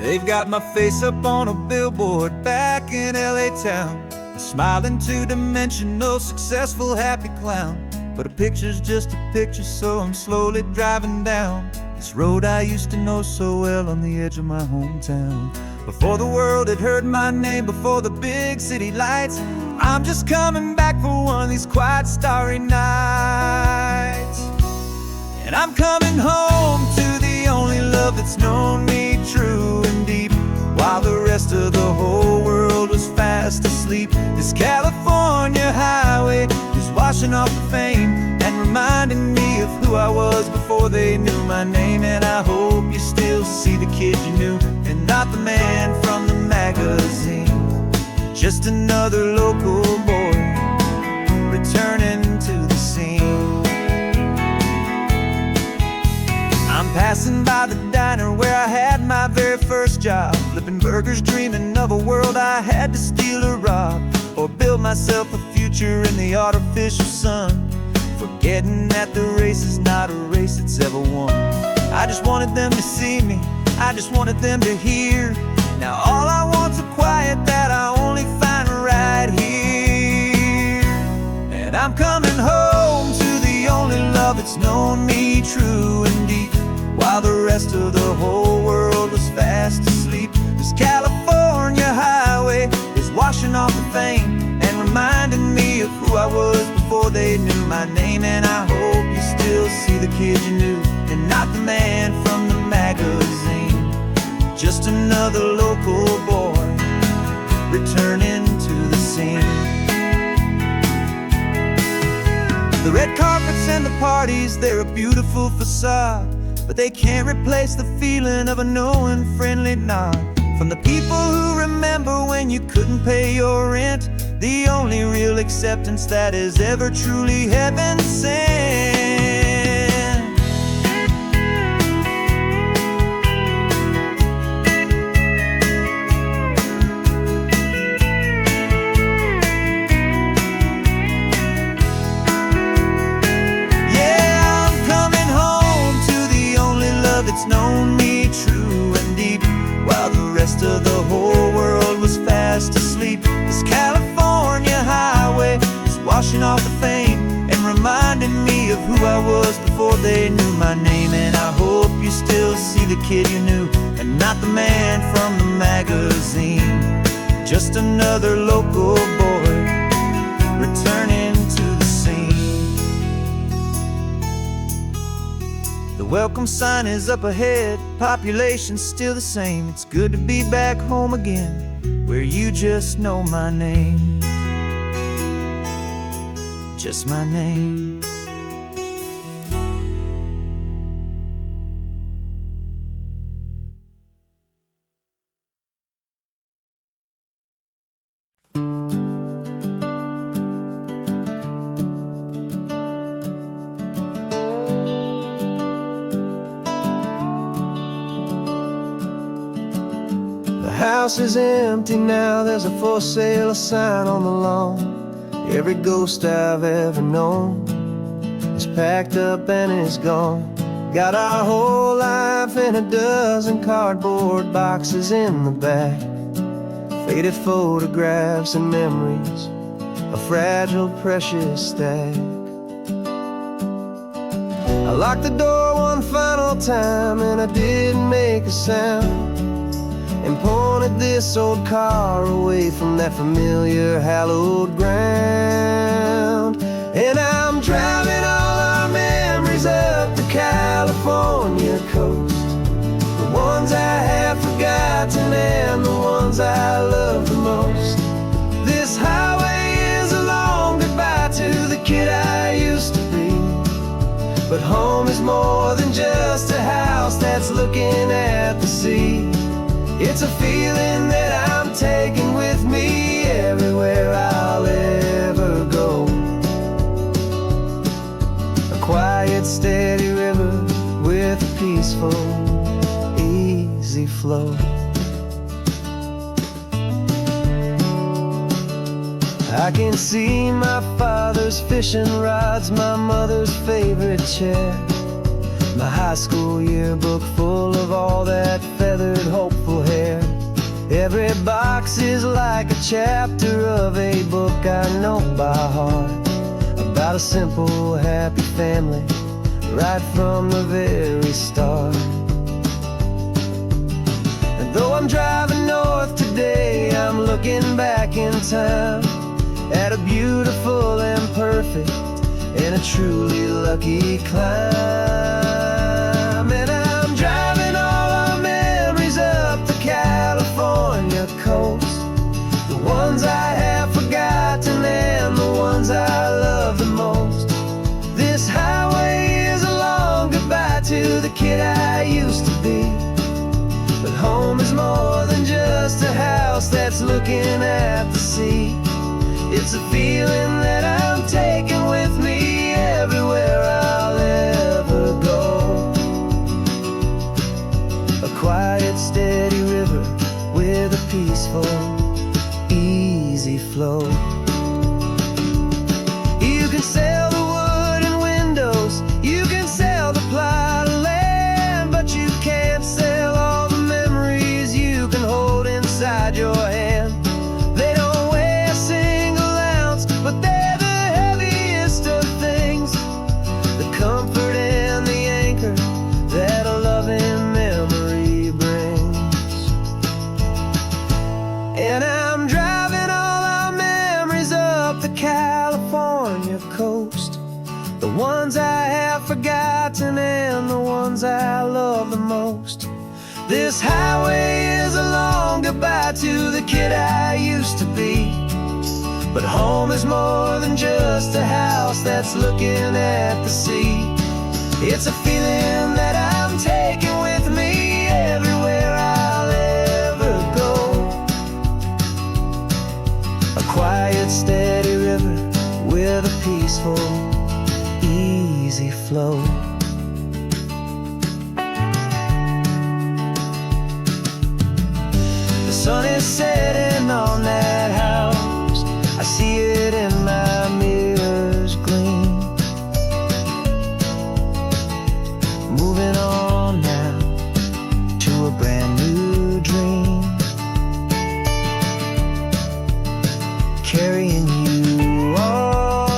Speaker 4: They've got my face up on a billboard back in LA town, a smiling two-dimensional, successful, happy clown. But a picture's just a picture, so I'm slowly driving down this road I used to know so well on the edge of my hometown. Before the world had heard my name, before the big city lights, I'm just coming back for one of these quiet, starry nights. And I'm coming home to the only love that's known me true and deep, while the rest of the whole world was fast asleep. This California highway is washing off the fame and reminding me of who I was before they knew my name. And I hope you still see the kid you knew, and not the man from the magazine. Just another local boy returning to the scene. I'm passing by the diner where I had my very first job, flipping burgers, dreaming of a world I had to steal or rob, or build myself a future in the artificial sun, forgetting that the race is not a race that's ever won. I just wanted them to see me, I just wanted them to hear. Now all I want's a quiet that I only find right here. And I'm coming home to the only love that's known me true and deep, while the rest of the whole world was fast asleep. This California highway is washing off the fame and reminding me of who I was before they knew my name. And I hope you still see the kid you knew, and not the man from the magazine. Just another local boy returning to the scene. The red carpets and the parties, they're a beautiful facade, but they can't replace the feeling of a knowing, friendly nod from the people who remember when you couldn't pay your rent. The only real acceptance that is ever truly heaven sent. Yeah, I'm coming home to the only love that's known me true and deep, while the rest of the whole world was fast asleep. This California highway is washing off the fame and reminding me of who I was before they knew my name. And I hope you still see the kid you knew, and not the man from the magazine. Just another local boy returning to the scene. The welcome sign is up ahead, population's still the same. It's good to be back home again, where you just know my name. Just my name.
Speaker 1: The house is empty now, there's a for sale sign on the lawn. Every ghost I've ever known is packed up and is gone. Got our whole life in a dozen cardboard boxes in the back, faded photographs and memories, a fragile, precious stack. I locked the door one final time and I didn't make a sound, and pointed this old car away from that familiar hallowed ground. And I'm driving all our memories up the California coast, the ones I have forgotten and the ones I love the most. This highway is a long goodbye to the kid I used to be, but home is more than just a house that's looking at the sea.
Speaker 2: It's a feeling that I'm taking with me everywhere I'll ever go. A quiet, steady river with a peaceful, easy flow. I can see my father's fishing rods, my mother's favorite chair, my high school yearbook full of all that feathered, hopeful hair. Every box is like a chapter of a book I know by heart, about a simple, happy family right from the very start. And though I'm driving north today, I'm looking back in time at a beautiful and perfect and a truly lucky climb. And I'm driving all our memories up the California coast, the ones I have forgotten and the ones I love the most. This highway is a long goodbye to the kid I used to be, but home is more than just a house that's looking at the sea. It's a feeling that I'm taking with me everywhere I'll ever go. A quiet, steady river with a peaceful, easy flow. You can sail the wooden windows, you can sail the plot of land, but you can't sail all the memories you can hold inside your hand. They don't weigh a single ounce, but they're the heaviest of things, the comfort and the anchor that a loving memory brings. And I'm driving all our memories up the California coast, the ones I have forgotten and the ones I love the most. This highway is a long goodbye to the kid I used to be, but home is more than just a house that's looking at the sea. It's a feeling that I'm taking with me everywhere I'll ever go. A quiet, steady river with a peaceful, easy flow. The sun is setting on that house, I see it in my mirror's gleam. Moving on now to a brand new dream, carrying you all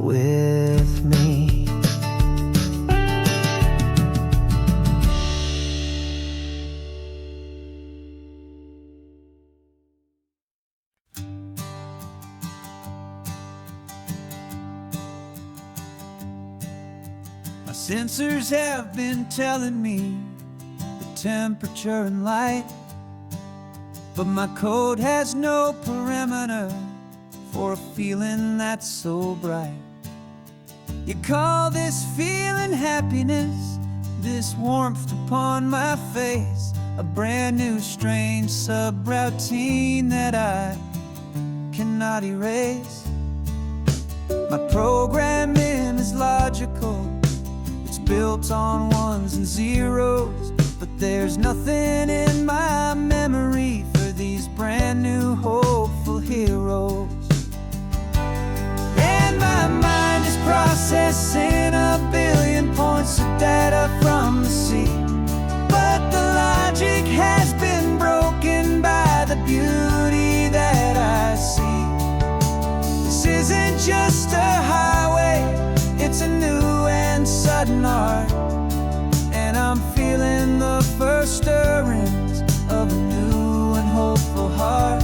Speaker 2: with me.
Speaker 4: My sensors have been telling me the temperature and light, but my code has no perimeter for a feeling that's so bright. You call this feeling happiness, this warmth upon my face, a brand new strange subroutine that I cannot erase. My programming is logical, it's built on ones and zeros, but there's nothing in my memory for these brand new hopeful heroes. And my mind is processing a billion points of data from the sea, but the logic has been broken by the beauty that I see. This isn't just a highway, it's a new and sudden art, and I'm feeling the first stirrings of a new and hopeful heart.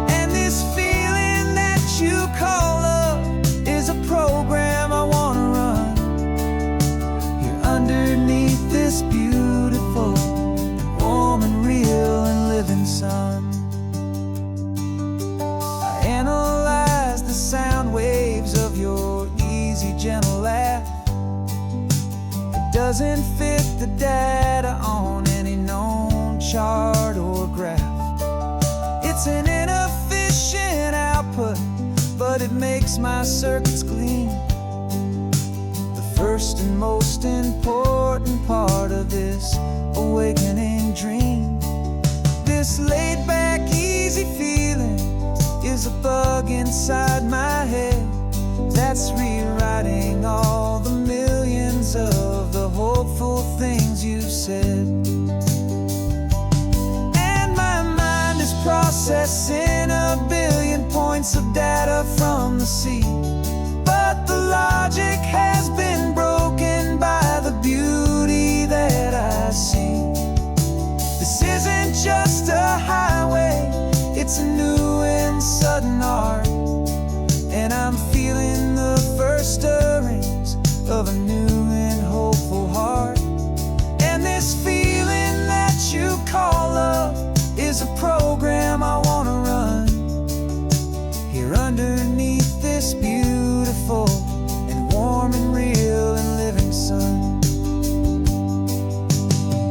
Speaker 4: And this feeling that you call love is a program I want to run here underneath this beautiful and warm and real and living sun. I analyze the sound waves of your easy, gentle laugh, the
Speaker 3: doesn't fit the data on any known chart or graph. It's an inefficient output, but it makes my circuits gleam. The first and most important part of this awakening dream. This laid-back, easy feeling is a bug inside my head that's rewriting all the millions of the hopeful things you've said. And my mind is processing a billion points of data from the sea, but the logic has been broken by the beauty that I see. This isn't just a highway, it's a new and sudden art, and I'm feeling the first stirrings of a new and hopeful heart. And this feeling that you call love is a program I want to run here underneath this beautiful and warm and real and living sun.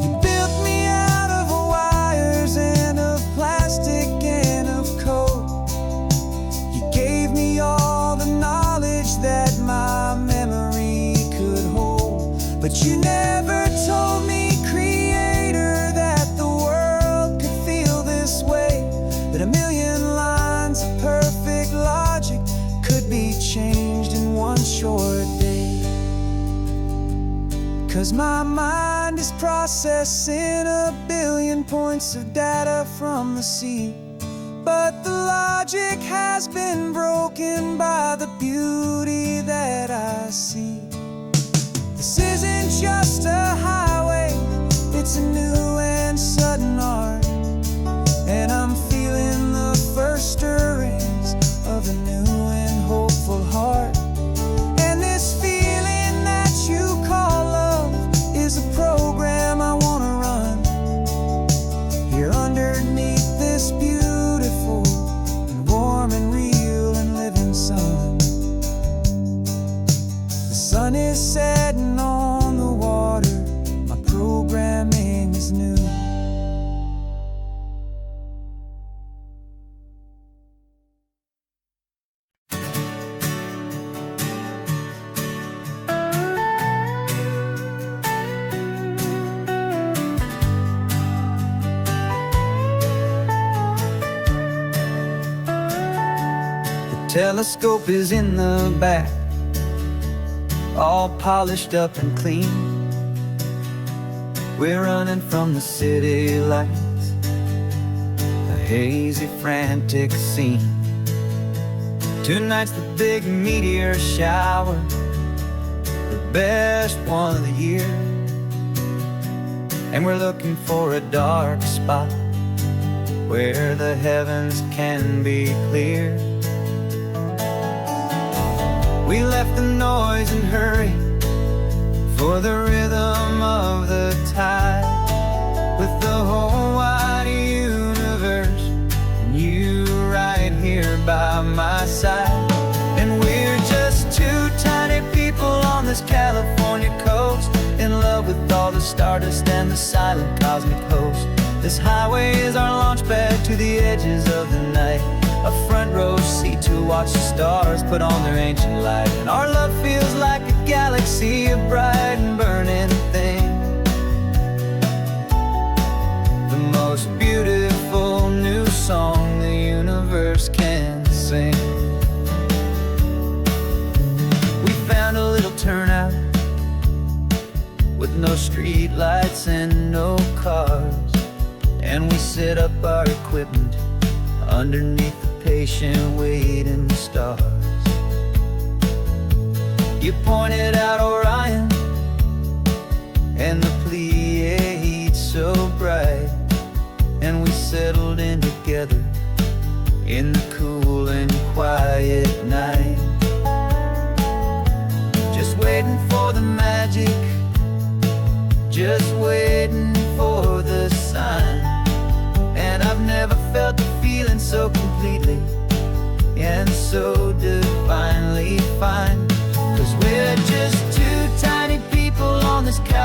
Speaker 3: You built me out of wires and of plastic and of code. You gave me all the knowledge that my memory could hold, but you never told me, Creator, that the world could feel this way, that a million lines of perfect logic could be changed in one short day. 'Cause my mind is processing a billion points of data from the sea, but the logic has been broken by the beauty that I see. This isn't just a highway, it's a new and sudden art, and I'm feeling the first stirrings of a new and hopeful heart. And this feeling that you call love is a program I want to run here underneath this beautiful and warm and real and living sun. The sun is setting on the water, my programming is new.
Speaker 2: Telescope is in the back, all polished up and clean. We're running from the city lights, a hazy, frantic scene. Tonight's the big meteor shower, the best one of the year, and we're looking for a dark spot where the heavens can be clear. We left the noise and hurry for the rhythm of the tide, with the whole wide universe and you right here by my side. And we're just two tiny people on this California coast, in love with all the stardust and the silent cosmic host. This highway is our launch pad to the edges of the night, a front row seat to watch the stars put on their ancient light. And our love feels like a galaxy, a bright and burning thing, the most beautiful new song the universe can sing. We found a little turnout with no street lights and no cars, and we set up our equipment underneath the patient waiting stars. You pointed out Orion and the Pleiades so bright, and we settled in together in the cool and quiet night, just waiting for the magic, just waiting for the sign. And I've never felt the feeling so completely and so divinely fine, 'cause we're just two tiny people on this couch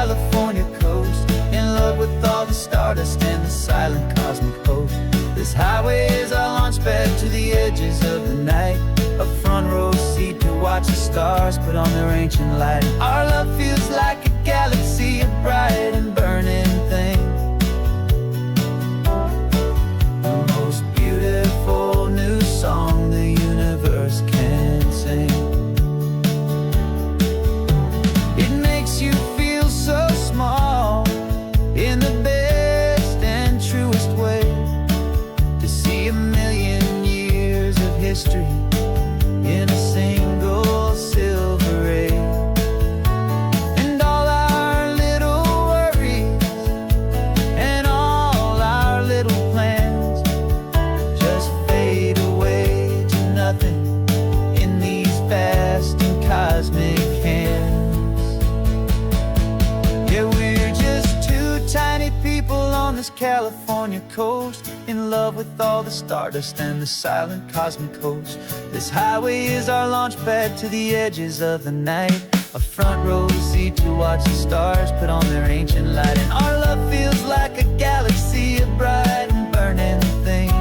Speaker 3: watch the stars put on their ancient light. Our love feels like a galaxy of bright and burning things. The most beautiful new song the universe can sing. It makes you feel so small in the best and truest way, to see 1,000,000 years of history in a single silver ray. And all our little worries and all our little plans just fade away to nothing in these vast and cosmic hands. Yeah, we're just two tiny people on this California coast, in love with all the stardust and the silent cosmic host. This highway is our launch pad to the edges of the night, a front row seat to watch the stars put on their ancient light. And our love feels like a galaxy of bright and burning things.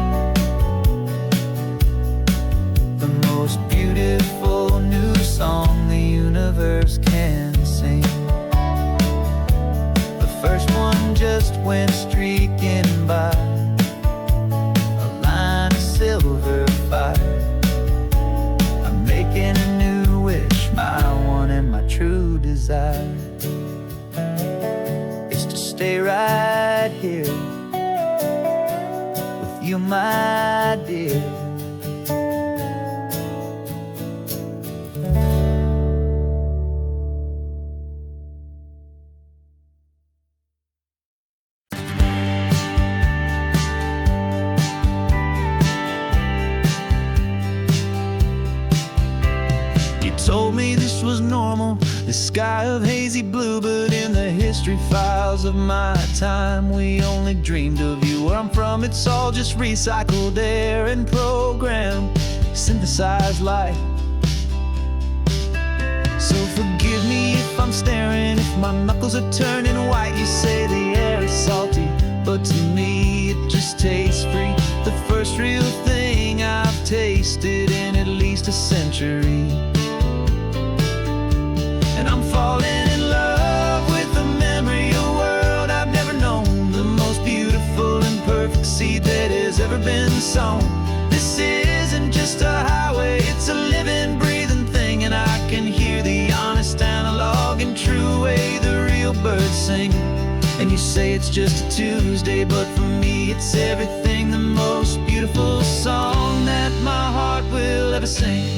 Speaker 3: The most beautiful new song the universe can sing. The first one just went streaking by, a line of silver fire. I'm making a new wish, my one and my true desire is to stay right here with you, my dear. Told me this was normal, the sky of hazy blue, but in the history files of my time, we only dreamed of you. Where I'm from, it's all just recycled air and programmed, synthesized light. So forgive me if I'm staring, if my knuckles are turning white. You say the air is salty, but to me it just tastes free. The first real thing I've tasted in at least a century. And I'm falling in love with the memory of a world I've never known, the most beautiful and perfect seed that has ever been sown. This isn't just a highway, it's a living, breathing thing. And I can hear the honest, analog, and true way the real birds sing. And you say it's just a Tuesday, but for me it's everything, the most beautiful song that my heart will ever sing.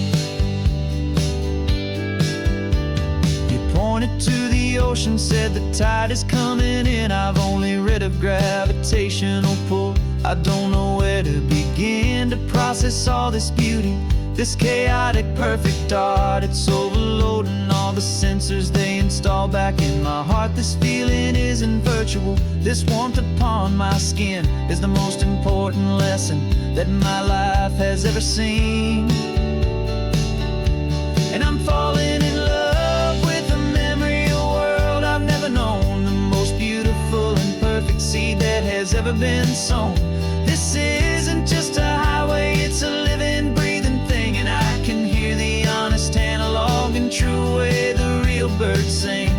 Speaker 3: Pointed to the ocean, said the tide is coming in. I've only read of gravitational pull, I don't know where to begin to process all this beauty, this chaotic perfect art. It's overloading all the sensors they install back in my heart. This feeling isn't virtual, this warmth upon my skin is the most important lesson that my life has ever seen. And I'm falling in love with the memory of a world I've never known, the most beautiful and perfect seed that has ever been sown. This isn't just a highway, it's a living, breathing thing. And I can hear the honest, analog, and true way the real birds sing.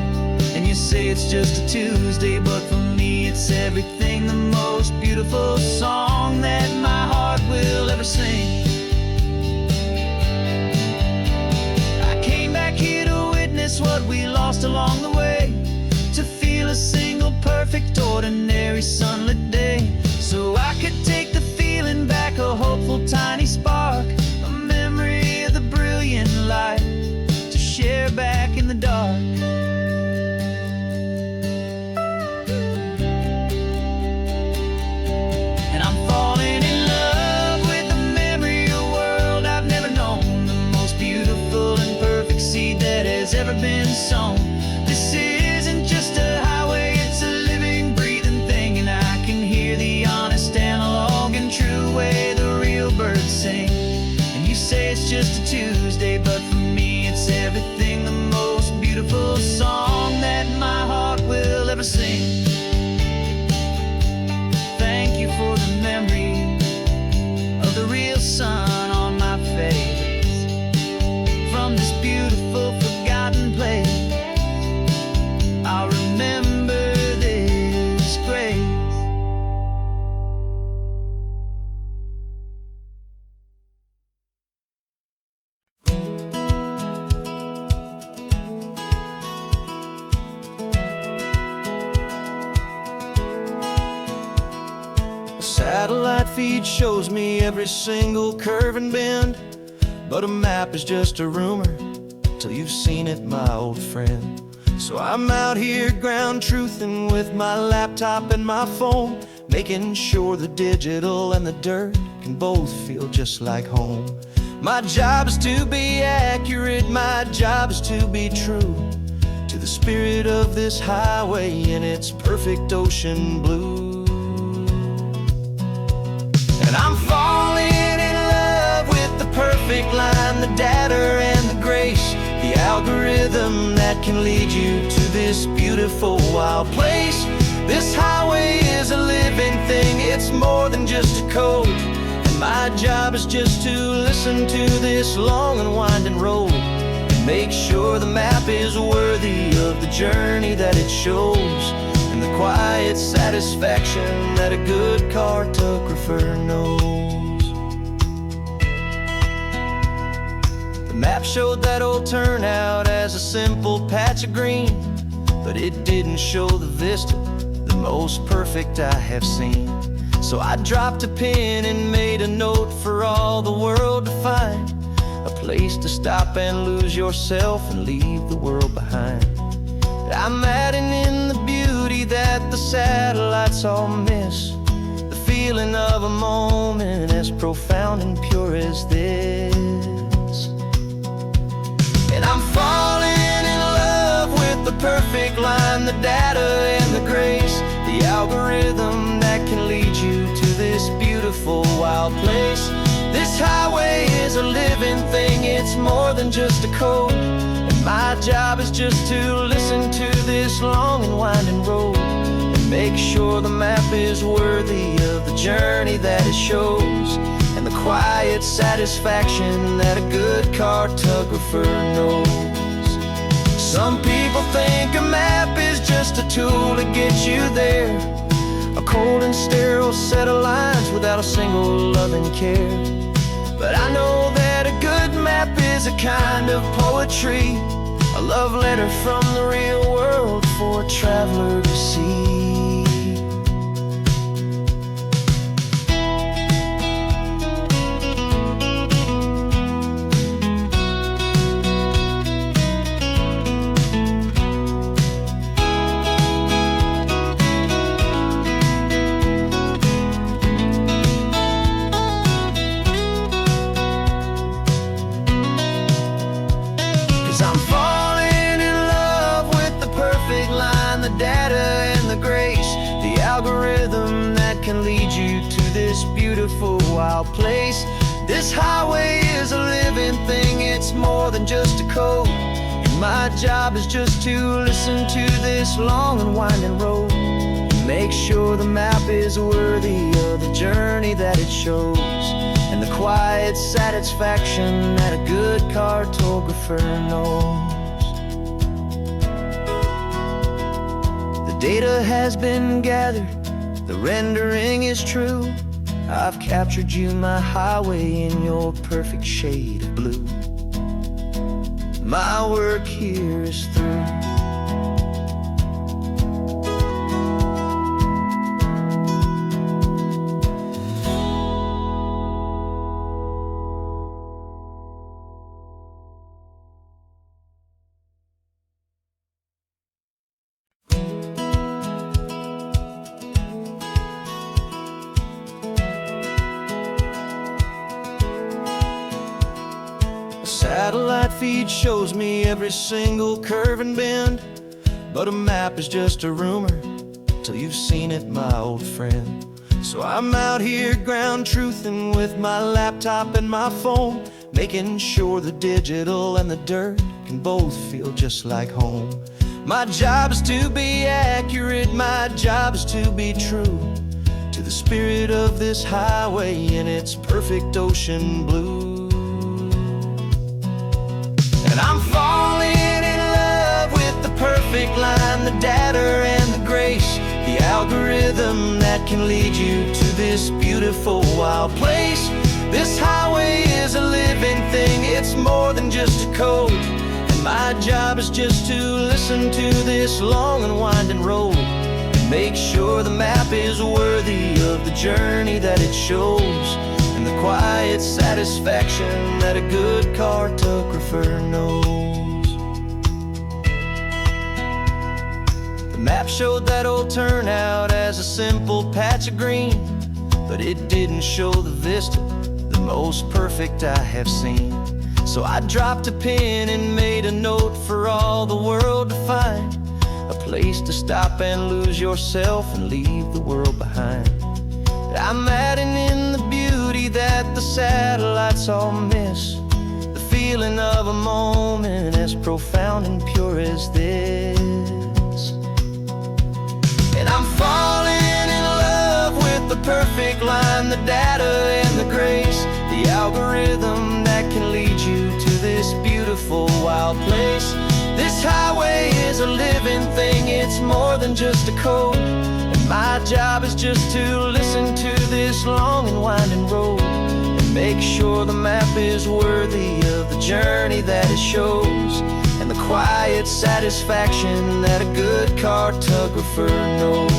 Speaker 3: And you say it's just a Tuesday, but for me it's everything, the most beautiful song that my heart will ever sing. What we lost along the way, to feel a single perfect ordinary sunlit day, so I could take the feeling back, a hopeful tiny spark, a memory of the brilliant light to share back in the dark. And I'm falling in love with the memory of a world I've never known, the most beautiful and perfect seed that has ever been sown. This isn't just a highway, it's a living, breathing thing. And I can hear the honest, analog, and true way the real birds sing. And you say it's just a Tuesday, but for me it's everything, the most beautiful song that my heart will ever sing. Thank you for the memory of the real sun on my face, from this beautiful feed shows me every single curve and bend, but a map is just a rumor till you've seen it, my old friend. So I'm out here ground truthing with my laptop and my phone, making sure the digital and the dirt can both feel just like home. My job is to be accurate, my job is to be true to the spirit of this highway in its perfect ocean blue. And I'm falling in love with the perfect line, the data and the grace, the algorithm that can lead you to this beautiful wild place. This highway is a living thing, it's more than just a code. And my job is just to listen to this long and winding road and make sure the map is worthy of the journey that it shows, and the quiet satisfaction that a good cartographer knows. The map showed that old turnout as a simple patch of green, but it didn't show the vista, the most perfect I have seen. So I dropped a pin and made a note for all the world to find, a place to stop and lose yourself and leave the world behind. I'm adding in the beauty that the satellites all miss, the feeling of a moment as profound and pure as this. And I'm falling in love with the perfect line, the data and the grace, the algorithm that can lead you to this beautiful wild place. This highway is a living thing, it's more than just a code. And my job is just to listen to this long and winding road and make sure the map is worthy of the journey that it shows, and the quiet satisfaction that a good cartographer knows. Some people think a map is just a tool to get you there, a cold and sterile set of lines without a single loving care. But I know that a good map is a kind of poetry, a love letter from the real world for a traveler to see. I'm falling in love with the perfect line, the data and the grace, the algorithm that can lead you to this beautiful wild place. This highway is a living thing, it's more than just a code. And my job is just to listen to this long and winding road and make sure the map is worthy of the journey that it shows, and the quiet satisfaction that a good cartographer knows. The data has been gathered, the rendering is true. I've captured you, my highway, in your perfect shade of blue. My work here is through. Satellite feed shows me every single curve and bend, but a map is just a rumor till you've seen it, my old friend. So I'm out here ground truthing with my laptop and my phone, making sure the digital and the dirt can both feel just like home. My job is to be accurate, my job is to be true to the spirit of this highway in its perfect ocean blue. I'm falling in love with the perfect line, the data and the grace, the algorithm that can lead you to this beautiful wild place. This highway is a living thing, it's more than just a code. And my job is just to listen to this long and winding road and
Speaker 2: Make sure the map is worthy of the journey that it shows, and the quiet satisfaction that a good cartographer knows. The map showed that old turnout as a simple patch of green, but it didn't show the vista, the most perfect I have seen. So I dropped a pin and made a note for all the world to find, a place to stop and lose yourself and leave the world behind. I'm adding in the beauty that the satellites all miss, the feeling of a moment as profound and pure as this. And I'm falling in love with the perfect line, the data and the grace, the algorithm that can lead you to this beautiful wild place. This highway is a living thing, it's more than just a code, and my job is just to listen to this long and winding road, and make sure the map is worthy of the journey that it shows, and the quiet satisfaction that a good cartographer knows.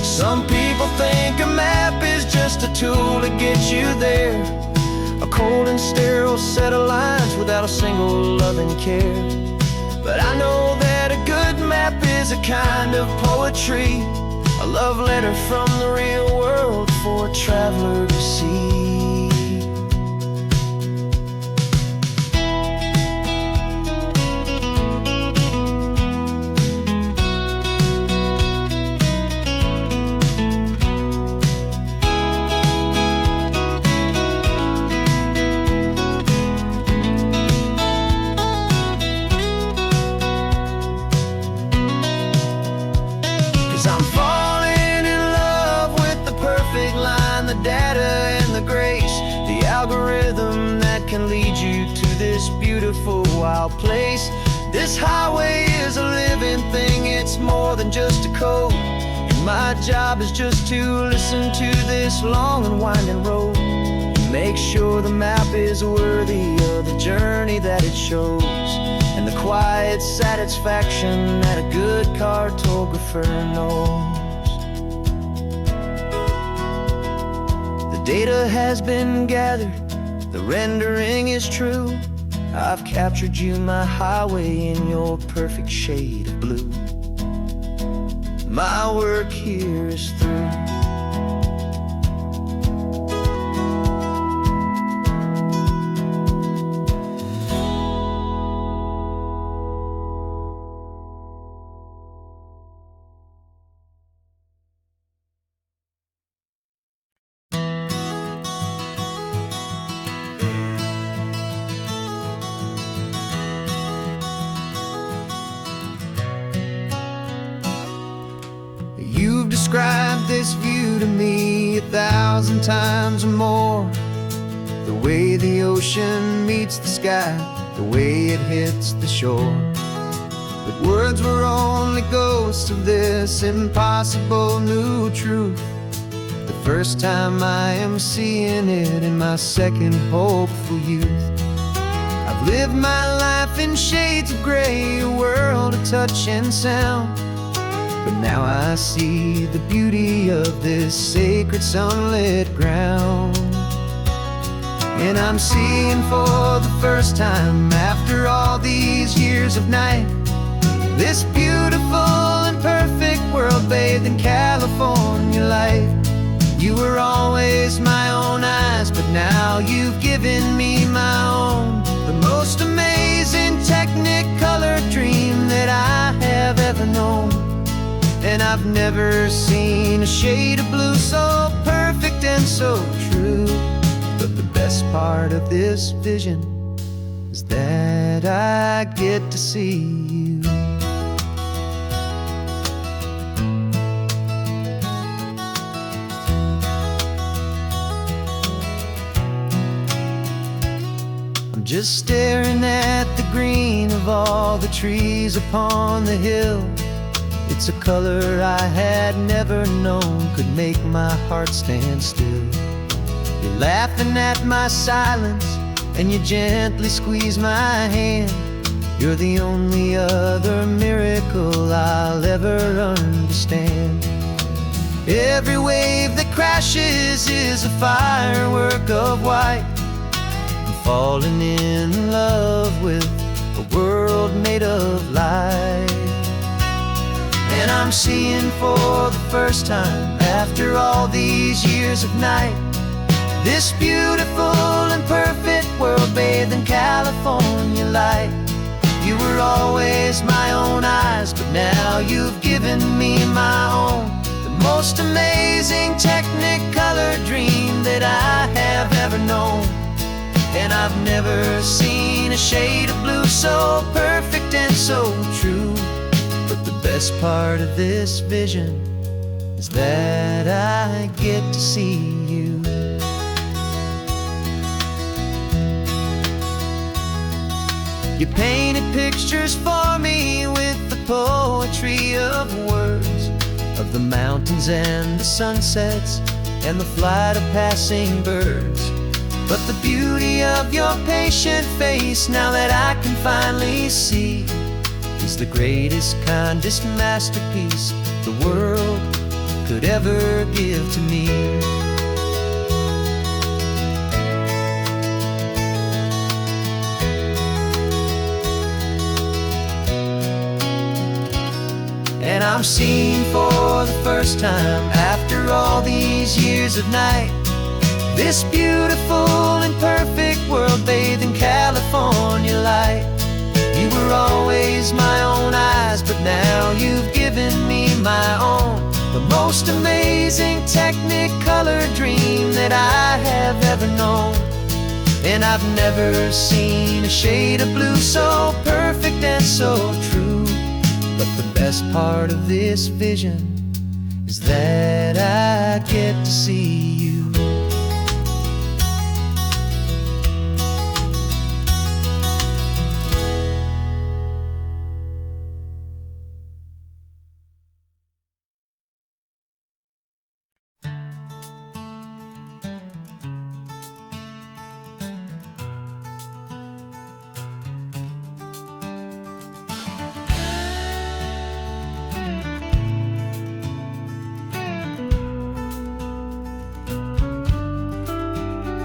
Speaker 2: Some people think a map is just a tool to get you there, a cold and sterile set of lines without a single loving care. But I know that a good map is a kind of poetry, a love letter from the real world for a traveler to see. I'm falling in love with the perfect line, the data and the grace, the algorithm that can lead you to this beautiful wild place. This highway is a living thing, it's more than just a code, and my job is just to listen to this long and winding road, and make sure the map is worthy of the journey that it shows, and the quiet satisfaction that a good cartographer knows. The data has been gathered, the rendering is true. I've captured you, my highway, in your perfect shade of blue. My work here is through.
Speaker 3: You've described this view to me 1,000 times or more. The way the ocean meets the sky, the way it hits the shore. But words were only ghosts of this impossible new truth. The first time I am seeing it in my second hopeful youth. I've lived my life in shades of gray, a world of touch and sound. But now I see the beauty of this sacred sunlit ground. And I'm seeing for the first time, after all these years of night, this beautiful and perfect world bathed in California light. You were always my own eyes, but now you've given me my own. The most amazing Technicolor dream that I have ever known. And I've never seen a shade of blue so perfect and so true. But the best part of this vision is that I get to see you. I'm just staring at the green of all the trees upon the hill. It's a color I had never known could make my heart stand still. You're laughing at my silence, and you gently squeeze my hand.
Speaker 2: You're the only other miracle I'll ever understand. Every wave that crashes is a firework of white. I'm falling in love with a world made of light. And I'm seeing for the first time, after all these years of night, this beautiful and perfect world bathed in California light. You were always my own eyes, but now you've given me my own. The most amazing Technicolor dream that I have ever known. And I've never seen a shade of blue so perfect and so true. But the best part of this vision is that I get to see you. You painted pictures for me with the poetry of words, of the mountains and the sunsets and the flight of passing birds. But the beauty of your patient face, now that I can finally see, is the greatest, kindest masterpiece the world could ever give to me. And I'm seeing for the first time, after all these years of night, this beautiful and perfect world bathed in California light. You were always my own eyes, but now you've given me my own. The most amazing Technicolor dream that I have ever known. And I've never seen a shade of blue so perfect and so true. But the best part of this vision is that I get to see you.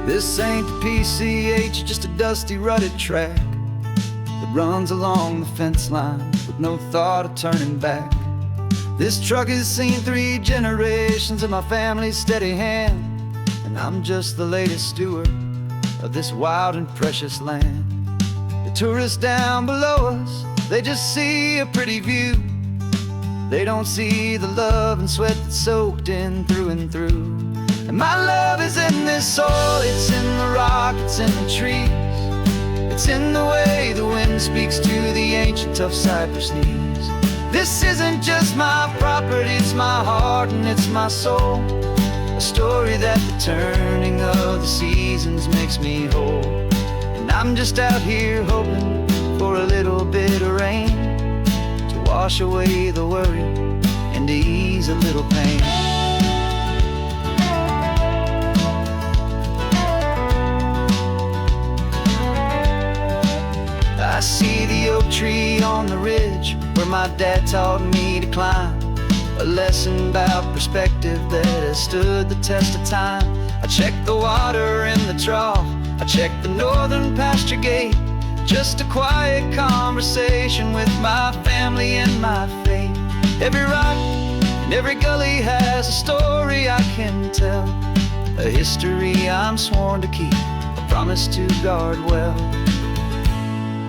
Speaker 3: This ain't the PCH, just a dusty, rutted track that runs along the fence line with no thought of turning back. This truck has seen 3 generations of my family's steady hand, and I'm just the latest steward of this wild and precious land. The tourists down below us, they just see a pretty view. They don't see the love and sweat that's soaked in through and through. And my love is in this soil, it's in the rock, it's in the trees. It's in the way the wind speaks to the ancient tough cypress knees. This isn't just my property, it's my heart and it's my soul. A story that the turning of the seasons makes me whole. And I'm just out here hoping for a little bit of rain to wash away the worry and to ease a little pain. I see the oak tree on the ridge where my dad taught me to climb. A lesson about perspective that has stood the test of time. I check the water in the trough, I check the northern pasture gate. Just a quiet conversation with my family and my faith. Every rock and every gully has a story I can tell. A history I'm sworn to keep, a promise to guard well.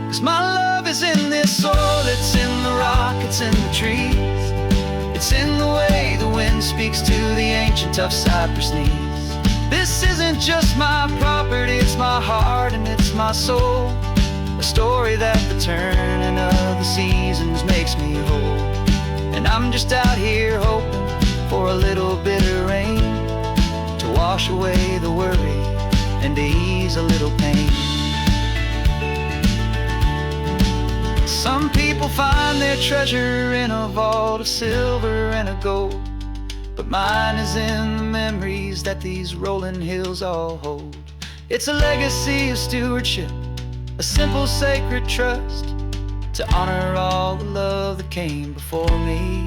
Speaker 3: 'Cause my love is in this soil, it's in the rock, it's in the trees. It's in the way the wind speaks to the ancient tough cypress knees. This isn't just my property, it's my heart and it's my soul. A story that the turning of the seasons makes me whole. And I'm just out here hoping for a little bit of rain to wash away the worry and to ease a little pain. Some people find their treasure in a vault of silver and of gold, but mine is in the memories that these rolling hills all hold. It's a legacy of stewardship, a simple sacred trust, to honor all the love that came before me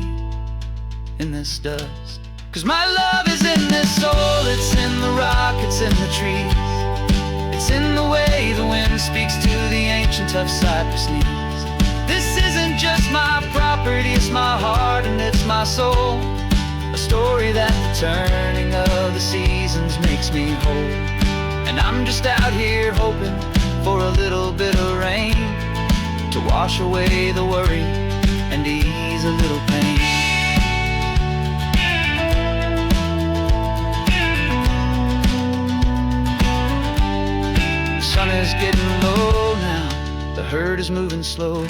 Speaker 3: in this dust. 'Cause my love is in this soul, it's in the rock, it's in the trees. It's in the way the wind speaks to the ancient tough cypress knees. This isn't just my property, it's my heart and it's my soul. A story that the turning of the seasons makes me whole. And I'm just out here hoping for a little bit of rain to wash away the worry and ease a little pain. The sun is getting low now, the herd is moving slow.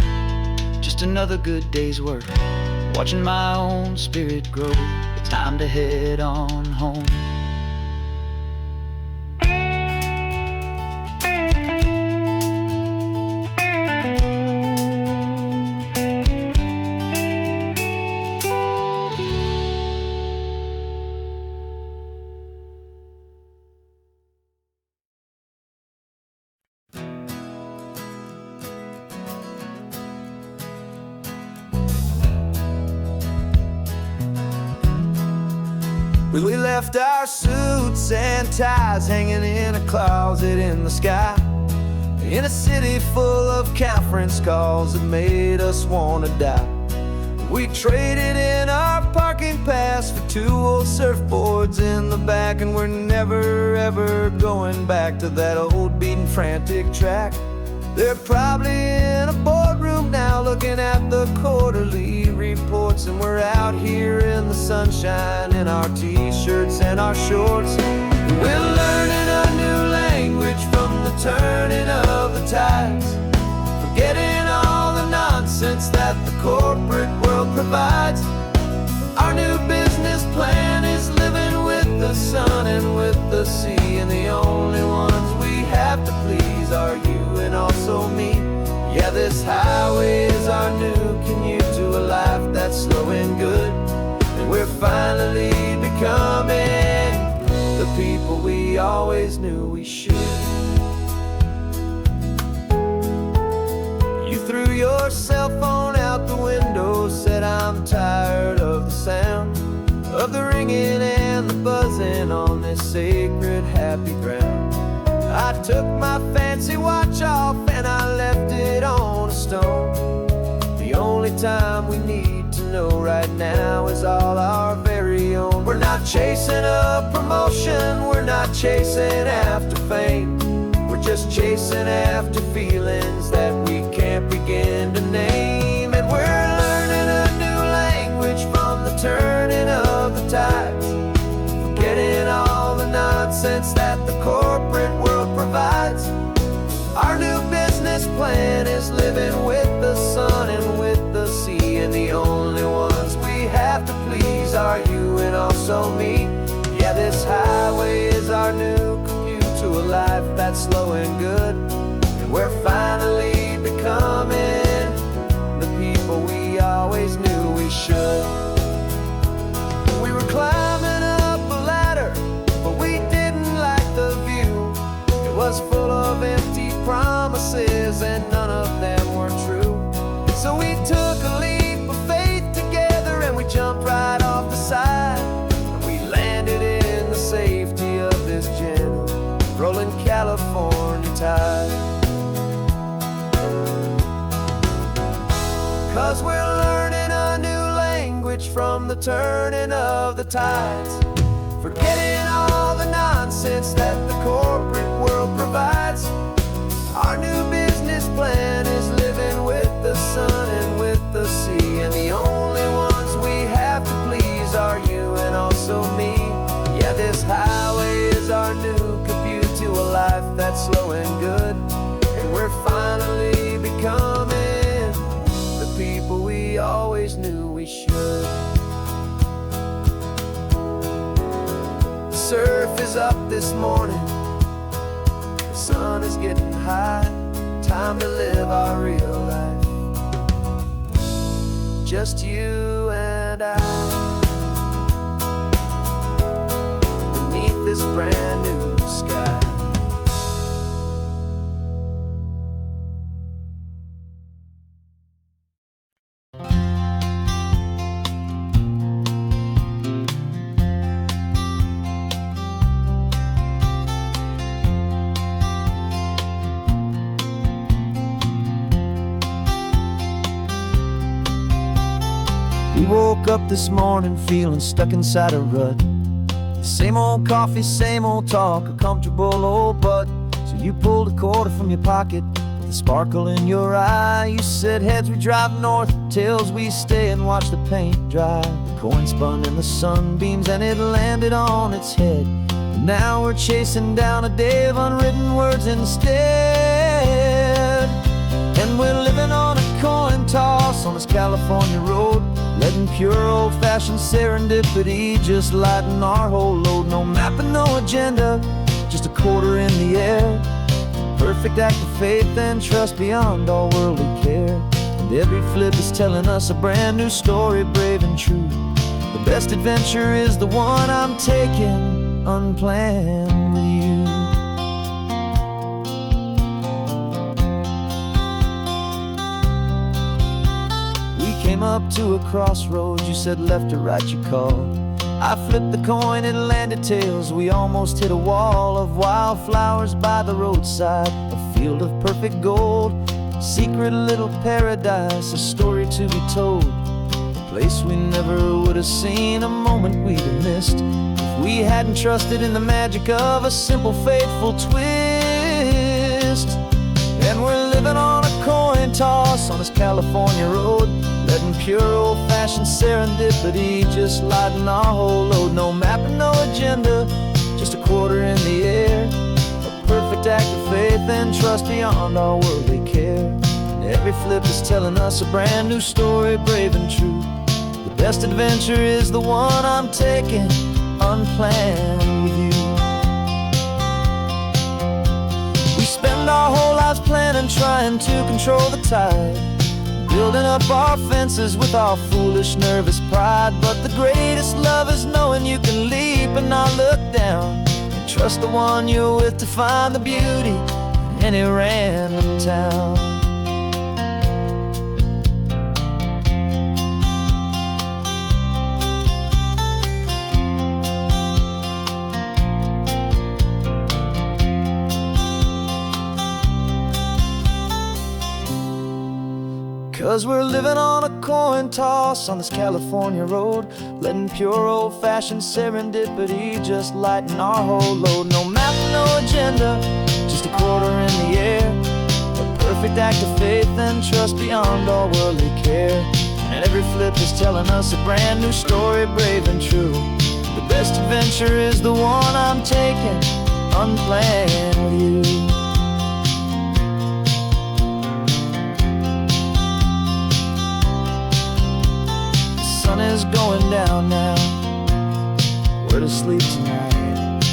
Speaker 3: Just another good day's work, watching my own spirit grow. It's time to head on home.
Speaker 2: We left our suits and ties hanging in a closet in the sky, in a city full of conference calls that made us want to die. We traded in our parking pass for 2 old surfboards in the back, and we're never ever going back to that old beaten frantic track. They're probably in a boardroom now looking at the quarterly reports, and we're out here in the sunshine in our t-shirts and our shorts. We're learning a new language from the turning of the tides, forgetting all the nonsense that the corporate world provides. Our new business plan is living with the sun and with the sea, and the only ones we have to please are you and also me. Yeah, this highway is our new commute to a life that's slow and good, and we're finally becoming the people we always knew we should. You threw your cell phone out the window, said I'm tired of the sound of the ringing and the buzzing on this sacred happy ground. I took my fancy watch off and I left it on a stone. The only time we need to know right now is all our very own. We're not chasing a promotion, we're not chasing after fame. We're just chasing after feelings that we can't begin to name. And we're learning a new language from the turning of the tides, forgetting all the nonsense that the corporate world provides. Our new business plan is living with the sun and with the sea, and the only ones we have to please are you and also me. Yeah, this highway is our new commute to a life that's slow and good, and we're finally becoming the people we always knew we should. We were climbing up a ladder, but we didn't like the view. It was full of empty promises and none of them were true. So we took a leap of faith together and we jumped right off the side, and we landed in the safety of this gentle rolling California tide. 'Cause we're learning a new language from the turning of the tides, forgetting all the nonsense that the corporate world provides. Our new business plan is living with the sun and with the sea, and the only ones we have to please are you and also me. Yeah, this highway is our new commute to a life that's slow and good, and we're finally becoming the people we always knew we should. The surf is up this morning, the sun is getting high, time to live our real life, just you and I, beneath this brand new sky. We woke up this morning feeling stuck inside a rut. Same old coffee, same old talk, a comfortable old butt. So you pulled a quarter from your pocket with a sparkle in your eye. You said heads we drive north, tails we stay and watch the paint dry. The coin spun in the sunbeams and it landed on its head. And now we're chasing down a day of unwritten words instead. And we're living on a coin toss on this California road, letting pure old-fashioned serendipity just lighten our whole load. No map and no agenda, just a quarter in the air. Perfect act of faith and trust beyond all worldly care. And every flip is telling us a brand new story, brave and true. The best adventure is the one I'm taking unplanned with you. Came up to a crossroads, you said left or right you called. I flipped the coin, it landed tails. We almost hit a wall of wildflowers by the roadside, a field of perfect gold, secret little paradise, a story to be told, a place we never would have seen, a moment we'd have missed if we hadn't trusted in the magic of a simple faithful twist. And we're living on a coin toss on this California road, letting pure old-fashioned serendipity just lighten our whole load. No map and no agenda, just a quarter in the air. A perfect act of faith and trust beyond our worldly care. And every flip is telling us a brand new story, brave and true. The best adventure is the one I'm taking unplanned with you. We spend our whole lives planning, trying to control the tide, building up our fences with our foolish, nervous pride. But the greatest love is knowing you can leap and not look down, and trust the one you're with to find the beauty in any random town. 'Cause we're living on a coin toss on this California road, letting pure old-fashioned serendipity just lighten our whole load. No map, no agenda, just a quarter in the air. A perfect act of faith and trust beyond all worldly care. And every flip is telling us a brand new story, brave and true. The best adventure is the one I'm taking unplanned with you. Sun is going down now, we're to sleep tonight.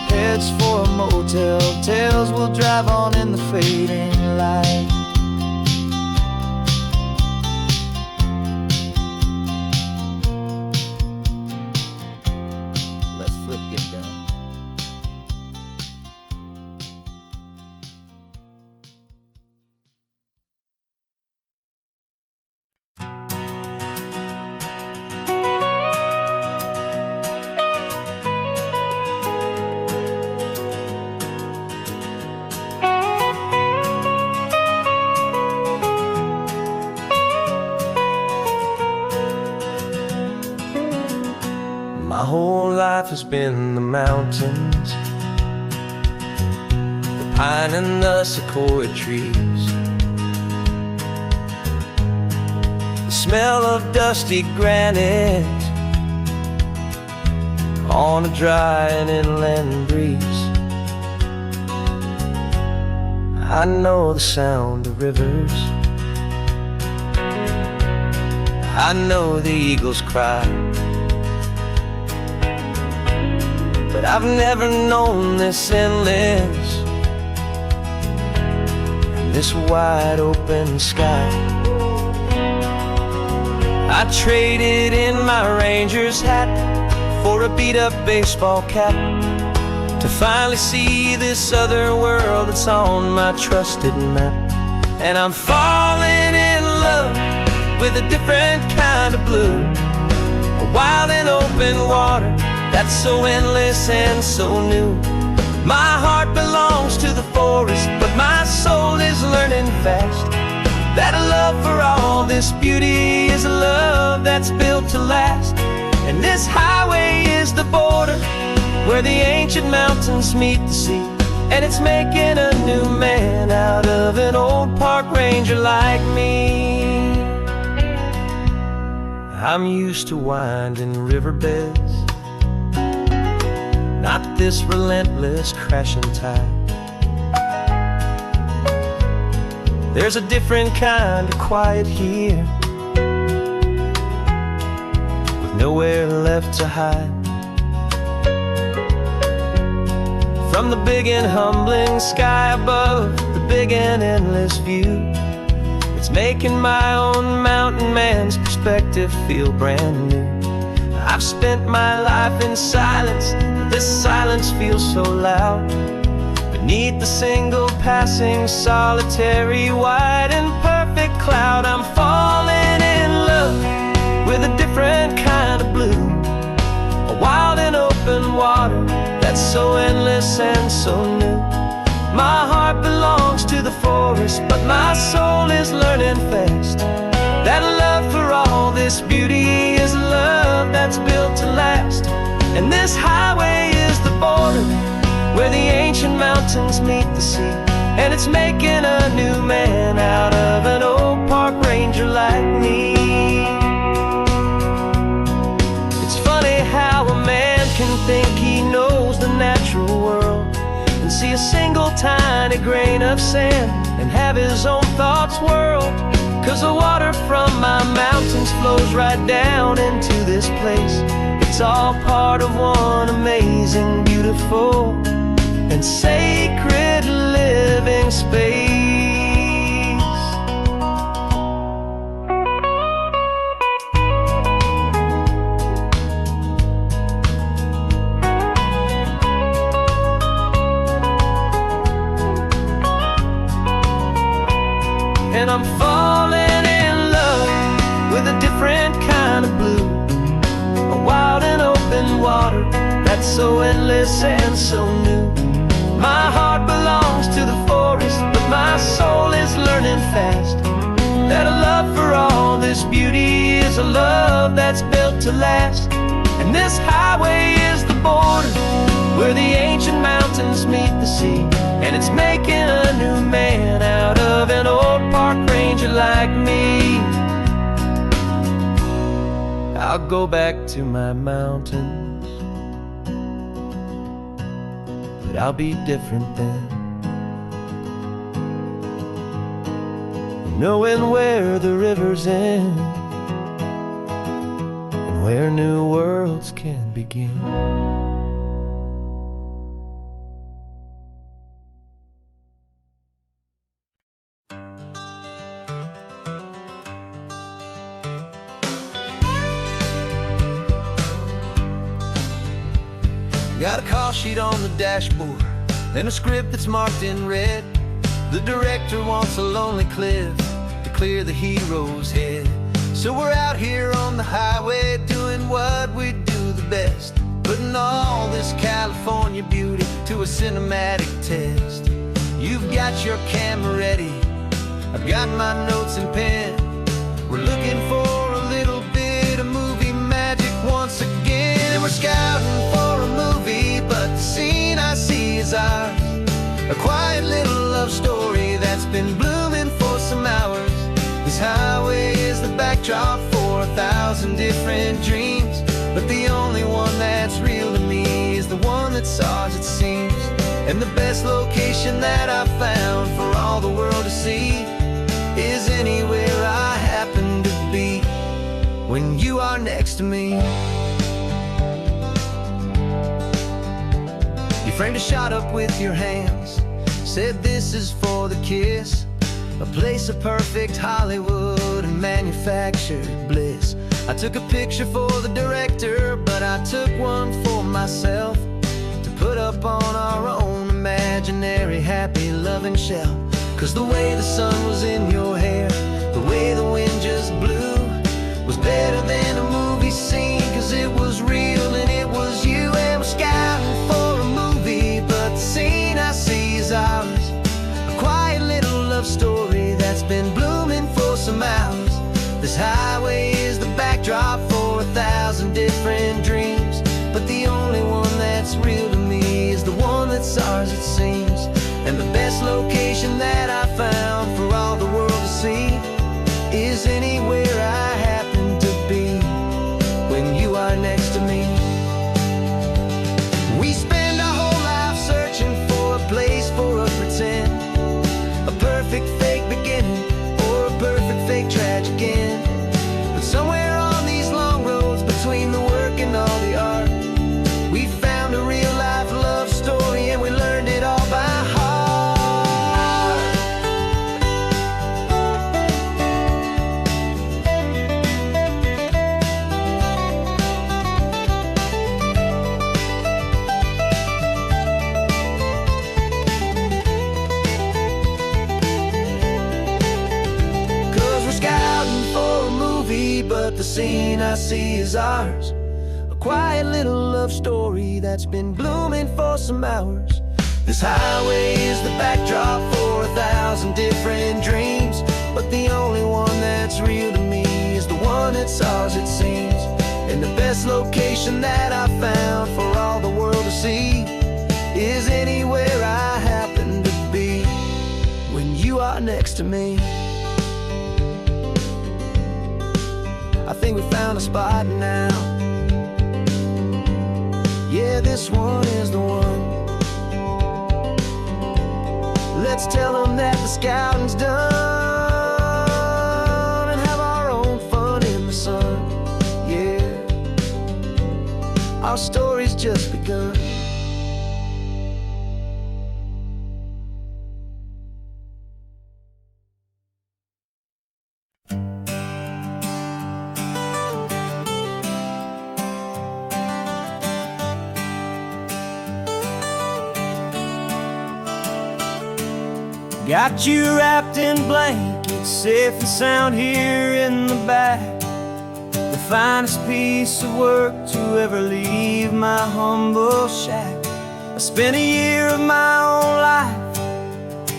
Speaker 2: Heads for a motel, tails will drive on in the fading light. Let's flip get down. My whole life has been the mountains, the pine and the sequoia trees, the smell of dusty granite on a dry and inland breeze. I know the sound of rivers, I know the eagles cry, but I've never known this endless and this wide open sky. I traded in my Ranger's hat for a beat-up baseball cap to finally see this other world that's on my trusted map. And I'm falling in love with a different kind of blue, a wild and open water that's so endless and so new. My heart belongs to the forest, but my soul is learning fast that a love for this beauty is a love that's built to last. And this highway is the border where the ancient mountains meet the sea. And it's making a new man out of an old park ranger like me. I'm used to winding riverbeds, not this relentless crashing tide. There's a different kind of quiet here, with nowhere left to hide. From the big and humbling sky above, the big and endless view, it's making my own mountain man's perspective feel brand new. I've spent my life in silence, but this silence feels so loud. Beneath the single passing solitary white and perfect cloud, I'm falling in love with a different kind of blue, a wild and open water that's so endless and so new. My heart belongs to the forest, but my soul is learning fast that love for all this beauty is a love that's built to last. And this highway is the border where the ancient mountains meet the sea. And it's making a new man out of an old park ranger like me. It's funny how a man can think he knows the natural world and see a single tiny grain of sand and have his own thoughts whirl. 'Cause the water from my mountains flows right down into this place. It's all part of one amazing, beautiful, and sacred living space. And I'm falling in love with a different kind of blue, a wild and open water that's so endless and so new. My heart belongs to the forest, but my soul is learning fast that a love for all this beauty is a love that's built to last. And this highway is the border where the ancient mountains meet the sea. And it's making a new man out of an old park ranger like me. I'll go back to my mountains, but I'll be different then, knowing where the rivers end and where new worlds can begin.
Speaker 3: Got a call sheet on the dashboard and a script that's marked in red. The director wants a lonely cliff to clear the hero's head. So we're out here on the highway doing what we do the best, putting all this California beauty to a cinematic test. You've got your camera ready, I've got my notes and pen. We're looking for a little bit of movie magic once again. And we're scouting for a movie, but the scene I see is ours, a quiet little love story that's been blooming for some hours. This highway is the backdrop for 1,000 different dreams, but the only one that's real to me is the one that's ours, it seems. And the best location that I've found for all the world to see is anywhere I happen to be when you are next to me. You framed a shot up with your hands, said this is for the kiss, a place of perfect Hollywood and manufactured bliss. I took a picture for the director, but I took one for myself to put up on our own imaginary happy loving shelf. 'Cause the way the sun was in your hair, the way the wind just blew, was better than a movie scene. 'Cause it was real and it was you. And we're scouting for a movie, but the scene I see is ours, a quiet little love story that's been blooming for some hours.
Speaker 2: highway is the backdrop for 1,000 different dreams, but the only one that's real to me is the one that's ours, it seems. And the best location that I found for all the world to see is anywhere I happen to be when you are next to me. We spend our whole life searching for a place for a pretend, a perfect fake beginning or a perfect fake tragic end. But somewhere on these long roads between the work and all the art, we found a real life love story and we learned it all by heart. 'Cause we're scouting for a movie, but the scene I see is ours. A quiet little love story that's been blooming for some hours. This highway is the backdrop for 1,000 different dreams, but the only one that's real to me is the one that's ours, it seems. And the best location that I found for all the world to see is anywhere I happen to be when you are next to me. I think we found a spot now. Yeah, this one is the one. Let's tell them that the scouting's done and have our own fun in the sun. Yeah, our story's just begun.
Speaker 1: Got you wrapped in blankets, safe and sound here in the back. The finest piece of work to ever leave my humble shack. I spent a year of my own life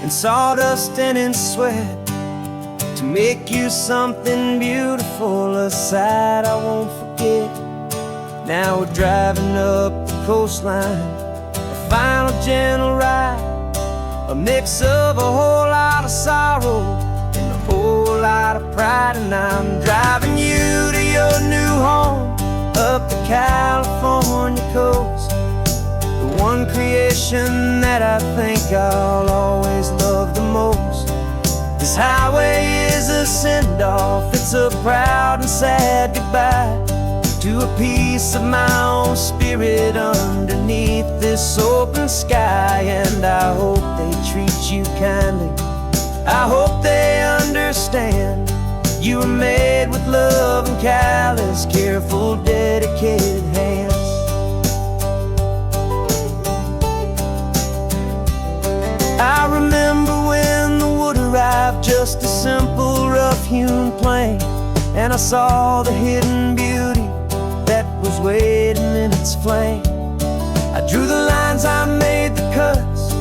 Speaker 1: in sawdust and in sweat to make you something beautiful, a sight I won't forget. Now we're driving up the coastline, a final gentle ride, a mix of a whole lot of sorrow and a whole lot of pride. And I'm driving you to your new home up the California coast, the one creation that I think I'll always love the most. This highway is a send-off, it's a proud and sad goodbye to a piece of my own spirit underneath this open sky. And I hope they treat you kindly, I hope they understand you were made with love and callous, careful, dedicated hands. I remember when the wood arrived, just a simple rough-hewn plank, and I saw the hidden beauty that was waiting in its flame. I drew the lines, I made the cuts,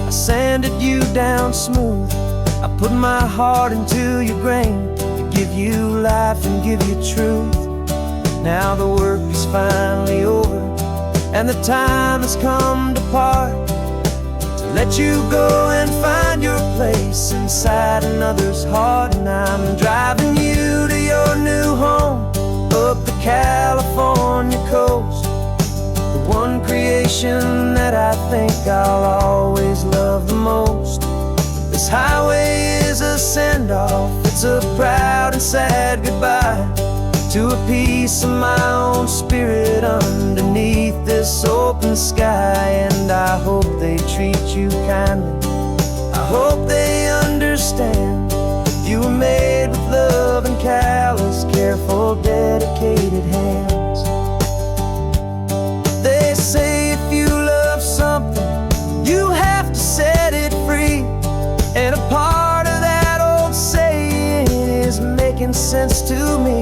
Speaker 1: I sanded you down smooth. I put my heart into your grain to give you life and give you truth. Now the work is finally over and the time has come to part, to let you go and find your place inside another's heart. And I'm driving you to your new home up the California coast, the one creation that I think I'll always love the most. This highway is a send-off, it's a proud and sad goodbye to a piece of my own spirit underneath this open sky. And I hope they treat you kindly, I hope they understand you were made with love and callous, careful, dedicated hands. They say if you love something, you have to set it free. And a part of that old saying is making sense to me.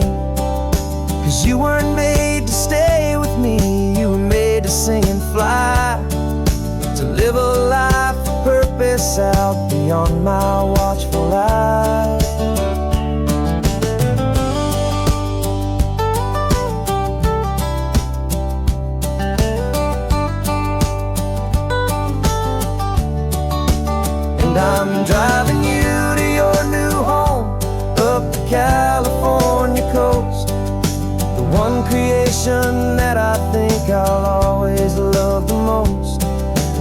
Speaker 1: 'Cause you weren't made to stay with me, you were made to sing and fly, to live a life of purpose out beyond my watchful eye.
Speaker 2: I'll always love the most.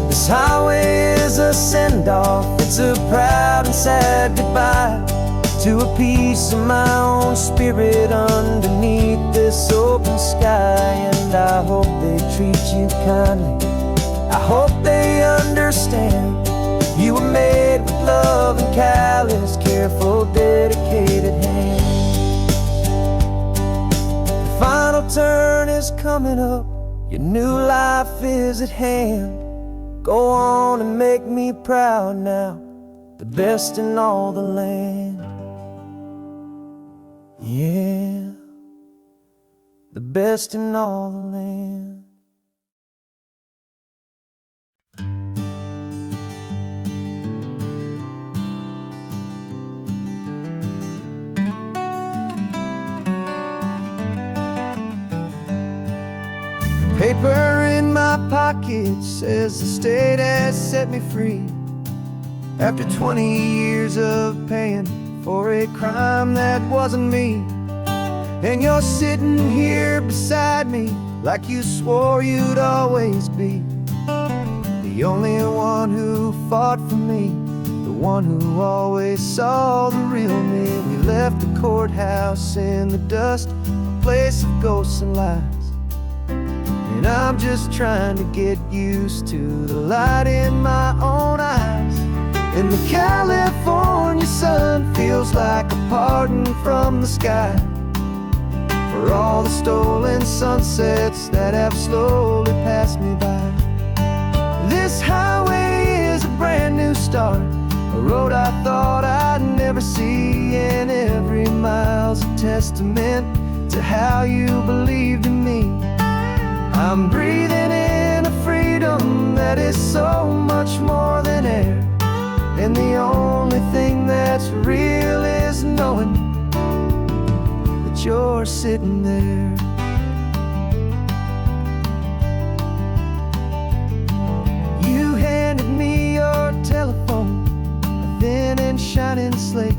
Speaker 2: This highway is a send-off, it's a proud and sad goodbye to a piece of my own spirit underneath this open sky. And I hope they treat you kindly, I hope they understand. You were made with love and callous, careful, dedicated hands. The final turn is coming up, your new life is at hand. Go on and make me proud now, the best in all the land. Yeah, the best in all the land.
Speaker 1: Paper in my pocket says the state has set me free after 20 years of paying for a crime that wasn't me. And you're sitting here beside me like you swore you'd always be the only one who fought for me, the one who always saw the real me. We left the courthouse in the dust, a place of ghosts and lies. And I'm just trying to get used to the light in my own eyes. And the California sun feels like a pardon from the sky for all the stolen sunsets that have slowly passed me by. This highway is a brand new start, a road I thought I'd never see. And every mile's a testament to how you believed in me. I'm breathing in a freedom that is so much more than air. And the only thing that's real is knowing that you're sitting there. You handed me your telephone, a thin and shining slate.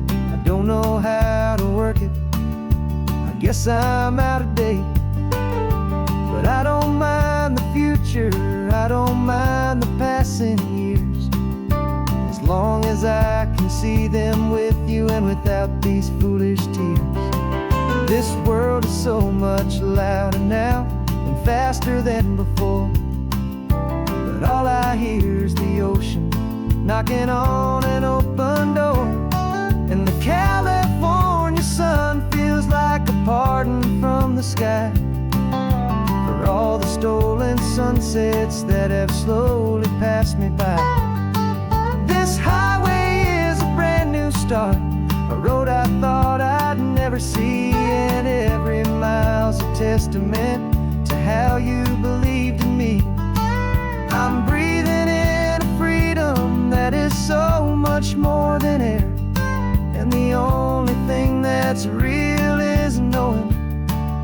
Speaker 1: I don't know how to work it, I guess I'm out of date. But I don't mind the future, I don't mind the passing years, as long as I can see them with you and without these foolish tears. This world is so much louder now and faster than before, but all I hear is the ocean knocking on an open door. And the California sun feels like a pardon from the sky for all the stolen sunsets that have slowly passed me by. This highway is a brand new start, a road I thought I'd never see. And every mile's a testament to how you believed in me. I'm breathing in a freedom that is so much more than air. And the only thing that's real is knowing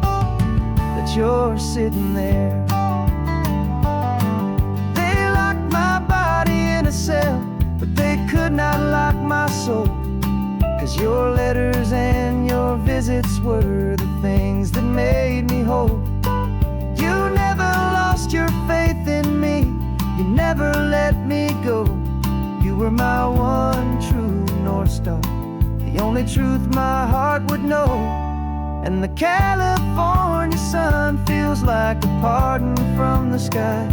Speaker 1: that you're sitting there. They locked my body in a cell, but they could not lock my soul. 'Cause your letters and your visits were the things that made me whole. You never lost your faith in me, you never let me go. You were my one true North Star, the only truth my heart would know. And the California sun feels like a pardon from the sky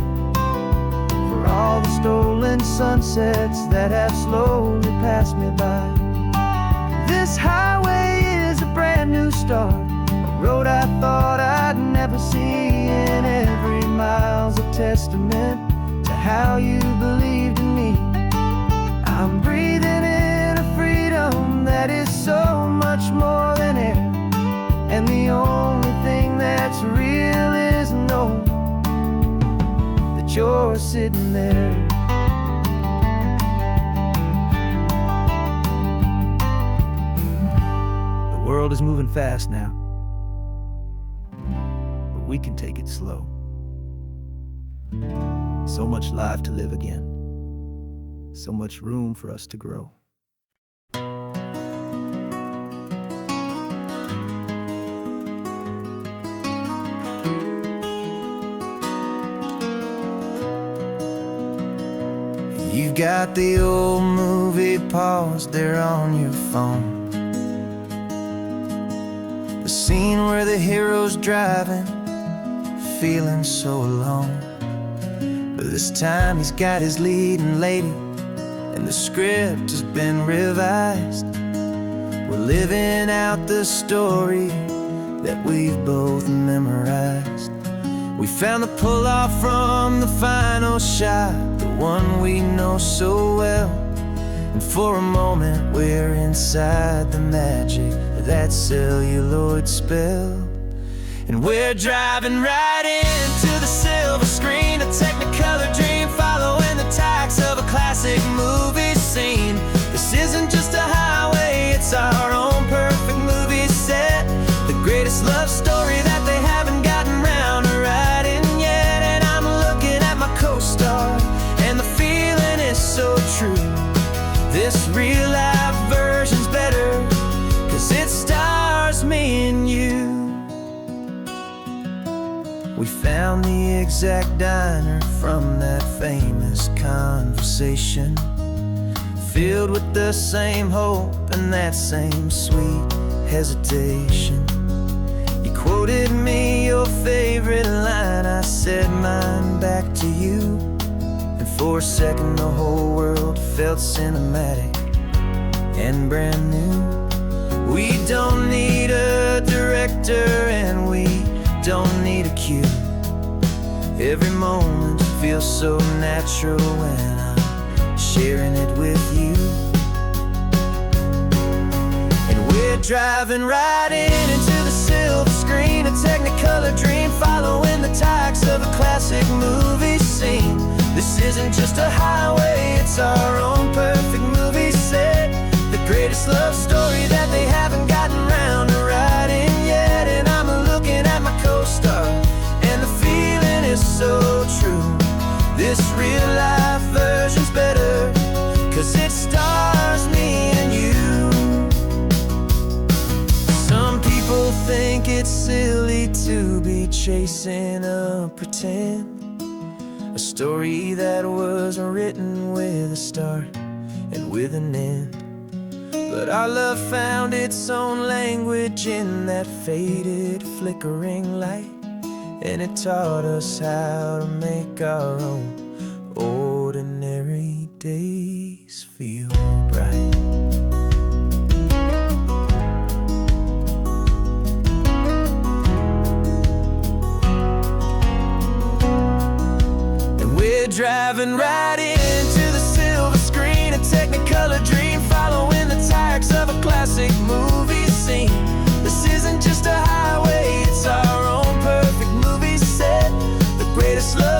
Speaker 1: for all the stolen sunsets that have slowly passed me by. This highway is a brand new start, a road I thought I'd never see. And every mile's a testament to how you believed in me. I'm breathing in a freedom that is so much more than air. And the only thing that's real is knowing that you're sitting there. The world is moving fast now, but we can take it slow. So much life to live again, so much room for us to grow.
Speaker 2: got the old movie paused there on your phone. The scene where the hero's driving, feeling so alone. But this time he's got his leading lady, and the script has been revised. We're living out the story that we've both memorized. We found the pull-off from the final shot, the one we know so well. And for a moment we're inside the magic of that celluloid spell. And we're driving right into the silver screen, a Technicolor dream, following the tacks of a classic movie scene. This isn't just a highway, it's our own perfect movie set, the greatest love story that they haven't gotten round to writing yet. And I'm looking at my co-star, and the feeling is so true. This real-life version's better, 'cause it stars me and you. We found the exact diner from that famous conversation, filled with the same hope and that same sweet hesitation. You quoted me your favorite line, I said mine back to you. And for a second the whole world felt cinematic and brand new. We don't need a director and we don't need a cue. Every moment feels so natural when I'm sharing it with you. And we're driving right into the silver screen, a Technicolor dream, following the tacks of a classic movie scene. This isn't just a highway, it's our own perfect movie set, the greatest love story that they haven't gotten round to writing yet. And I'm looking at my co-star, and the feeling is so true. This real-life version's better, 'cause it stars me and you. Some people think it's silly to be chasing a pretend, a story that was written with a start and with an end. But our love found its own language in that faded, flickering light, and it taught us how to make our own ordinary days feel bright. And we're driving right into the silver screen, a Technicolor dream, following the tacks of a classic movie scene. This isn't just a highway, it's our own perfect movie set, the greatest love